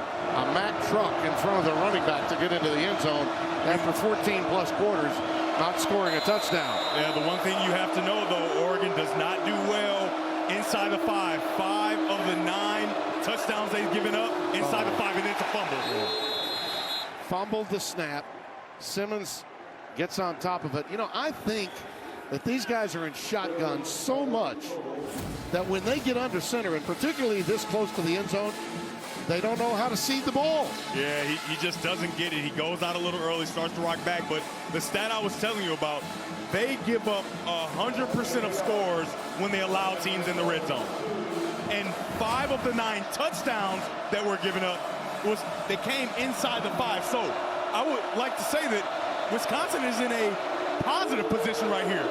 Mack truck in front of their running back to get into the end zone after 14-plus quarters, not scoring a touchdown. Yeah, the one thing you have to know, though, Oregon does not do well inside the 5. 5 of the 9 touchdowns they've given up inside the 5, and it's a fumble. Yeah. Fumbled the snap. Simmons gets on top of it. You know, I think that these guys are in shotgun so much that when they get under center, and particularly this close to the end zone, they don't know how to seed the ball. Yeah, he just doesn't get it. He goes out a little early, starts to rock back. But the stat I was telling you about, they give up 100% of scores when they allow teams in the red zone. And 5 of the 9 touchdowns that were given up, they came inside the 5. So I would like to say that Wisconsin is in a positive position right here.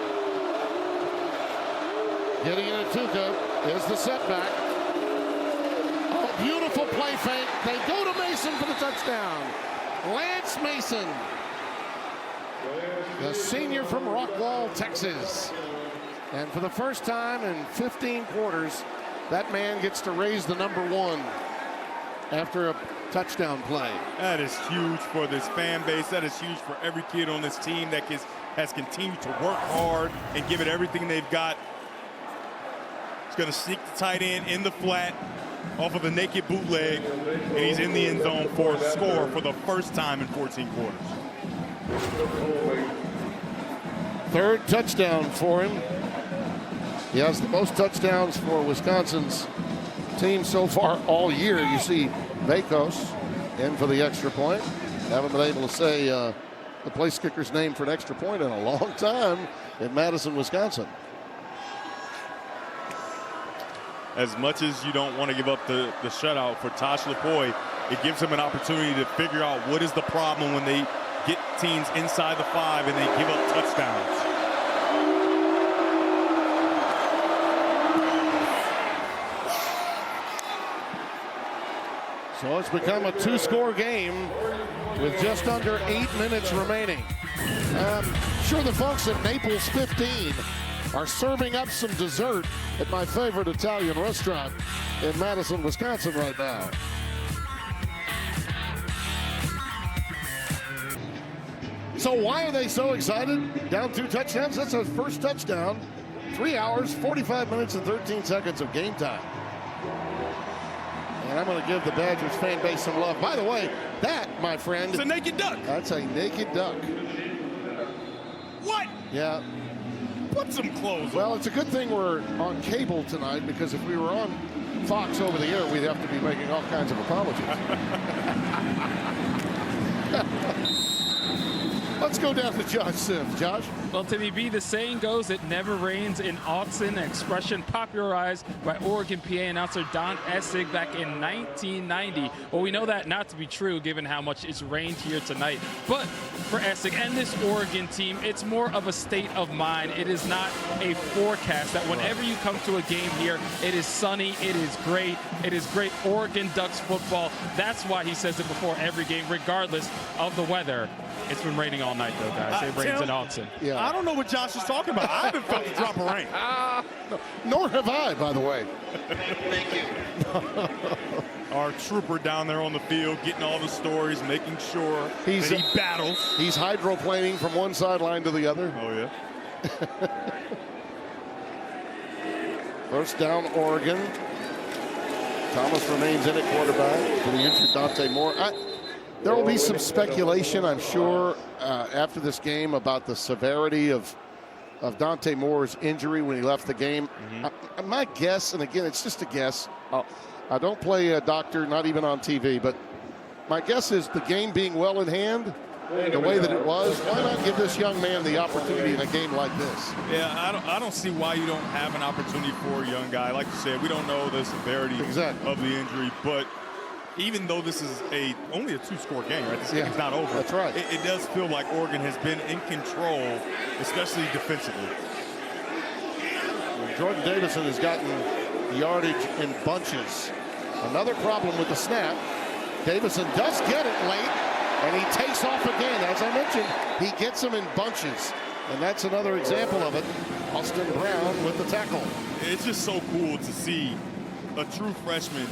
Getting in Tuca is the setback. Oh, beautiful play fake. They go to Mason for the touchdown. Lance Mason, the senior from Rockwall, Texas. And for the first time in 15 quarters, that man gets to raise the number 1 after a touchdown play. That is huge for this fan base. That is huge for every kid on this team that has continued to work hard and give it everything they've got. He's going to sneak the tight end in the flat off of the naked bootleg, and he's in the end zone for a score for the first time in 14 quarters. 3rd touchdown for him. He has the most touchdowns for Wisconsin's team so far all year. You see Vakos in for the extra point. Haven't been able to say the place kicker's name for an extra point in a long time in Madison, Wisconsin. As much as you don't want to give up the shutout for Tosh Lupoi, it gives him an opportunity to figure out what is the problem when they get teams inside the 5 and they give up touchdowns. So it's become a 2-score game with just under 8 minutes remaining. Sure, the folks at Naples 15 are serving up some dessert at my favorite Italian restaurant in Madison, Wisconsin right now. So why are they so excited? Down 2 touchdowns? That's our first touchdown. 3 hours, 45 minutes, and 13 seconds of game time. And I'm going to give the Badgers fan base some love. By the way, that, my friend, it's a naked duck. That's a naked duck. What? Yeah. Put some clothes on. Well, it's a good thing we're on cable tonight, because if we were on Fox over the air, we'd have to be making all kinds of apologies. Let's go down to Josh Sims. Josh? Well, Timmy B, the saying goes, it never rains in Autzen, an expression popularized by Oregon PA announcer Don Essig back in 1990. Well, we know that not to be true, given how much it's rained here tonight. But for Essig and this Oregon team, it's more of a state of mind. It is not a forecast that whenever you come to a game here, it is sunny, it is great Oregon Ducks football. That's why he says it before every game, regardless of the weather. It's been raining all night, though, guys. It rains in Autzen. Yeah. I don't know what Josh is talking about. I haven't felt a drop of rain. Nor have I, by the way. Thank you. Our trooper down there on the field, getting all the stories, making sure that he battles. He's hydroplaning from one sideline to the other. Oh, yeah. First down, Oregon. Thomas remains in at quarterback for the injured Dante Moore. There will be some speculation, I'm sure, after this game about the severity of Dante Moore's injury when he left the game. My guess, and again, it's just a guess. I don't play a doctor, not even on TV, but my guess is the game being well in hand, the way that it was, why not give this young man the opportunity in a game like this? Yeah, I don't see why you don't have an opportunity for a young guy. Like you said, we don't know the severity of the injury, but even though this is only a 2-score game, right? This game's not over. That's right. It does feel like Oregon has been in control, especially defensively. Jordan Davison has gotten yardage in bunches. Another problem with the snap. Davison does get it late, and he takes off again. As I mentioned, he gets them in bunches, and that's another example of it. Austin Brown with the tackle. It's just so cool to see a true freshman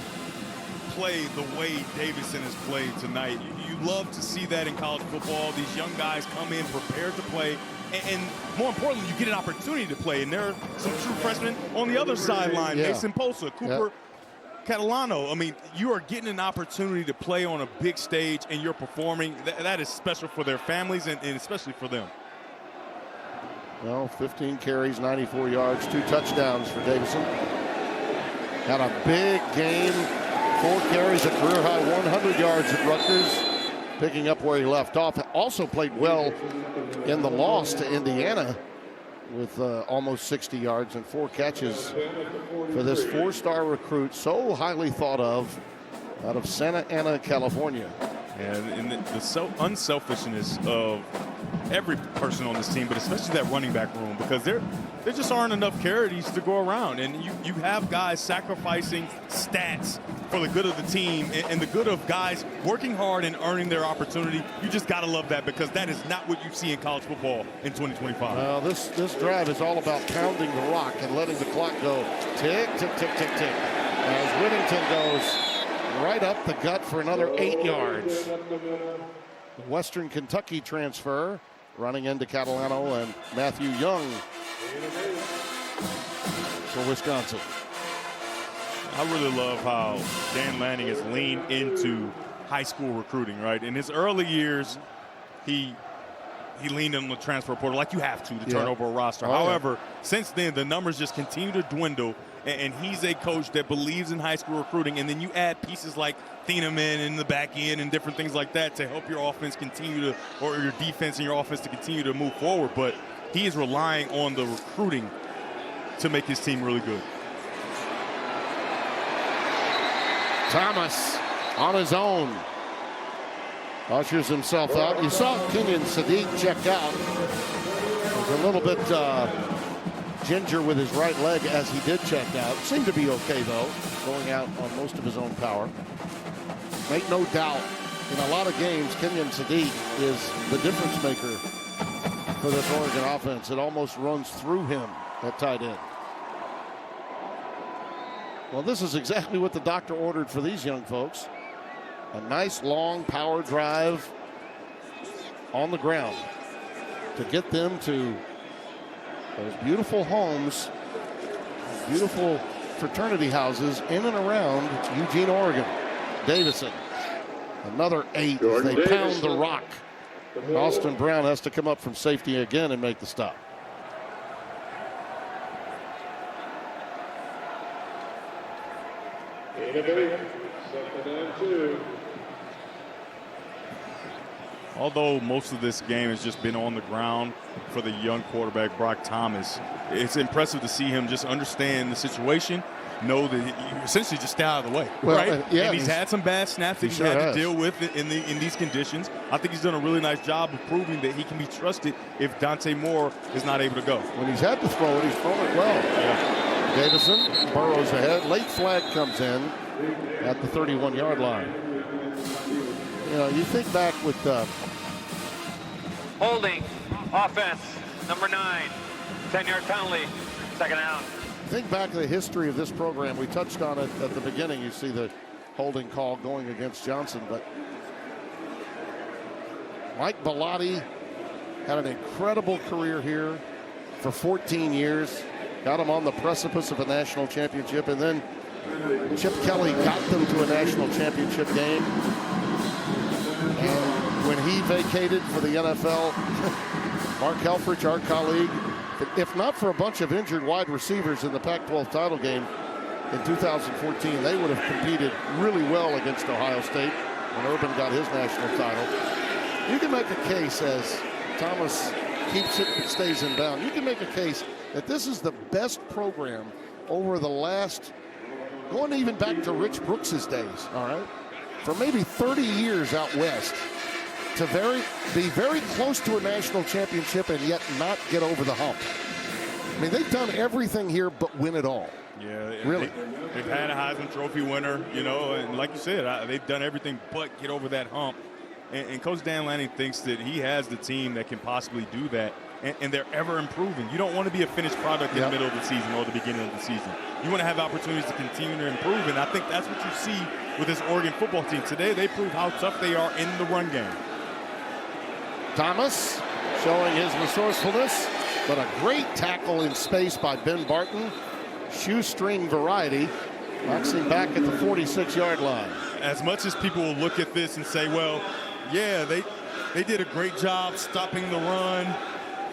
play the way Davison has played tonight. You love to see that in college football. These young guys come in prepared to play, and more importantly, you get an opportunity to play. And there are some true freshmen on the other sideline. Mason Posa, Cooper Catalano. I mean, you are getting an opportunity to play on a big stage, and you're performing. That is special for their families and especially for them. Well, 15 carries, 94 yards, 2 touchdowns for Davison. Had a big game, 4 carries, a career high 100 yards at Rutgers, picking up where he left off. Also played well in the loss to Indiana with almost 60 yards and 4 catches for this 4-star recruit, so highly thought of, out of Santa Ana, California. And the unselfishness of every person on this team, but especially that running back room, because there just aren't enough carries to go around. And you have guys sacrificing stats for the good of the team and the good of guys working hard and earning their opportunity. You just got to love that, because that is not what you see in college football in 2025. Well, this drive is all about pounding the rock and letting the clock go tick, tick, tick, tick, tick. As Whittington goes right up the gut for another 8 yards. The Western Kentucky transfer running into Catalano and Matthew Young for Wisconsin. I really love how Dan Lanning has leaned into high school recruiting, right? In his early years, he leaned on the transfer portal like you have to turn over a roster. However, since then, the numbers just continue to dwindle, and he's a coach that believes in high school recruiting, and then you add pieces like Thieneman in the back end and different things like that to help your offense continue to, or your defense and your offense to continue to move forward. But he is relying on the recruiting to make his team really good. Thomas on his own ushers himself out. You saw Kenyon Sadiq check out. Was a little bit ginger with his right leg as he did check out. Seemed to be okay, though, going out on most of his own power. Make no doubt, in a lot of games, Kenyon Sadiq is the difference maker for this Oregon offense. It almost runs through him at tight end. Well, this is exactly what the doctor ordered for these young folks. A nice, long power drive on the ground to get them to those beautiful homes, beautiful fraternity houses in and around Eugene, Oregon. Davison, another 8 as they pound the rock. Austin Brown has to come up from safety again and make the stop. Although most of this game has just been on the ground for the young quarterback, Brock Thomas, it's impressive to see him just understand the situation, know that you essentially just stay out of the way, right? And he's had some bad snaps that he's had to deal with in these conditions. I think he's done a really nice job of proving that he can be trusted if Dante Moore is not able to go. When he's had to throw it, he's thrown it well. Davison burrows ahead. Late flag comes in at the 31-yard line. You know, you think back with holding, offense, number 9, 10-yard penalty, second down. Think back to the history of this program. We touched on it at the beginning. You see the holding call going against Johnson, but Mike Bellotti had an incredible career here for 14 years. Got him on the precipice of a national championship, and then Chip Kelly got them to a national championship game. And when he vacated for the NFL, Mark Helfrich, our colleague, if not for a bunch of injured wide receivers in the Pac-12 title game in 2014, they would have competed really well against Ohio State when Urban got his national title. You can make a case, as Thomas keeps it and stays in bounds, you can make a case that this is the best program over the last, going even back to Rich Brooks's days, all right? For maybe 30 years out west, to be very close to a national championship and yet not get over the hump. I mean, they've done everything here but win it all. Yeah, Really? They've had a Heisman Trophy winner, you know, and like you said, they've done everything but get over that hump. And Coach Dan Lanning thinks that he has the team that can possibly do that, and they're ever improving. You don't want to be a finished product in the middle of the season or the beginning of the season. You want to have opportunities to continue to improve, and I think that's what you see with this Oregon football team. Today, they prove how tough they are in the run game. Thomas showing his resourcefulness, but a great tackle in space by Ben Barton. Shoestring variety, boxing back at the 46-yard line. As much as people will look at this and say, well, yeah, they did a great job stopping the run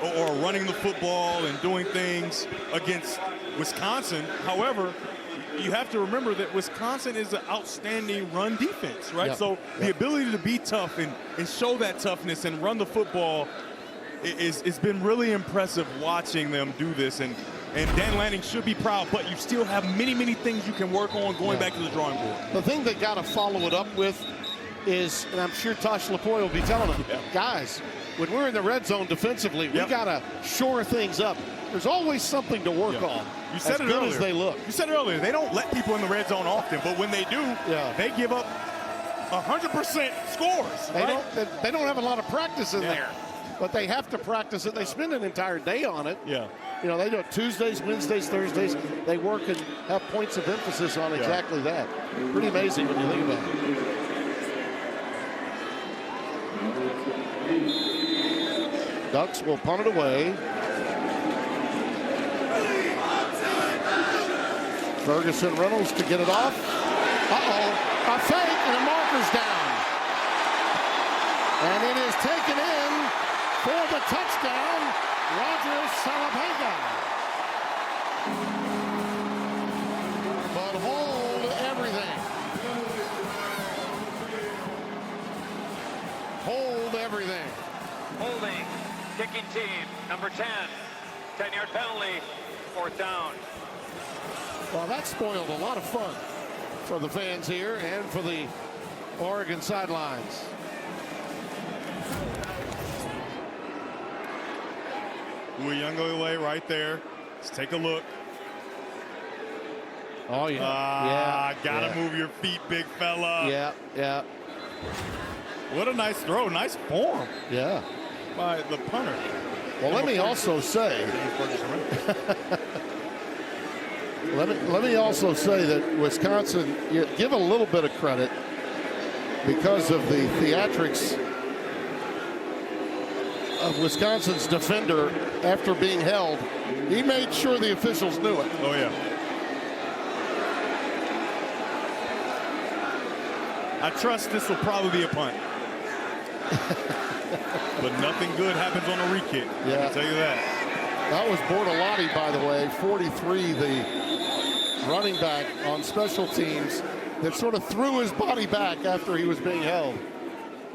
or running the football and doing things against Wisconsin. However, you have to remember that Wisconsin is an outstanding run defense, right? Yep. So the ability to be tough and show that toughness and run the football it's been really impressive watching them do this. And Dan Lanning should be proud, but you still have many, many things you can work on going back to the drawing board. The thing they got to follow it up with is, and I'm sure Tosh Lapoy will be telling them, guys, when we're in the red zone defensively, we got to shore things up. There's always something to work on. You said as it good earlier. As they look. You said it earlier. They don't let people in the red zone often, but when they do, they give up 100% scores. They don't have a lot of practice in there, but they have to practice it. They spend an entire day on it. Yeah. You know, they do it Tuesdays, Wednesdays, Thursdays. They work and have points of emphasis on exactly that. Pretty amazing when you think about it. Ducks will punt it away. Ferguson Reynolds to get it off. Uh-oh, a fake and a marker's down. And it is taken in for the touchdown, Roger Salamanca. But hold everything. Hold everything. Holding, kicking team, number 10. 10-yard penalty, 4th down. Well, that spoiled a lot of fun for the fans here and for the Oregon sidelines. Uyunglele right there. Let's take a look. Oh, yeah. Gotta move your feet, big fella. Yeah. What a nice throw. Nice form. Yeah. By the punter. Well, let me also say. Let me also say that Wisconsin, you give a little bit of credit because of the theatrics of Wisconsin's defender after being held. He made sure the officials knew it. Oh, yeah. I trust this will probably be a punt. But nothing good happens on a re-kick. Yeah. I can tell you that. That was Bortolotti, by the way, 43, the running back on special teams that sort of threw his body back after he was being held.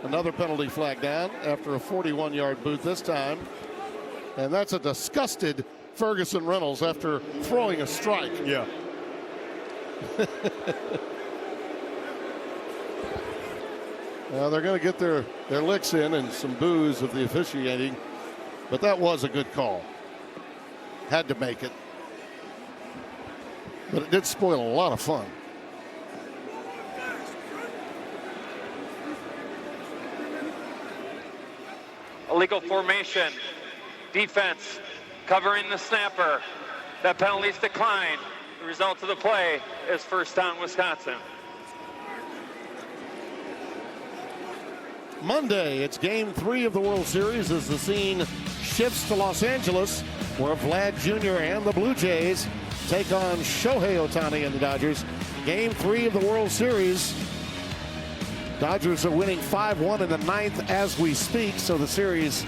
Another penalty flag down after a 41-yard boot this time. And that's a disgusted Ferguson Reynolds after throwing a strike. Yeah. Well, they're going to get their licks in and some boos of the officiating. But that was a good call. Had to make it. But it did spoil a lot of fun. Illegal formation. Defense covering the snapper. That penalty's declined. The result of the play is 1st down, Wisconsin. Monday, it's game 3 of the World Series as the scene shifts to Los Angeles, where Vlad Jr. and the Blue Jays take on Shohei Ohtani and the Dodgers. Game 3 of the World Series. Dodgers are winning 5-1 in the 9th as we speak, so the series,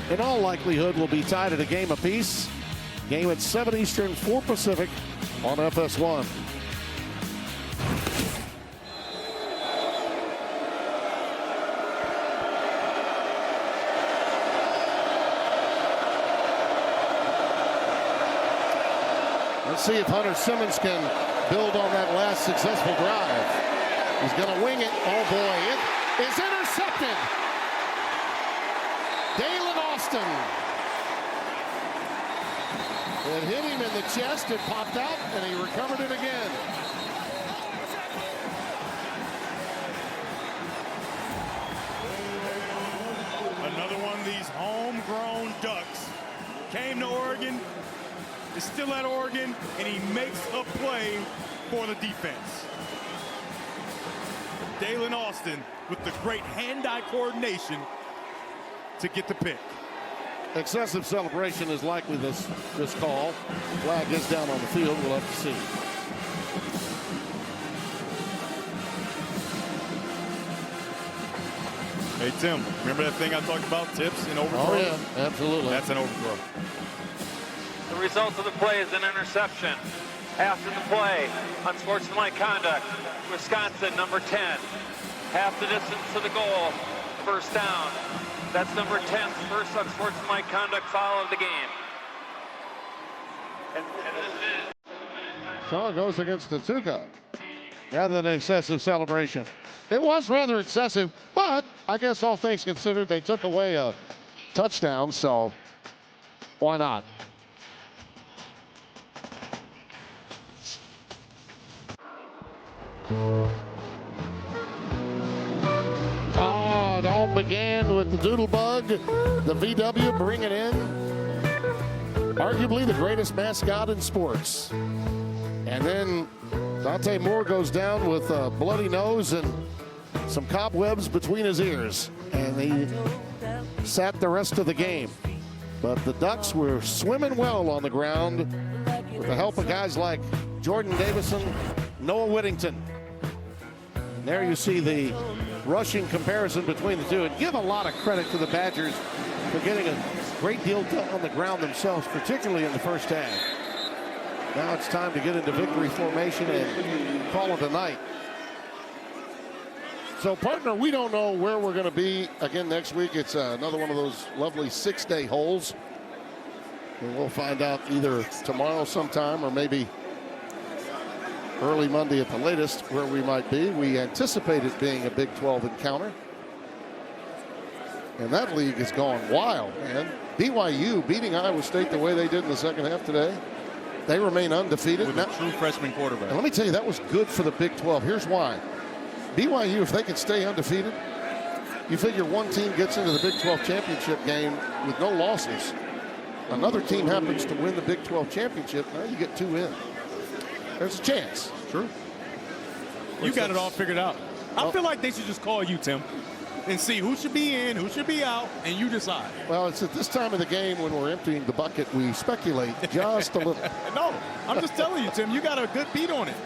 in all likelihood, will be tied at a game apiece. Game at 7 Eastern, 4 Pacific on FS1. Let's see if Hunter Simmons can build on that last successful drive. He's going to wing it. Oh, boy. It is intercepted. Dalen Austin. It hit him in the chest, it popped out, and he recovered it again. Another one of these homegrown Ducks came to Oregon, is still at Oregon, and he makes a play for the defense. Dalen Austin with the great hand-eye coordination to get the pick. Excessive celebration is likely this call. Flag is down on the field. We'll have to see. Hey, Tim, remember that thing I talked about, tips and overthrow? Oh, yeah, absolutely. That's an overthrow. The result of the play is an interception. After the play, unsportsmanlike conduct. Wisconsin, number 10. Half the distance to the goal. First down. That's number 10's first unsportsmanlike conduct foul of the game. So it goes against Tsuka rather than excessive celebration. It was rather excessive, but I guess all things considered, they took away a touchdown, so why not? Oh, it all began with the Doodle Bug, the VW bring it in. Arguably the greatest mascot in sports. And then Dante Moore goes down with a bloody nose and some cobwebs between his ears. And he sat the rest of the game. But the Ducks were swimming well on the ground with the help of guys like Jordan Davison, Noah Whittington. And there you see the rushing comparison between the two. And give a lot of credit to the Badgers for getting a great deal done on the ground themselves, particularly in the first half. Now it's time to get into victory formation and call it a night. So, partner, we don't know where we're going to be again next week. It's another one of those lovely 6-day holes. And we'll find out either tomorrow sometime or maybe early Monday at the latest where we might be. We anticipate it being a Big 12 encounter. And that league has gone wild, man. BYU beating Iowa State the way they did in the second half today. They remain undefeated. With a true freshman quarterback. And let me tell you, that was good for the Big 12. Here's why. BYU, if they can stay undefeated, you figure one team gets into the Big 12 championship game with no losses. Another team happens to win the Big 12 championship. Now you get 2 in. There's a chance. Sure. You got it all figured out. I feel like they should just call you, Tim, and see who should be in, who should be out, and you decide. Well, it's at this time of the game when we're emptying the bucket, we speculate just a little. No, I'm just telling you, Tim, you got a good beat on it.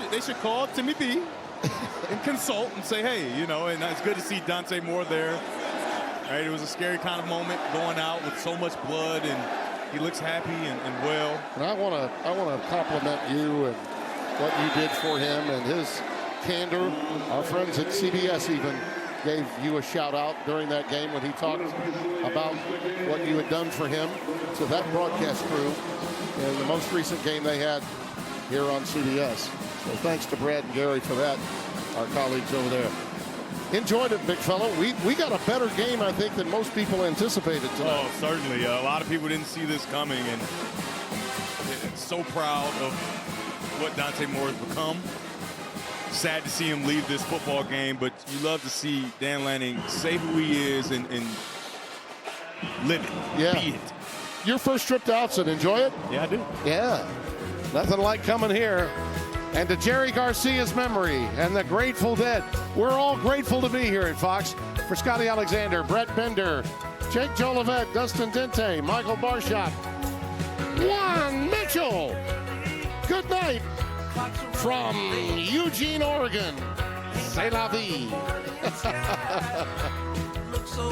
They should call Timmy B and consult and say, hey, you know, and it's good to see Dante Moore there. Right, it was a scary kind of moment going out with so much blood, and he looks happy and well. And I want to compliment you and what you did for him and his candor. Our friends at CBS even gave you a shout out during that game when he talked about what you had done for him to that broadcast crew in the most recent game they had here on CBS. So thanks to Brad and Gary for that, our colleagues over there. Enjoyed it, big fella. We got a better game, I think, than most people anticipated tonight. Oh, certainly. A lot of people didn't see this coming, and so proud of what Dante Moore has become. Sad to see him leave this football game, but you love to see Dan Lanning say who he is and live it, be it. Your first trip to Outset, enjoy it? Yeah, I do. Yeah. Nothing like coming here. And to Jerry Garcia's memory and the Grateful Dead. We're all grateful to be here at Fox. For Scotty Alexander, Brett Bender, Jake Jolivet, Dustin Dente, Michael Barshop, Juan Mitchell. Good night from Eugene, Oregon. C'est la vie.